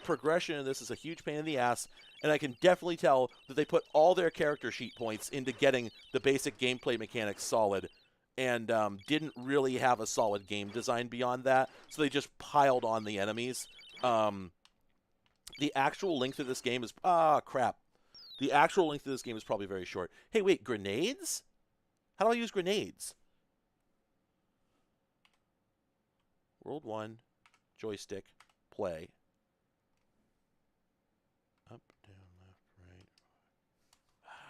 Progression in this is a huge pain in the ass, and I can definitely tell that they put all their character sheet points into getting the basic gameplay mechanics solid, and didn't really have a solid game design beyond that, so they just piled on the enemies. The actual length of this game is... crap. The actual length of this game is probably very short. Hey, wait, grenades? How do I use grenades? World 1, joystick, play. Up, down, left, right.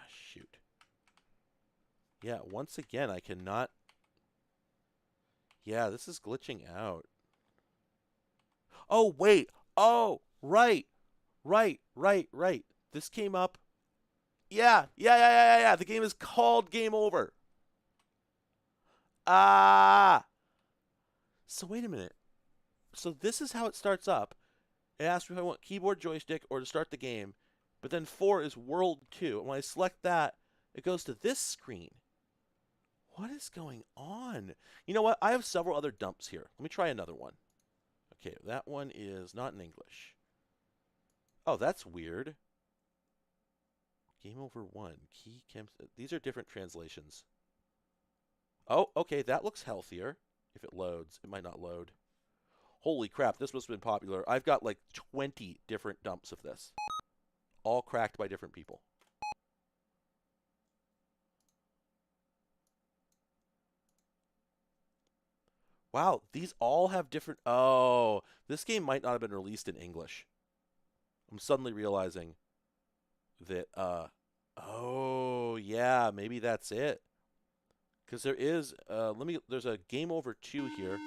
Shoot. Yeah, once again, I cannot... Yeah, this is glitching out. Oh, wait. Oh, right. Right, right, right. This came up. Yeah. The game is called Game Over. Ah. So wait a minute. So this is how it starts up. It asks me if I want keyboard, joystick, or to start the game. But then 4 is World 2. And when I select that, it goes to this screen. What is going on? You know what? I have several other dumps here. Let me try another one. Okay, that one is not in English. Oh, that's weird. Game Over 1. Key cam. These are different translations. Oh, okay, that looks healthier. If it loads, it might not load. Holy crap, this must have been popular. I've got like 20 different dumps of this. All cracked by different people. Wow, these all have different... Oh, this game might not have been released in English. I'm suddenly realizing that, oh, yeah, maybe that's it. Because there is, there's a Game Over 2 here.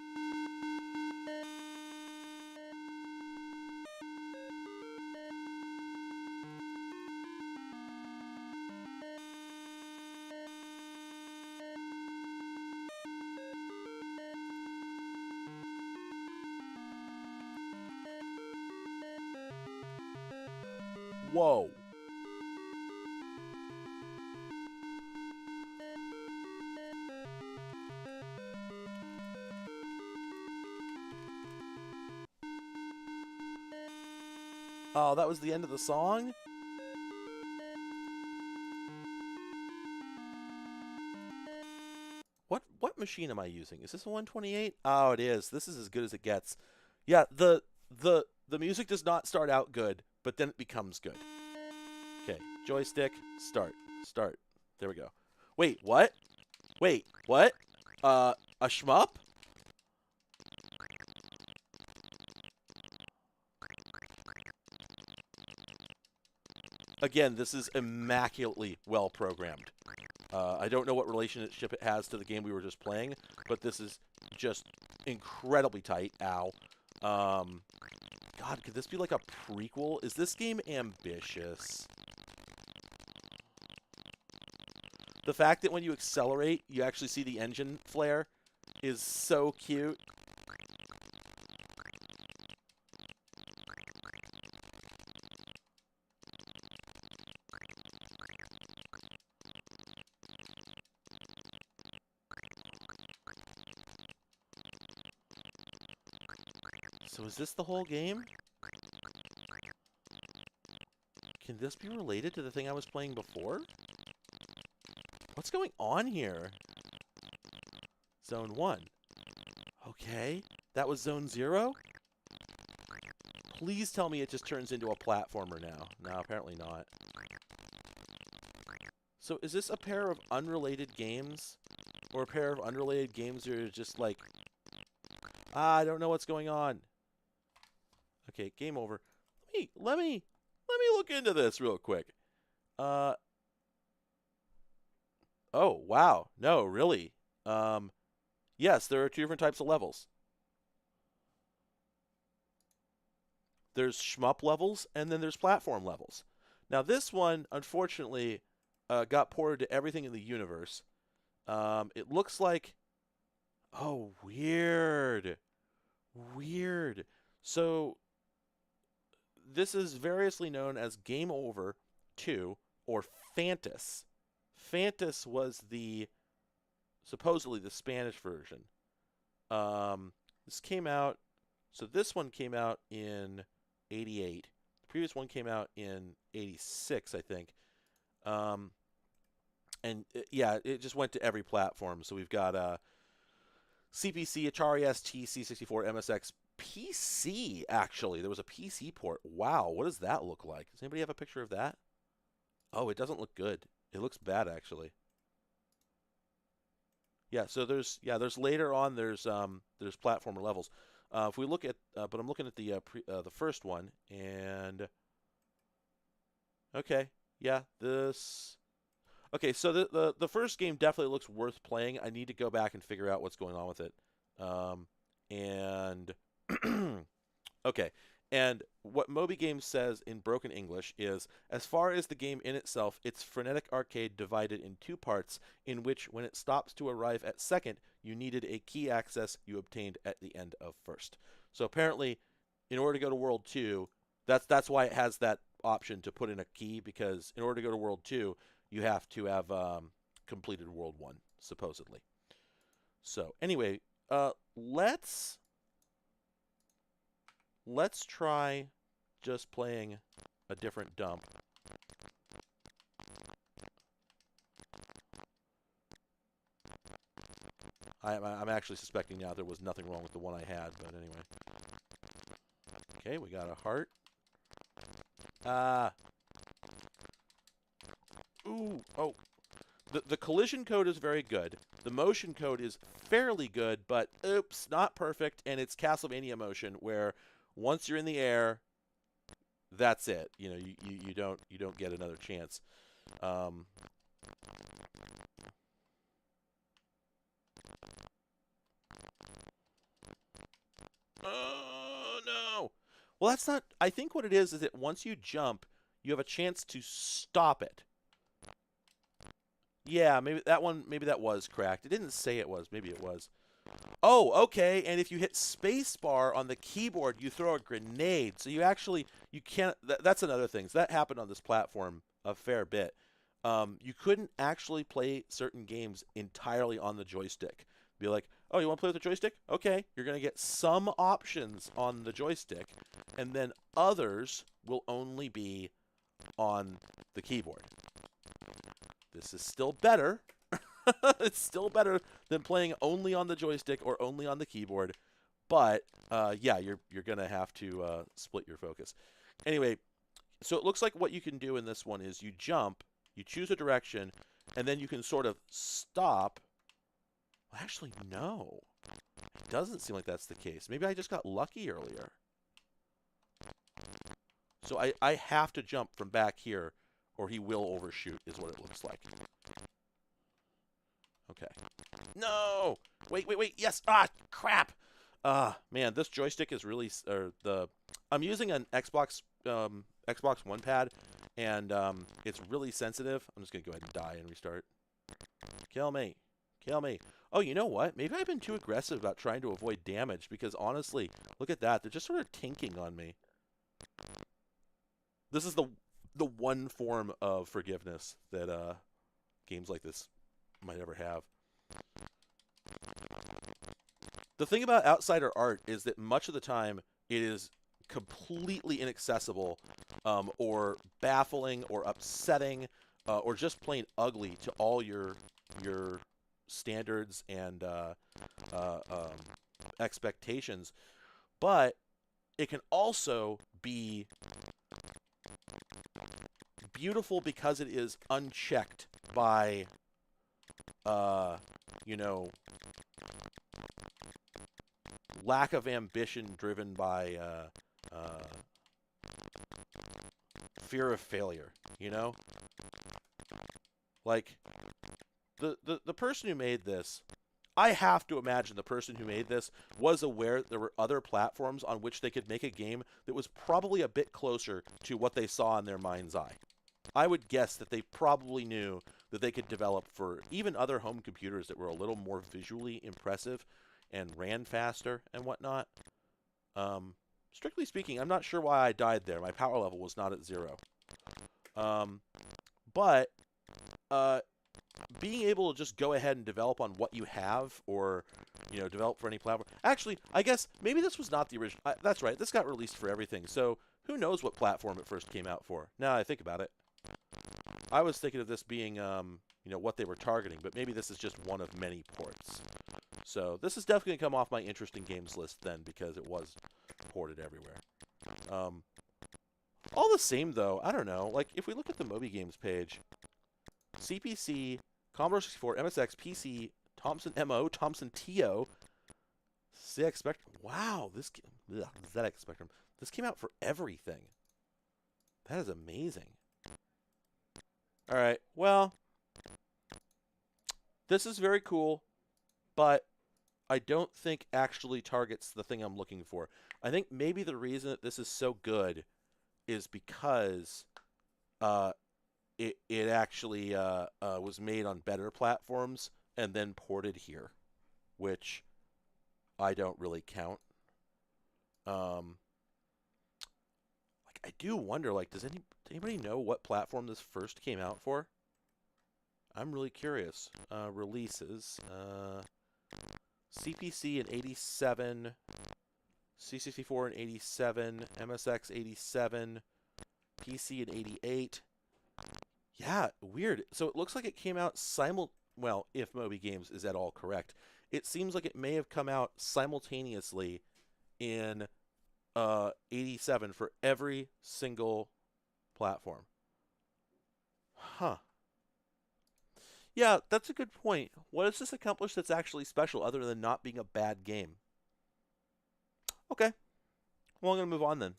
Whoa. Oh, that was the end of the song? What machine am I using? Is this a 128? Oh, it is. This is as good as it gets. Yeah, the music does not start out good, but then it becomes good. Okay, joystick, start. There we go. Wait, what? Wait, what? A shmup? Again, this is immaculately well programmed. I don't know what relationship it has to the game we were just playing, but this is just incredibly tight. Ow. God, could this be like a prequel? Is this game ambitious? The fact that when you accelerate, you actually see the engine flare is so cute. So is this the whole game? Can this be related to the thing I was playing before? What's going on here? Zone 1. Okay. That was Zone 0? Please tell me it just turns into a platformer now. No, apparently not. So is this a pair of unrelated games? Or a pair of unrelated games that are just like... I don't know what's going on. Okay, game over. Let me look into this real quick. Oh, wow. No, really. Yes, there are 2 different types of levels. There's shmup levels, and then there's platform levels. Now, this one, unfortunately, got ported to everything in the universe. It looks like... Oh, weird. Weird. So, this is variously known as Game Over 2 or Fantas. Fantas was supposedly the Spanish version. This came out, so this one came out in 88. The previous one came out in 86, I think. And yeah, it just went to every platform. So we've got CPC, Atari ST, C64, MSX, PC, actually. There was a PC port. Wow, what does that look like? Does anybody have a picture of that? Oh, it doesn't look good. It looks bad, actually. Yeah, so there's later on there's platformer levels. If we look at, but I'm looking at the first one, and okay, yeah, this. Okay, so the first game definitely looks worth playing. I need to go back and figure out what's going on with it. And okay, And what Moby Games says in broken English is, as far as the game in itself, it's frenetic arcade divided in two parts, in which, when it stops to arrive at second, you needed a key access you obtained at the end of first. So apparently, in order to go to World 2, that's why it has that option to put in a key, because in order to go to World 2, you have to have completed World 1, supposedly. So anyway, let's try just playing a different dump. I'm actually suspecting now there was nothing wrong with the one I had, but anyway. Okay, we got a heart. Ooh, oh. The collision code is very good. The motion code is fairly good, but oops, not perfect, and it's Castlevania motion, where once you're in the air, that's it. You know, you don't get another chance. Oh no! Well, that's not. I think what it is that once you jump, you have a chance to stop it. Yeah, maybe that one. Maybe that was cracked. It didn't say it was. Maybe it was. Oh, okay. And if you hit spacebar on the keyboard, you throw a grenade. So you can't. That's another thing. So that happened on this platform a fair bit. You couldn't actually play certain games entirely on the joystick. Be like, oh, you want to play with the joystick? Okay, you're going to get some options on the joystick, and then others will only be on the keyboard. This is still better. It's still better than playing only on the joystick or only on the keyboard. But, yeah, you're going to have to split your focus. Anyway, so it looks like what you can do in this one is you jump, you choose a direction, and then you can sort of stop. Actually, no. It doesn't seem like that's the case. Maybe I just got lucky earlier. So I have to jump from back here, or he will overshoot, is what it looks like. Okay. No! Wait. Yes! Ah, crap! Man, this joystick is really... I'm using an Xbox One pad, and it's really sensitive. I'm just going to go ahead and die and restart. Kill me. Kill me. Oh, you know what? Maybe I've been too aggressive about trying to avoid damage, because honestly, look at that. They're just sort of tinking on me. This is the one form of forgiveness that games like this might ever have. The thing about Outsider art is that much of the time it is completely inaccessible, or baffling, or upsetting, or just plain ugly to all your standards and expectations. But it can also be beautiful because it is unchecked by, you know, lack of ambition driven by fear of failure, you know? Like, the person who made this, I have to imagine the person who made this was aware that there were other platforms on which they could make a game that was probably a bit closer to what they saw in their mind's eye. I would guess that they probably knew that they could develop for even other home computers that were a little more visually impressive and ran faster and whatnot. Strictly speaking, I'm not sure why I died there. My power level was not at 0. But being able to just go ahead and develop on what you have, or, you know, develop for any platform. Actually, I guess maybe this was not the original. That's right. This got released for everything. So who knows what platform it first came out for? Now I think about it. I was thinking of this being, you know, what they were targeting, but maybe this is just one of many ports. So this is definitely going to come off my interesting games list then, because it was ported everywhere. All the same, though, I don't know. Like, if we look at the Moby Games page, CPC, Commodore 64, MSX, PC, Thompson MO, Thompson TO, ZX Spectrum. Wow, ZX Spectrum. This came out for everything. That is amazing. All right, well, this is very cool, but I don't think actually targets the thing I'm looking for. I think maybe the reason that this is so good is because it actually was made on better platforms and then ported here, which I don't really count. Like I do wonder, like, does anybody know what platform this first came out for? I'm really curious. Releases. CPC in 87, C64 in 87, MSX 87, PC in 88. Yeah, weird. So it looks like it came out well, if Moby Games is at all correct. It seems like it may have come out simultaneously in 87 for every single platform. Huh. Yeah, that's a good point. What does this accomplish that's actually special other than not being a bad game? Okay. Well, I'm going to move on then.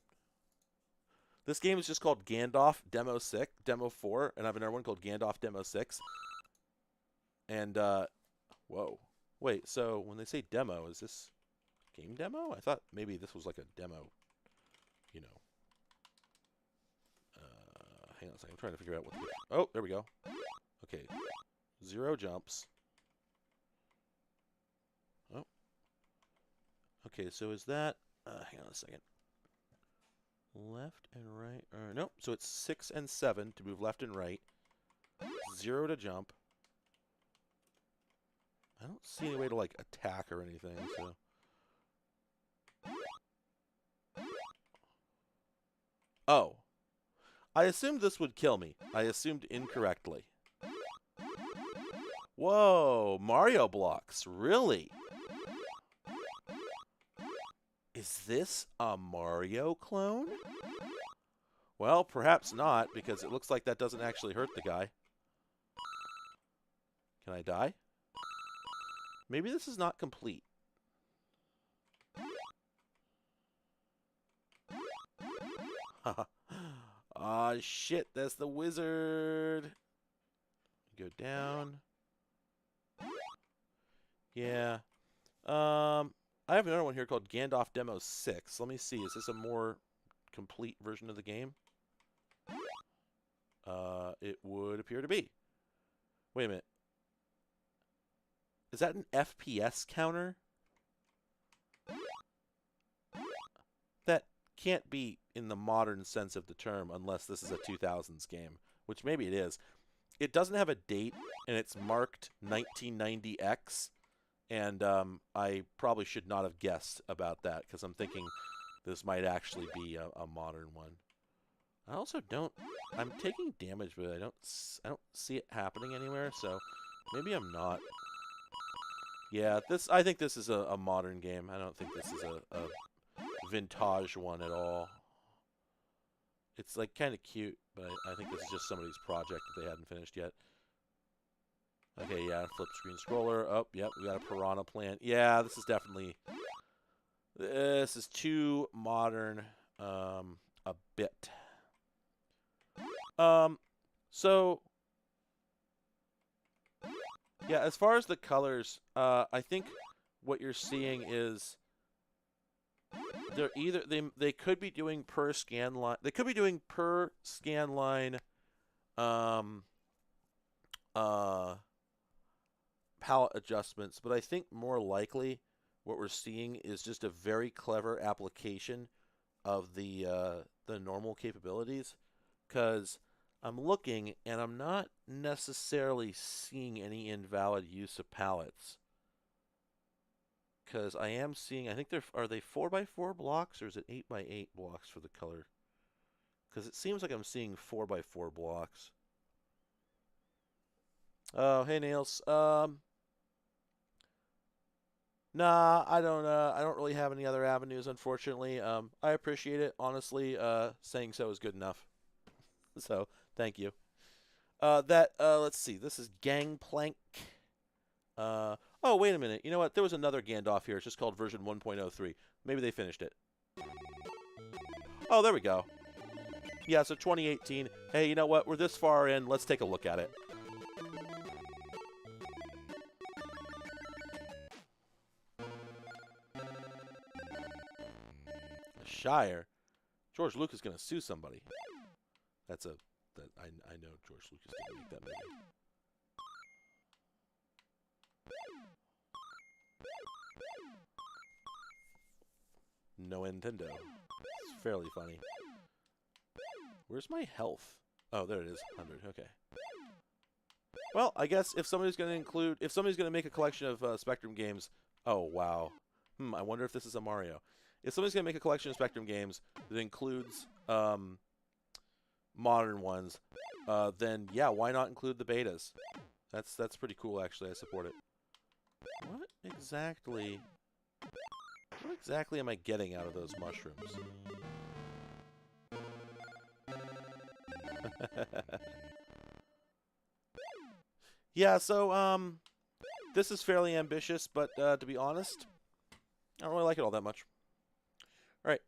This game is just called Gandalf Demo 6, Demo 4, and I have another one called Gandalf Demo 6. And, whoa. Wait, so when they say demo, is this game demo? I thought maybe this was like a demo, you know. Hang on a second, I'm trying to figure out what oh, there we go. Okay. 0 jumps. Oh. Okay, so is that... hang on a second. Left and right... nope, so it's 6 and 7 to move left and right. 0 to jump. I don't see any way to, like, attack or anything, so... Oh. I assumed this would kill me. I assumed incorrectly. Whoa, Mario blocks, really? Is this a Mario clone? Well, perhaps not, because it looks like that doesn't actually hurt the guy. Can I die? Maybe this is not complete. Aw, shit, that's the wizard. Go down. Yeah. I have another one here called Gandalf Demo 6. Let me see. Is this a more complete version of the game? It would appear to be. Wait a minute. Is that an FPS counter? That can't be in the modern sense of the term unless this is a 2000s game, which maybe it is. It doesn't have a date, and it's marked 1990X, and I probably should not have guessed about that, because I'm thinking this might actually be a modern one. I also don't... I'm taking damage, but I don't see it happening anywhere, so maybe I'm not. Yeah, I think this is a modern game. I don't think this is a vintage one at all. It's like kind of cute, but I think this is just somebody's project that they hadn't finished yet. Okay, yeah, flip screen scroller. Oh, yep, we got a Piranha Plant. Yeah, this is definitely... This is too modern, a bit. So... Yeah, as far as the colors, I think what you're seeing is... They're either they could be doing per scan line. They could be doing per scan line palette adjustments, but I think more likely what we're seeing is just a very clever application of the normal capabilities, because I'm looking and I'm not necessarily seeing any invalid use of palettes. Because I am seeing, I think are they 4x4 blocks, or is it 8x8 blocks for the color? Because it seems like I'm seeing 4x4 blocks. Oh, hey Nails. Nah, I don't really have any other avenues, unfortunately. I appreciate it, honestly. Saying so is good enough. So, thank you. Let's see. This is Gangplank. Oh, wait a minute. You know what? There was another Gandalf here. It's just called version 1.03. Maybe they finished it. Oh, there we go. Yeah, so 2018. Hey, you know what? We're this far in. Let's take a look at it. Shire. George Lucas is gonna sue somebody. I know George Lucas didn't make that movie. No Nintendo. It's fairly funny. Where's my health? Oh, there it is. 100. Okay. Well, I guess if somebody's going to make a collection of Spectrum games. Oh, wow. I wonder if this is a Mario. If somebody's going to make a collection of Spectrum games that includes modern ones, then yeah, why not include the betas? That's pretty cool, actually. I support it. What exactly am I getting out of those mushrooms? Yeah, so this is fairly ambitious, but to be honest, I don't really like it all that much. All right.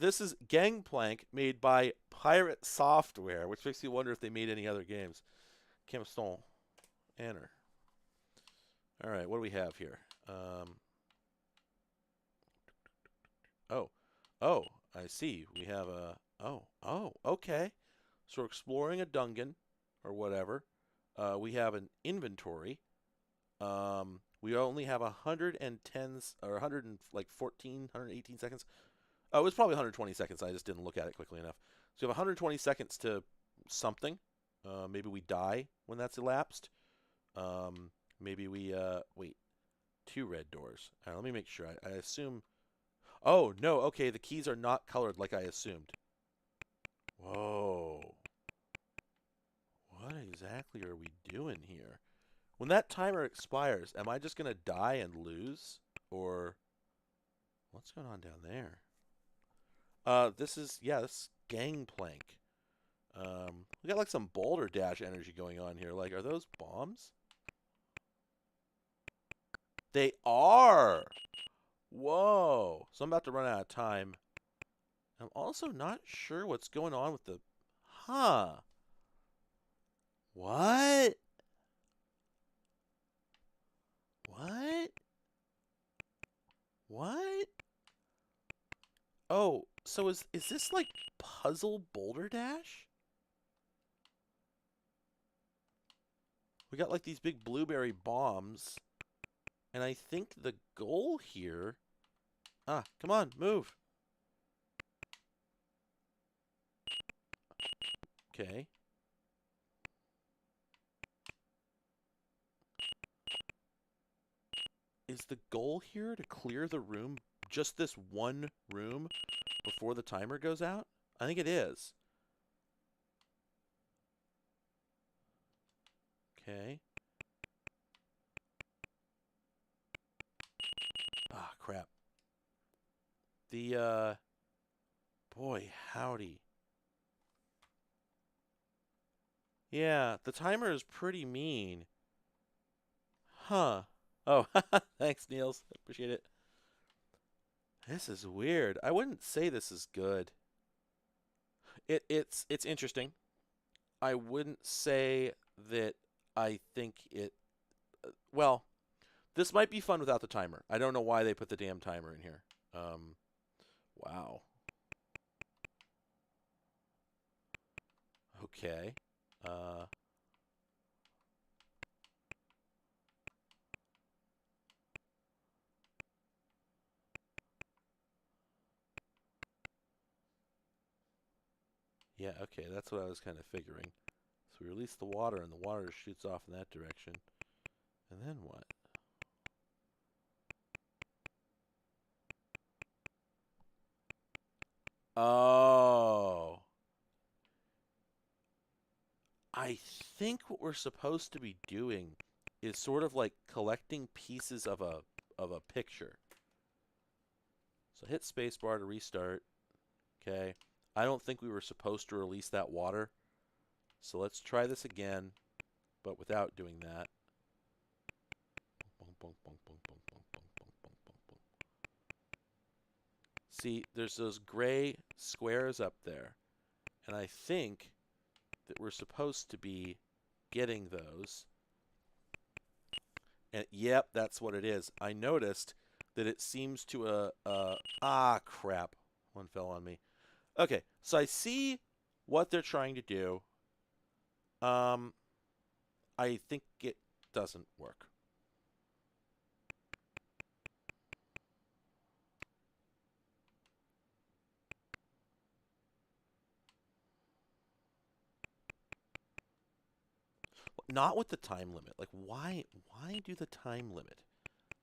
This is Gangplank, made by Pirate Software, which makes me wonder if they made any other games. Camston. Enter. All right, what do we have here? Oh, I see. We have a... Oh, okay. So we're exploring a dungeon, or whatever. We have an inventory. We only have 110, or 114, 118 seconds. Oh, it was probably 120 seconds. I just didn't look at it quickly enough. So we have 120 seconds to something. Maybe we die when that's elapsed. Maybe we, wait. 2 red doors. All right, let me make sure. I assume... Oh, no, okay, the keys are not colored like I assumed. Whoa. What exactly are we doing here? When that timer expires, am I just going to die and lose? Or what's going on down there? This is Gangplank. We got like some Boulder Dash energy going on here. Like, are those bombs? They are! Whoa. So I'm about to run out of time. I'm also not sure what's going on with the... Huh. What? What? What? Oh, so is this like Puzzle Boulder Dash? We got like these big blueberry bombs. And I think the goal here... Ah, come on, move. Okay. Is the goal here to clear the room, just this one room, before the timer goes out? I think it is. Okay. Ah, crap. The, boy, howdy. Yeah, the timer is pretty mean. Huh. Oh, thanks, Niels. Appreciate it. This is weird. I wouldn't say this is good. It's interesting. I wouldn't say that I think it... well, this might be fun without the timer. I don't know why they put the damn timer in here. Wow. Okay. Yeah, okay, that's what I was kind of figuring. So we release the water, and the water shoots off in that direction. And then what? Oh. I think what we're supposed to be doing is sort of like collecting pieces of a picture. So hit spacebar to restart. Okay. I don't think we were supposed to release that water. So let's try this again, but without doing that. See, there's those gray squares up there. And I think that we're supposed to be getting those. And yep, that's what it is. I noticed that it seems to ah, crap. One fell on me. Okay, so I see what they're trying to do. I think it doesn't work. Not with the time limit. Like, why do the time limit?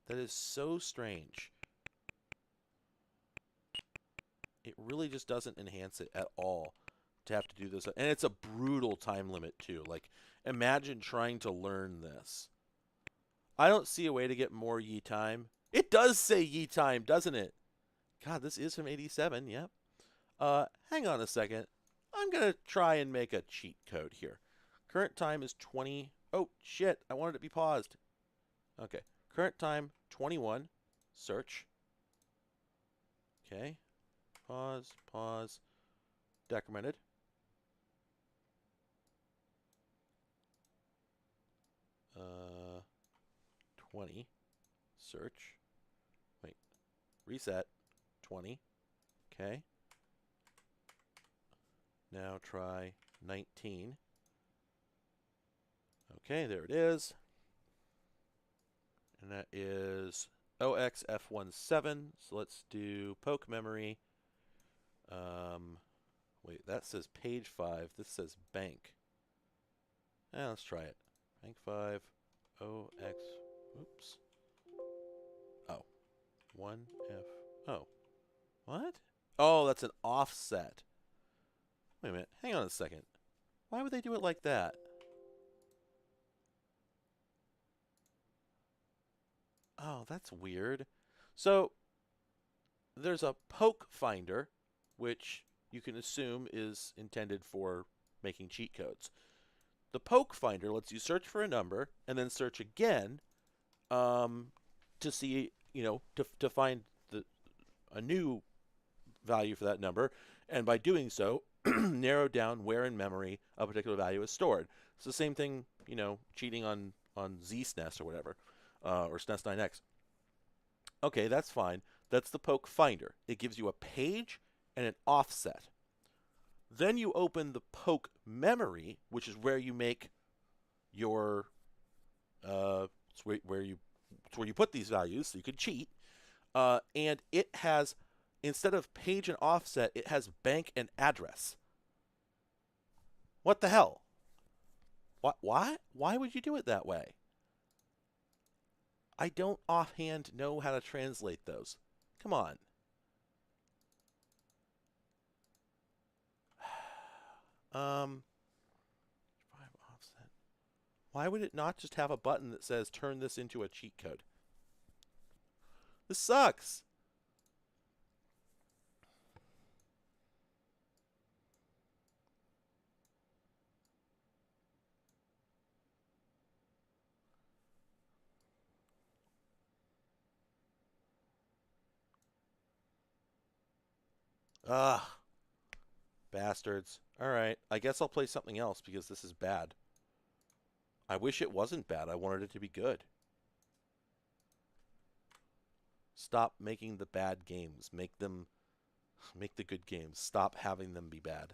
That is so strange. It really just doesn't enhance it at all to have to do this. And it's a brutal time limit, too. Like, imagine trying to learn this. I don't see a way to get more Yi time. It does say Yi time, doesn't it? God, this is from 87, yep. Hang on a second. I'm going to try and make a cheat code here. Current time is 20. Oh, shit. I wanted it to be paused. Okay. Current time, 21. Search. Okay. Pause. Decremented. 20. Search. Wait. Reset. 20. Okay. Now try 19. Okay, there it is. And that is OXF17. So let's do poke memory. Wait, that says page 5. This says bank. Let's try it. Bank 5, OX, oops. Oh, 1F, oh. What? Oh, that's an offset. Wait a minute, hang on a second. Why would they do it like that? Oh, that's weird. So, there's a poke finder, which you can assume is intended for making cheat codes. The poke finder lets you search for a number and then search again to see, to find a new value for that number, and by doing so, narrow down where in memory a particular value is stored. It's the same thing, cheating on Z-SNES or whatever, or SNES 9X. Okay, that's fine. That's the poke finder. It gives you a page and an offset. Then you open the poke memory, which is where you make your it's where you put these values so you can cheat. And it has, instead of page and offset, it has bank and address. What the hell? Why would you do it that way? I don't offhand know how to translate those. Come on. Offset. Why would it not just have a button that says turn this into a cheat code? This sucks. Ugh. Bastards. Alright, I guess I'll play something else because this is bad. I wish it wasn't bad. I wanted it to be good. Stop making the bad games. Make the good games. Stop having them be bad.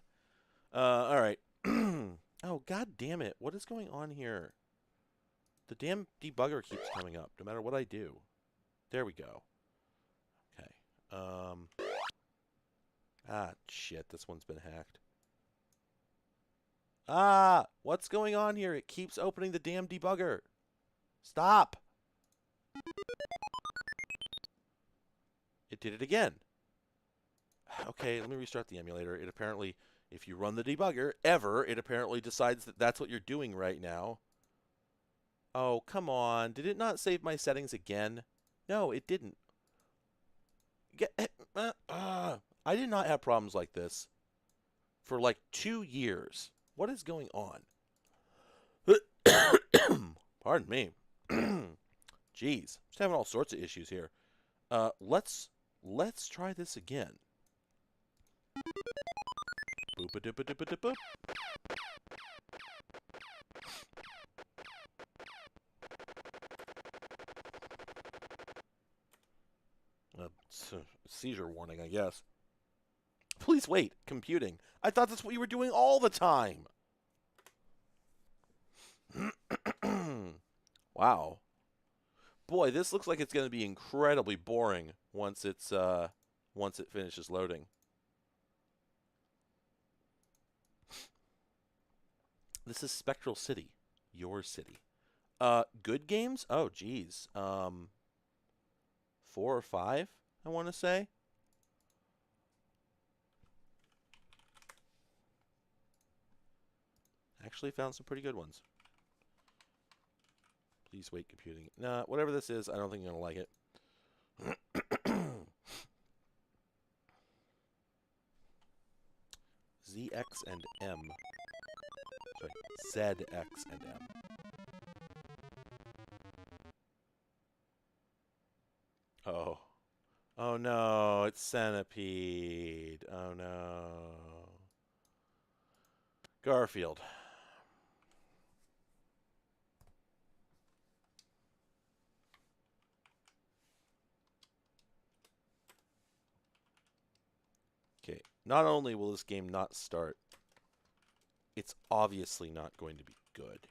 Alright. Oh, god damn it. What is going on here? The damn debugger keeps coming up, no matter what I do. There we go. Okay. Ah, shit. This one's been hacked. Ah! What's going on here? It keeps opening the damn debugger. Stop! It did it again. Okay, let me restart the emulator. It apparently, if you run the debugger, it apparently decides that that's what you're doing right now. Oh, come on. Did it not save my settings again? No, it didn't. I did not have problems like this for like 2 years. What is going on? Pardon me. Jeez, just having all sorts of issues here. Let's try this again. Boop-a-doop-a-doop-a-doop-boop. Seizure warning, I guess. Please wait. Computing. I thought that's what you were doing all the time. Wow. Boy, this looks like it's going to be incredibly boring once it finishes loading. This is Spectral City, your city. Good games? Oh, geez. 4 or 5, I want to say. Actually found some pretty good ones. Please wait, computing. Nah, whatever this is, I don't think I'm going to like it. ZX and M. Sorry, ZX and M. Oh. Oh no, it's Centipede. Oh no. Garfield. Okay, not only will this game not start, it's obviously not going to be good.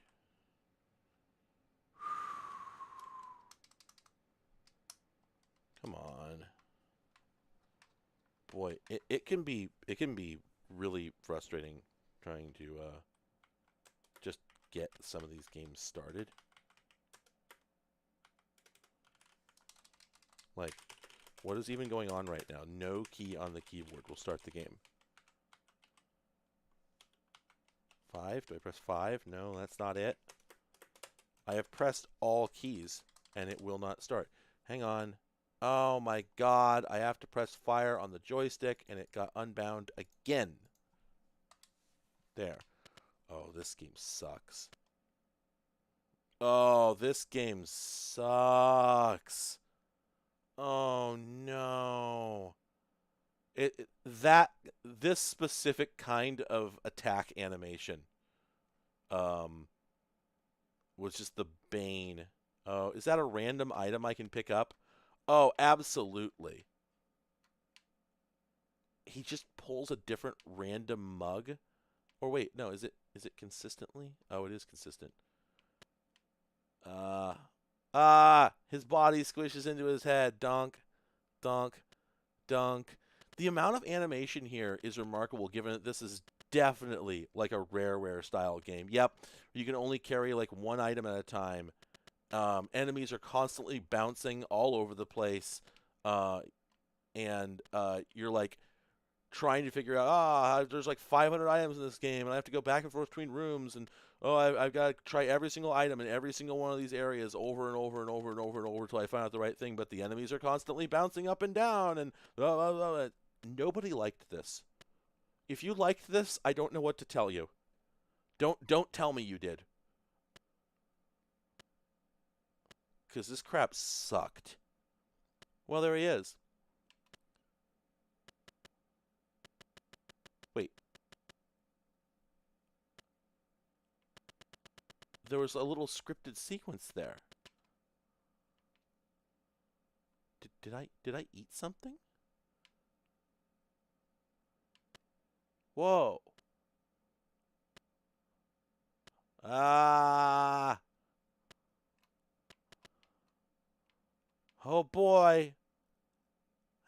Come on. Boy, it can be really frustrating trying to just get some of these games started. Like, what is even going on right now? No key on the keyboard will start the game. 5? Do I press 5? No, that's not it. I have pressed all keys, and it will not start. Hang on. Oh my god, I have to press fire on the joystick, and it got unbound again. There. Oh, this game sucks. Oh, this game sucks. Oh no. This specific kind of attack animation was just the bane. Oh, is that a random item I can pick up? Oh, absolutely. He just pulls a different random mug. Or wait, no, is it consistently? Oh, it is consistent. His body squishes into his head. Dunk, dunk, dunk. The amount of animation here is remarkable, given that this is definitely like a Rareware style game. Yep, you can only carry like one item at a time. Enemies are constantly bouncing all over the place, and you're like trying to figure out, there's like 500 items in this game, and I have to go back and forth between rooms, and I've got to try every single item in every single one of these areas over and over and over and over and over until I find out the right thing. But the enemies are constantly bouncing up and down, and nobody liked this. If you liked this, I don't know what to tell you. Don't tell me you did, because this crap sucked. Well, there he is. Wait. There was a little scripted sequence there. Did I eat something? Whoa. Ah. Oh boy.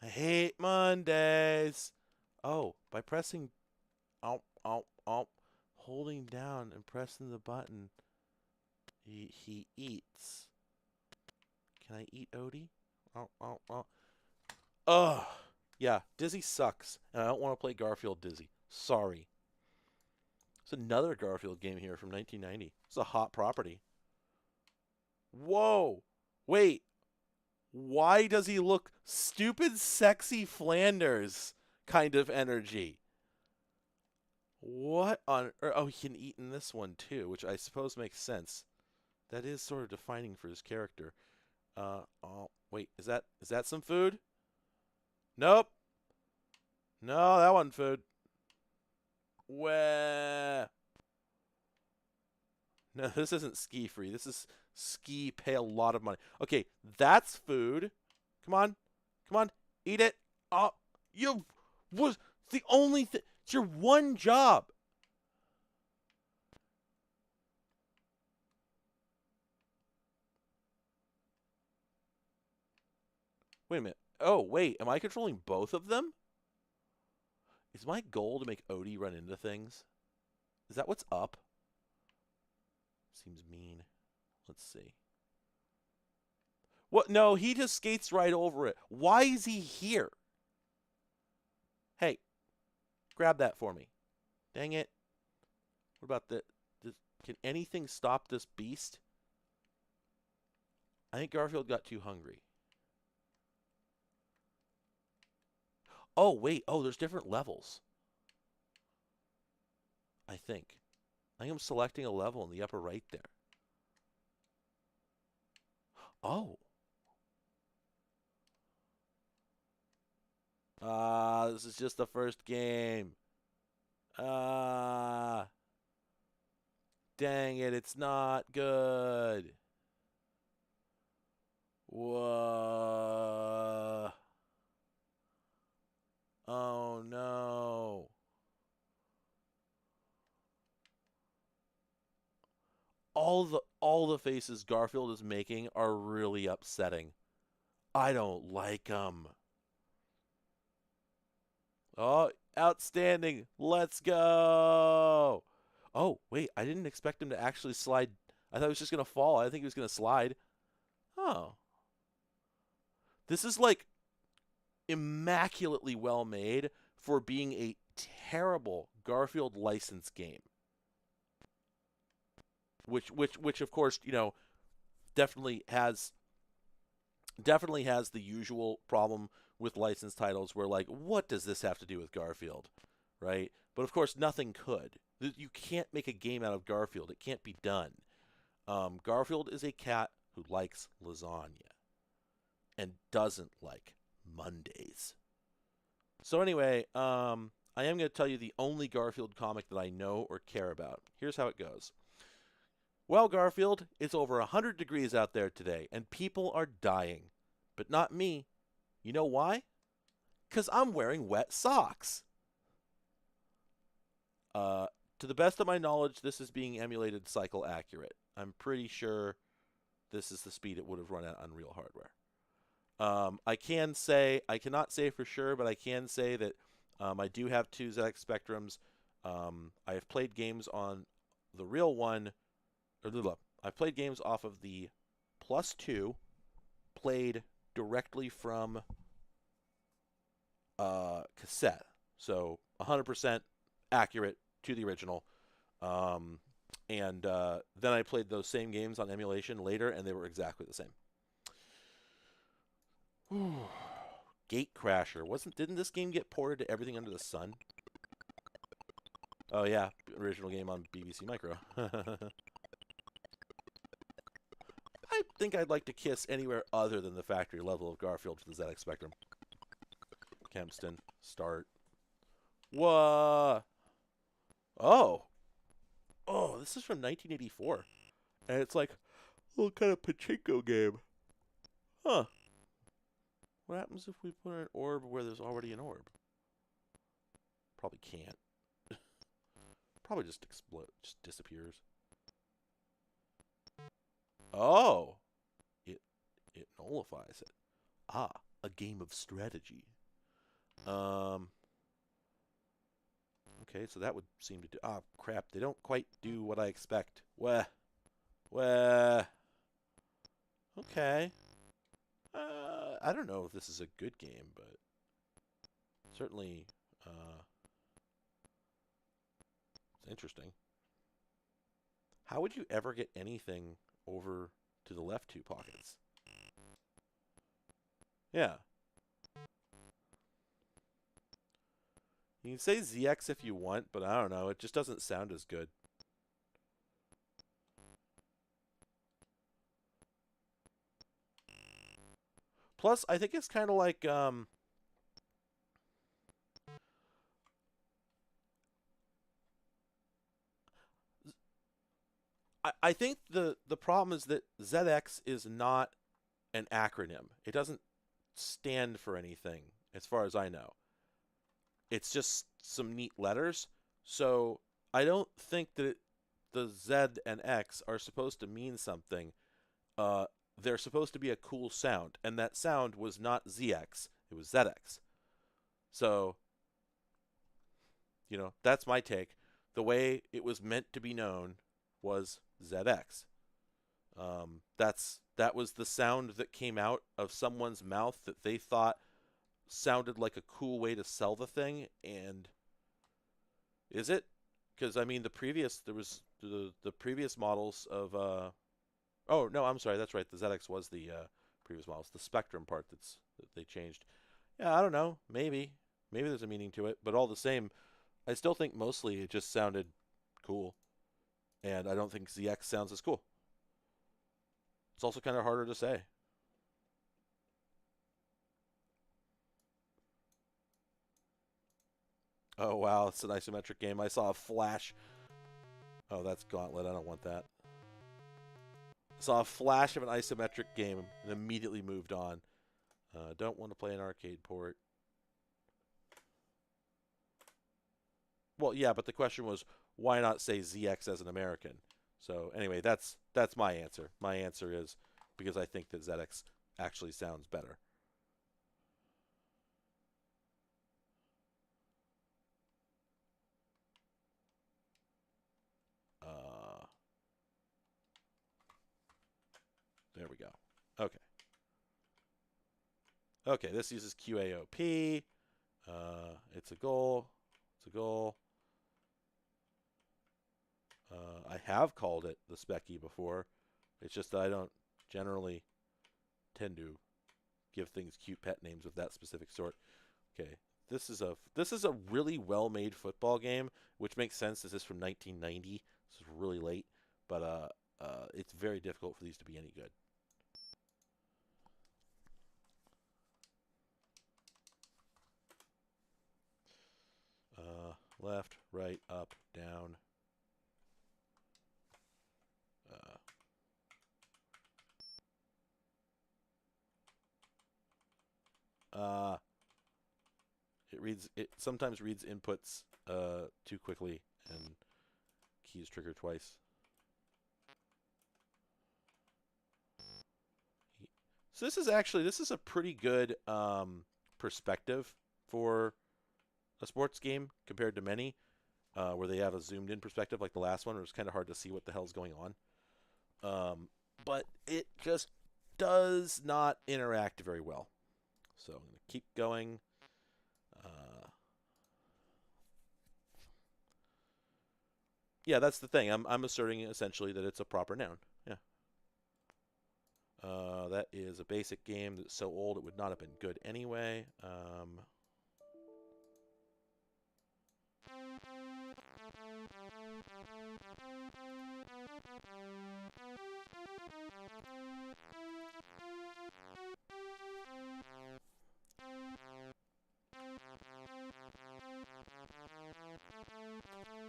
I hate Mondays. Oh, by pressing holding down and pressing the button, he eats. Can I eat Odie? Ugh. Yeah, Dizzy sucks, and I don't want to play Garfield Dizzy. Sorry. It's another Garfield game here from 1990. It's a hot property. Whoa. Wait. Why does he look stupid, sexy Flanders kind of energy? What on earth? Oh, he can eat in this one too, which I suppose makes sense. That is sort of defining for his character. Oh, wait, is that some food? Nope. No, that wasn't food. Where? No, this isn't ski free. This is ski pay a lot of money. Okay, that's food. Come on. Come on. Eat it. Oh, you was the only thing. It's your one job. Wait a minute. Oh, wait. Am I controlling both of them? Is my goal to make Odie run into things? Is that what's up? Seems mean. Let's see. What? No, he just skates right over it. Why is he here? Hey, grab that for me. Dang it. What about the... Can anything stop this beast? I think Garfield got too hungry. Oh, wait. Oh, there's different levels. I think I'm selecting a level in the upper right there. Oh. This is just the first game. Dang it, it's not good. Whoa. Oh no. All the faces Garfield is making are really upsetting. I don't like them. Oh, outstanding. Let's go. Oh, wait, I didn't expect him to actually slide. I thought he was just going to fall. I think he was going to slide. Oh. This is like immaculately well made for being a terrible Garfield license game. Which of course, you know, definitely has the usual problem with licensed titles where, like, what does this have to do with Garfield, right? But of course, nothing could. You can't make a game out of Garfield. It can't be done. Garfield is a cat who likes lasagna and doesn't like Mondays. So anyway, I am going to tell you the only Garfield comic that I know or care about. Here's how it goes. Well, Garfield, it's over 100 degrees out there today, and people are dying. But not me. You know why? 'Cause I'm wearing wet socks. To the best of my knowledge, this is being emulated cycle accurate. I'm pretty sure this is the speed it would have run at Unreal hardware. I cannot say for sure, but I can say that I do have two ZX Spectrums. I have played games on the real one. I've played games off of the +2, played directly from cassette, so 100% accurate to the original. And then I played those same games on emulation later, and they were exactly the same. Gate Crasher. Didn't this game get ported to everything under the sun? Oh yeah, original game on BBC Micro. I think I'd like to kiss anywhere other than the factory level of Garfield for the ZX Spectrum. Kempston. Start. Whoa. Oh. Oh, this is from 1984. And it's like a little kind of pachinko game. Huh. What happens if we put an orb where there's already an orb? Probably can't. Probably just explodes, just disappears. Oh, it nullifies it. Ah, a game of strategy. Okay, so that would seem to do. Ah, crap! They don't quite do what I expect. Wah. Okay. I don't know if this is a good game, but certainly, it's interesting. How would you ever get anything over to the left two pockets? Yeah. You can say ZX if you want, but I don't know. It just doesn't sound as good. Plus, I think it's kind of like... I think the problem is that ZX is not an acronym. It doesn't stand for anything, as far as I know. it's just some neat letters. So I don't think that the Z and X are supposed to mean something. Uh, they're supposed to be a cool sound, and that sound was not ZX, it was ZX. So, that's my take. The way it was meant to be known was ZX. That was the sound that came out of someone's mouth that they thought sounded like a cool way to sell the thing. And is it? Because I mean, there was the previous models of oh no, I'm sorry, that's right. The ZX was the previous models. The Spectrum part that they changed. Yeah, I don't know. Maybe there's a meaning to it, but all the same, I still think mostly it just sounded cool, and I don't think ZX sounds as cool. It's also kind of harder to say. Oh wow, it's an isometric game. I saw a flash. Oh, that's Gauntlet. I don't want that. I saw a flash of an isometric game and immediately moved on. Don't want to play an arcade port. Well, yeah, but the question was, why not say ZX as an American? So anyway, that's my answer. My answer is because I think that ZX actually sounds better. There we go. Okay. Okay, this uses QAOP. It's a goal. It's a goal. I have called it the Specky before. It's just that I don't generally tend to give things cute pet names of that specific sort. Okay, this is a really well-made football game, which makes sense. This is from 1990. This is really late, but it's very difficult for these to be any good. Left, right, up, down. It sometimes reads inputs too quickly and keys trigger twice. So this is a pretty good perspective for a sports game compared to many where they have a zoomed in perspective like the last one where it's kind of hard to see what the hell's going on. But it just does not interact very well. So I'm going to keep going. Yeah, that's the thing. I'm asserting essentially that it's a proper noun. Yeah. That is a basic game that's so old it would not have been good anyway.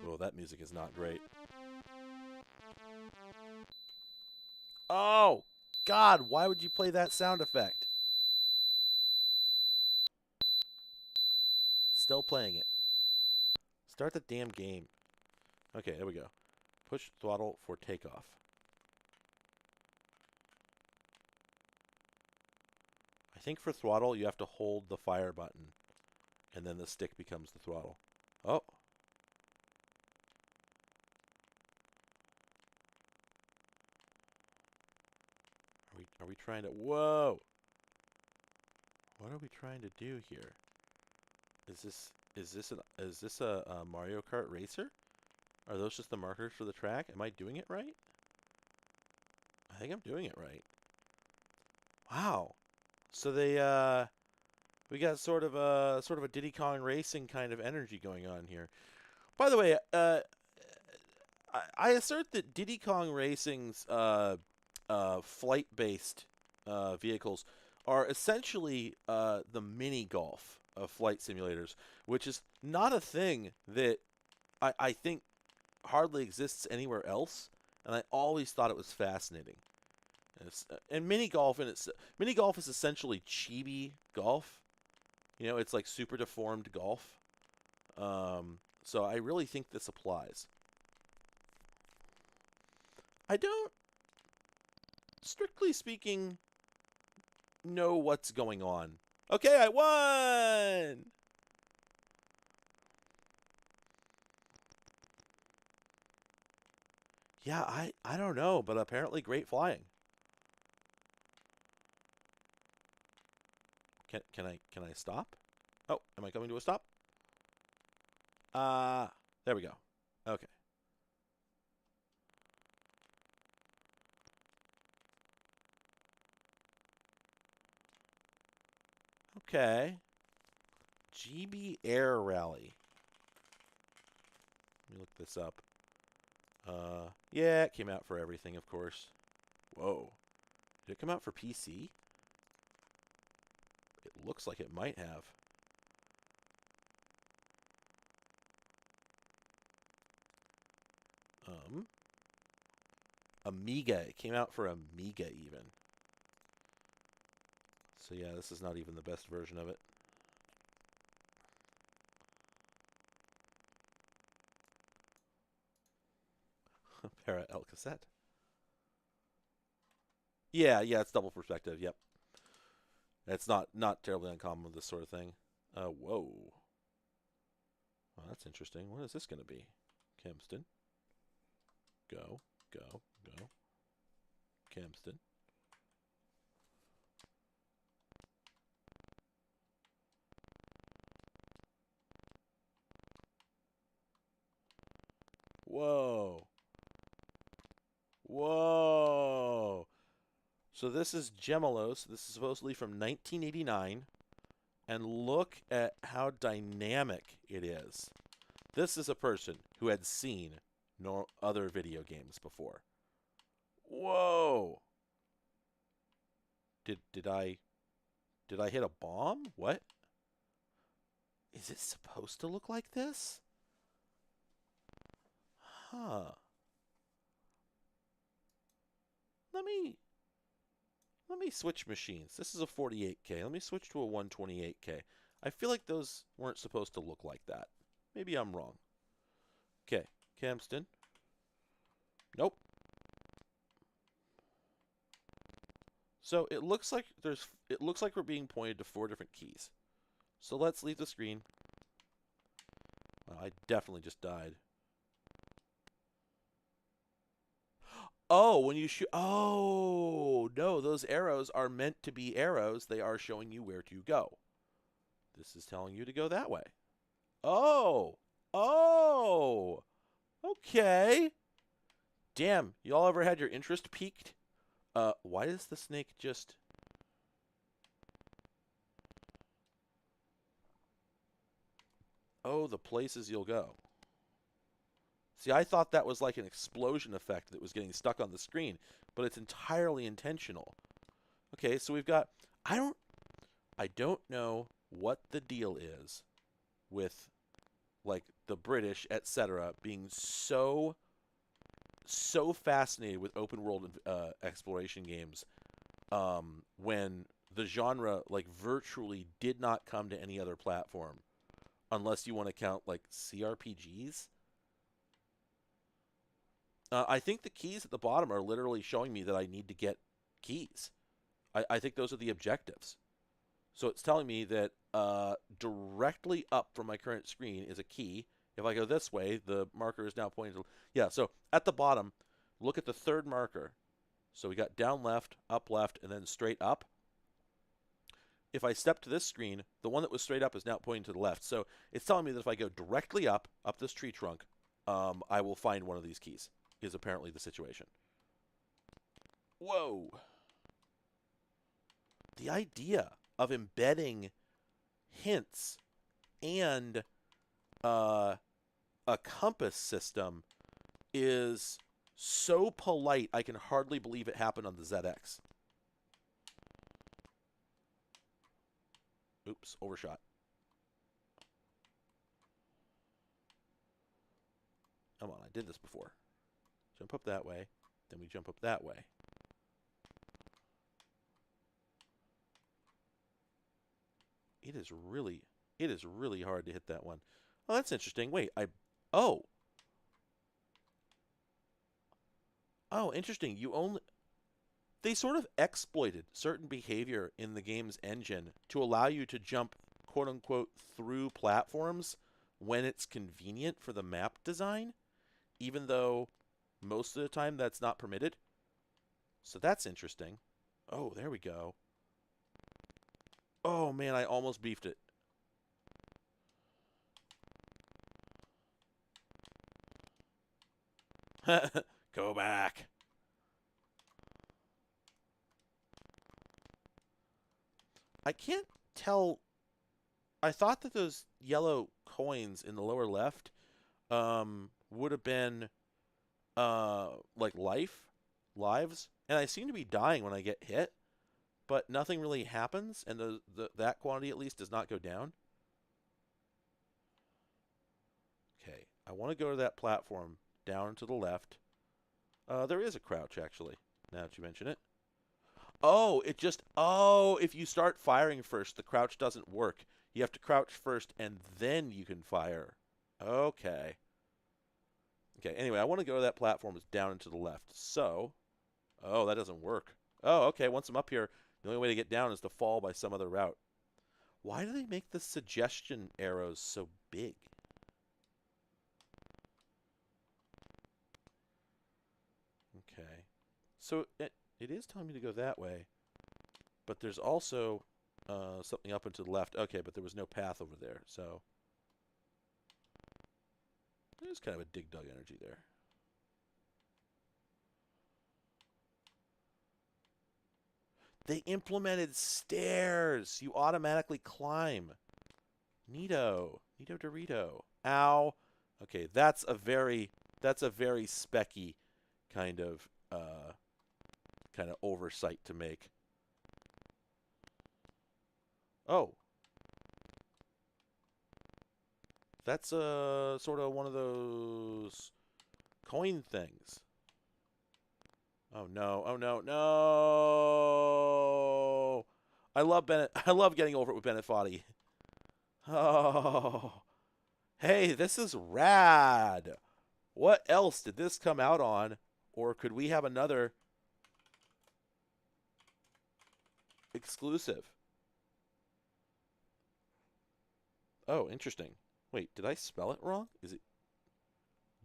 Oh, that music is not great. Oh, God, why would you play that sound effect? Still playing it. Start the damn game. Okay, there we go. Push throttle for takeoff. I think for throttle, you have to hold the fire button, and then the stick becomes the throttle. Oh. Are we trying to... Whoa! What are we trying to do here? Is this a Mario Kart racer? Are those just the markers for the track? Am I doing it right? I think I'm doing it right. Wow. So we got sort of a Diddy Kong Racing kind of energy going on here. By the way, I assert that Diddy Kong Racing's flight-based vehicles are essentially the mini golf of flight simulators, which is not a thing that I think hardly exists anywhere else, and I always thought it was fascinating. And mini golf is essentially chibi golf. It's like super deformed golf. So I really think this applies. I don't, strictly speaking, know what's going on. Okay, I won! Yeah, I don't know, but apparently great flying. Can I stop? Oh, am I coming to a stop? There we go. Okay. Okay. GB Air Rally. Let me look this up. Yeah, it came out for everything, of course. Whoa. Did it come out for PC? It looks like it might have. Amiga. It came out for Amiga even. So yeah, this is not even the best version of it. Para El Cassette. Yeah, it's double perspective. Yep. It's not terribly uncommon with this sort of thing. Whoa. Oh, that's interesting. What is this going to be? Kempston. Go. Kempston. Whoa. So this is Gemelos. This is supposedly from 1989. And look at how dynamic it is. This is a person who had seen no other video games before. Whoa. Did I hit a bomb? What? Is it supposed to look like this? Huh. Let me switch machines. This is a 48K. Let me switch to a 128K. I feel like those weren't supposed to look like that. Maybe I'm wrong. Okay, Camston. Nope. So it looks like we're being pointed to 4 different keys. So let's leave the screen. Well, I definitely just died. Oh, when you shoot... Oh, no, those arrows are meant to be arrows. They are showing you where to go. This is telling you to go that way. Oh! Okay. Damn, y'all ever had your interest piqued? Why does the snake just... Oh, the places you'll go. See, I thought that was like an explosion effect that was getting stuck on the screen, but it's entirely intentional. Okay, so we've got... I don't know what the deal is with, like, the British, etc., being so fascinated with open world exploration games when the genre, like, virtually did not come to any other platform, unless you want to count, like, CRPGs. I think the keys at the bottom are literally showing me that I need to get keys. I think those are the objectives. So it's telling me that directly up from my current screen is a key. If I go this way, the marker is now pointing to... Yeah, so at the bottom, look at the third marker. So we got down left, and then straight up. If I step to this screen, the one that was straight up is now pointing to the left. So it's telling me that if I go directly up this tree trunk, I will find one of these keys, is apparently the situation. Whoa. The idea of embedding hints and a compass system is so polite, I can hardly believe it happened on the ZX. Oops, overshot. Come on, I did this before. Jump up that way, then we jump up that way. It is really hard to hit that one. Oh, that's interesting. Wait, oh. Oh, interesting. They sort of exploited certain behavior in the game's engine to allow you to jump, quote unquote, through platforms when it's convenient for the map design, even though most of the time that's not permitted. So that's interesting. Oh, there we go. Oh man, I almost beefed it. Go back. I can't tell. I thought that those yellow coins in the lower left would have been like lives, and I seem to be dying when I get hit, but nothing really happens, and that quantity at least does not go down. Okay, I want to go to that platform down to the left. There is a crouch actually. Now that you mention it. Oh, if you start firing first, the crouch doesn't work. You have to crouch first and then you can fire. Okay. Okay, anyway, I want to go to that platform that's down and to the left. So, oh, that doesn't work. Oh, okay, once I'm up here, the only way to get down is to fall by some other route. Why do they make the suggestion arrows so big? Okay. So it is telling me to go that way, but there's also something up and to the left. Okay, but there was no path over there, so there's kind of a dig dug energy there. They implemented stairs. You automatically climb. Neato. Neato Dorito. Ow. Okay, that's a very specky kind of oversight to make. Oh. That's sort of one of those coin things. Oh no, oh no, no! I love Bennett. I love getting over it with Bennett Foddy. Oh. Hey, this is rad. What else did this come out on? Or could we have another exclusive? Oh, interesting. Wait, did I spell it wrong? Is it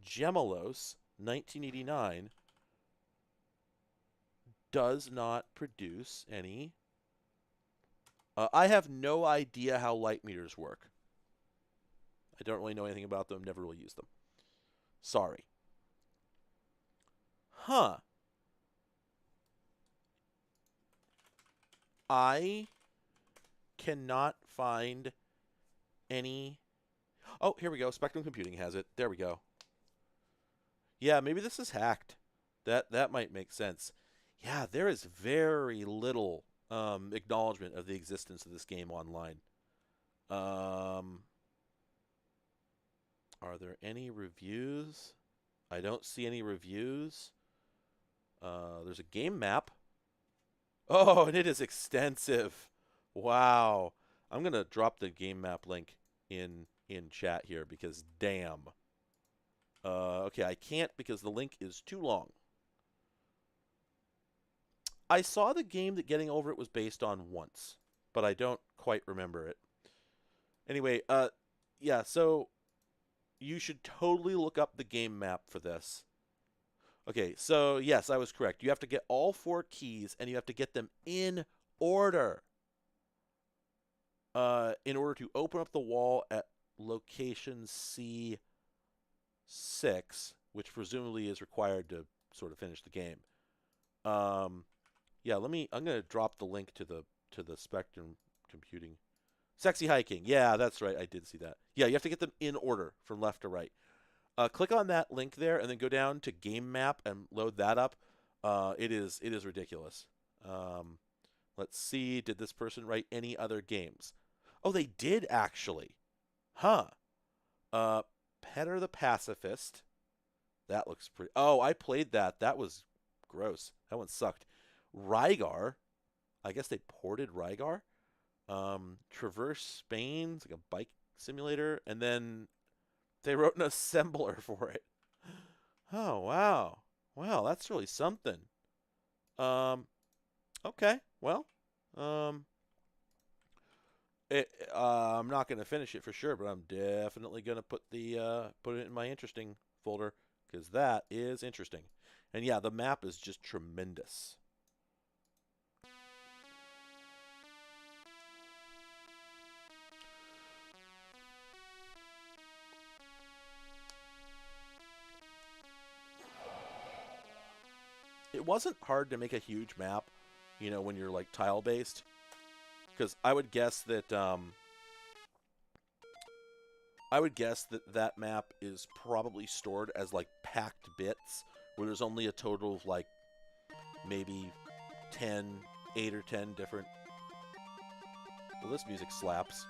Gemelos 1989 does not produce any. I have no idea how light meters work. I don't really know anything about them, never really used them. Sorry. Huh. I cannot find any. Oh, here we go. Spectrum Computing has it. There we go. Yeah, maybe this is hacked. That might make sense. Yeah, there is very little acknowledgement of the existence of this game online. Are there any reviews? I don't see any reviews. There's a game map. Oh, and it is extensive. Wow. I'm going to drop the game map link in chat here because damn. Okay, I can't because the link is too long. I saw the game that Getting Over It was based on once, but I don't quite remember it. Anyway, yeah, so you should totally look up the game map for this. Okay, so yes, I was correct. You have to get all 4 keys, and you have to get them in order. In order to open up the wall at location C6, which presumably is required to sort of finish the game. Yeah, I'm gonna drop the link to the Spectrum Computing. Sexy hiking. Yeah, that's right. I did see that. Yeah, you have to get them in order from left to right. Click on that link there and then go down to game map and load that up. It is ridiculous. Let's see. Did this person write any other games? Oh, they did actually. Huh. Petter the Pacifist. That looks pretty. Oh, I played that. That was gross. That one sucked. Rygar. I guess they ported Rygar. Traverse Spain. It's like a bike simulator. And then They wrote an assembler for it. Oh, wow. Wow, that's really something. Um, okay. Well, um, I'm not going to finish it for sure, but I'm definitely going to put it in my interesting folder because that is interesting. And yeah, the map is just tremendous. It wasn't hard to make a huge map, you know, when you're like tile based, because I would guess that that map is probably stored as like packed bits, where there's only a total of like maybe 10, 8 or 10 different. Well, this music slaps.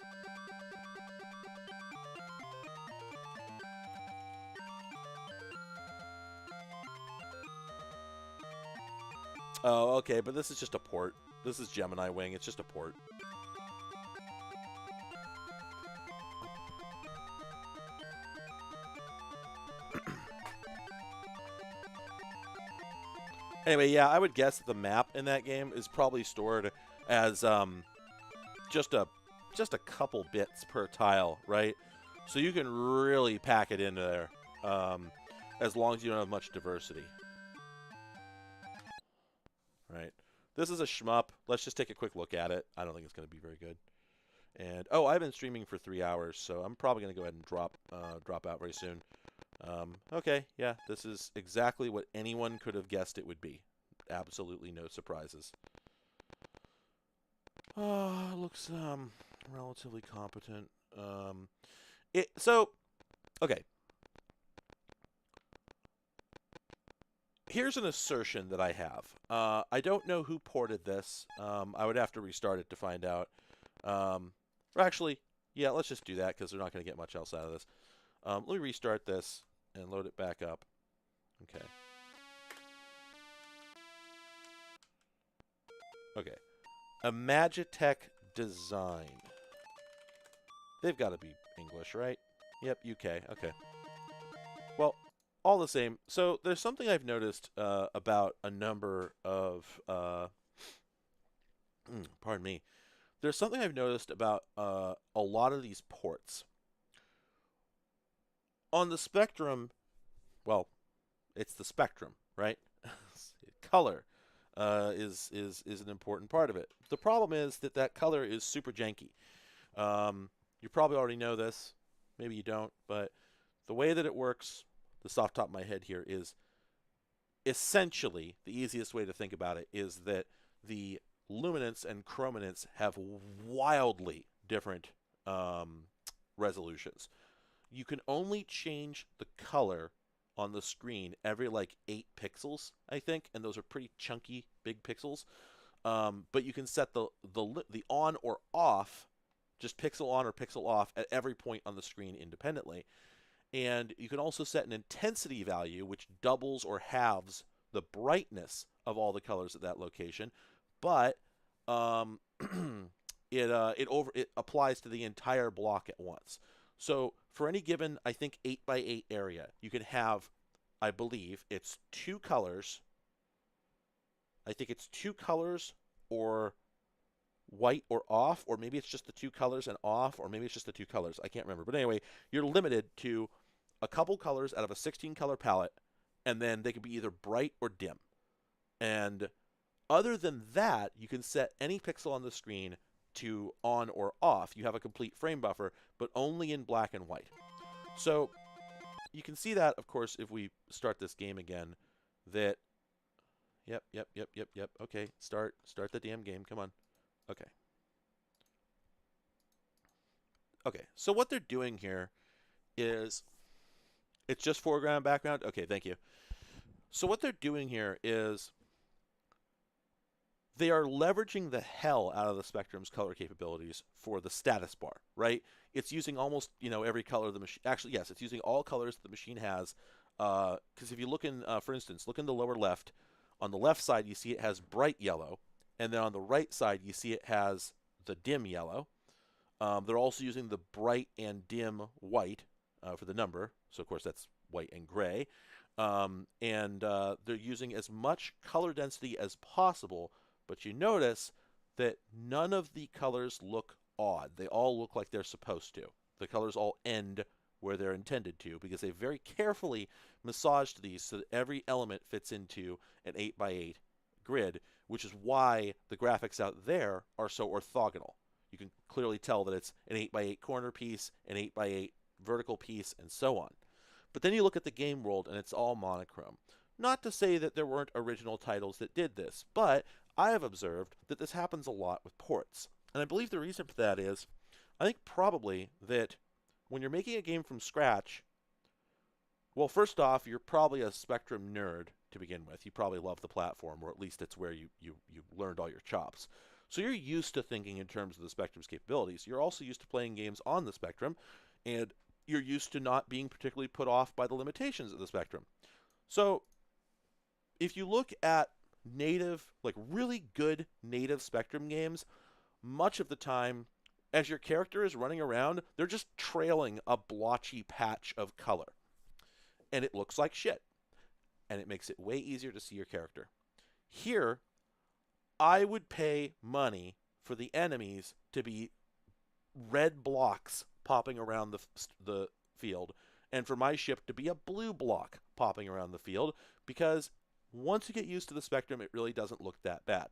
Oh, okay, but this is just a port. This is Gemini Wing. It's just a port. Anyway, yeah, I would guess that the map in that game is probably stored as just a just a couple bits per tile, right? So you can really pack it into there, as long as you don't have much diversity. Right. This is a shmup. Let's just take a quick look at it. I don't think it's going to be very good. And oh, I've been streaming for 3 hours, so I'm probably going to go ahead and drop out very soon. Okay, yeah, this is exactly what anyone could have guessed it would be. Absolutely no surprises. Looks relatively competent. Okay. Here's an assertion that I have. I don't know who ported this. I would have to restart it to find out. Or actually, yeah, let's just do that because they're not going to get much else out of this. Let me restart this and load it back up. Okay. Okay. Imagitech Design. They've got to be English, right? Yep, UK. Okay. Well, all the same. So there's something I've noticed about a number of... pardon me. There's something I've noticed about a lot of these ports. On the Spectrum, well, it's the Spectrum, right? Color is an important part of it. The problem is that color is super janky. You probably already know this. Maybe you don't, but the way that it works, the off the top of my head here, is essentially the easiest way to think about it is that the luminance and chrominance have wildly different resolutions. You can only change the color on the screen every like 8 pixels, I think, and those are pretty chunky, big pixels. But you can set the on or off, just pixel on or pixel off at every point on the screen independently. And you can also set an intensity value, which doubles or halves the brightness of all the colors at that location. But it applies to the entire block at once. So for any given, I think 8x8 area, you can have, I believe, it's 2 colors. I think it's 2 colors or white or off, or maybe it's just the 2 colors and off, or maybe it's just the 2 colors. I can't remember. But anyway, you're limited to a couple colors out of a 16 color palette, and then they can be either bright or dim. And other than that, you can set any pixel on the screen to on or off. You have a complete frame buffer, but only in black and white. So you can see that, of course, if we start this game again, that, yep. Okay, start the damn game. Come on. Okay. Okay, so what they're doing here is, it's just foreground, background? Okay, thank you. So what they're doing here is they are leveraging the hell out of the Spectrum's color capabilities for the status bar, right? It's using almost, every color the machine... Actually, yes, it's using all colors the machine has. Because if you look in, for instance, look in the lower left. On the left side, you see it has bright yellow. And then on the right side, you see it has the dim yellow. They're also using the bright and dim white. for the number. So, of course, that's white and gray. They're using as much color density as possible, but you notice that none of the colors look odd. They all look like they're supposed to. The colors all end where they're intended to because they very carefully massaged these so that every element fits into an 8x8 grid, which is why the graphics out there are so orthogonal. You can clearly tell that it's an 8x8 corner piece, an 8x8 vertical piece, and so on. But then you look at the game world and it's all monochrome. Not to say that there weren't original titles that did this, but I have observed that this happens a lot with ports. And I believe the reason for that is, I think probably that when you're making a game from scratch, well, first off, you're probably a Spectrum nerd to begin with. You probably love the platform, or at least it's where you learned all your chops. So you're used to thinking in terms of the Spectrum's capabilities. You're also used to playing games on the Spectrum, and you're used to not being particularly put off by the limitations of the Spectrum. So if you look at native, like really good native Spectrum games, much of the time, as your character is running around, they're just trailing a blotchy patch of color. And it looks like shit. And it makes it way easier to see your character. Here, I would pay money for the enemies to be red blocks popping around the field, and for my ship to be a blue block popping around the field, because once you get used to the Spectrum, it really doesn't look that bad.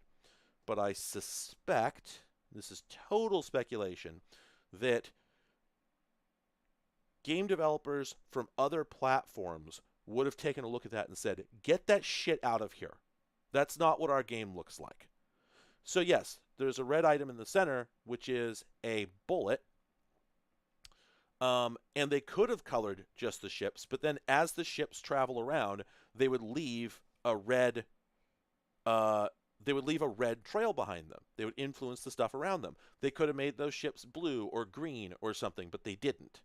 But I suspect, this is total speculation, that game developers from other platforms would have taken a look at that and said, get that shit out of here. That's not what our game looks like. So yes, there's a red item in the center, which is a bullet. And they could have colored just the ships, but then as the ships travel around, they would leave a red trail behind them. They would influence the stuff around them. They could have made those ships blue or green or something, but they didn't.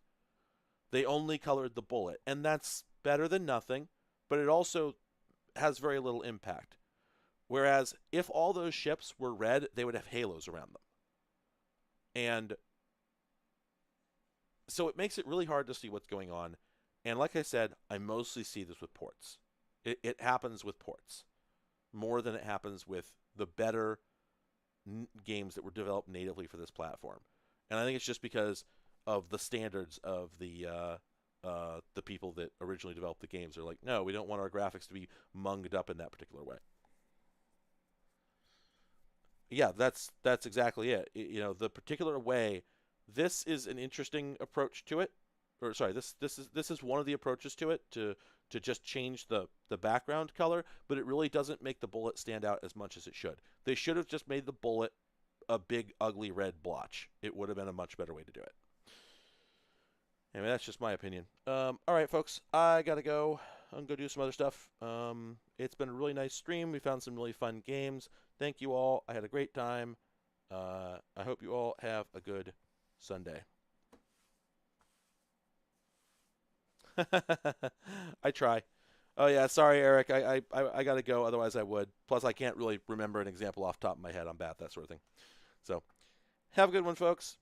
They only colored the bullet, and that's better than nothing, but it also has very little impact. Whereas if all those ships were red, they would have halos around them. And so it makes it really hard to see what's going on. And like I said, I mostly see this with ports. It happens with ports more than it happens with the better games that were developed natively for this platform. And I think it's just because of the standards of the people that originally developed the games. They're like, no, we don't want our graphics to be munged up in that particular way. Yeah, that's exactly it. You know, the particular way. This is an interesting approach to it, or sorry, this is one of the approaches to it, to just change the background color, but it really doesn't make the bullet stand out as much as it should. They should have just made the bullet a big ugly red blotch. It would have been a much better way to do it. Anyway, that's just my opinion. All right, folks, I gotta go. I'm gonna go do some other stuff. It's been a really nice stream. We found some really fun games. Thank you all. I had a great time. I hope you all have a good Sunday. I try. Oh yeah, sorry, Eric. I gotta go. Otherwise, I would. Plus, I can't really remember an example off the top of my head. I'm bad at that sort of thing. So, have a good one, folks.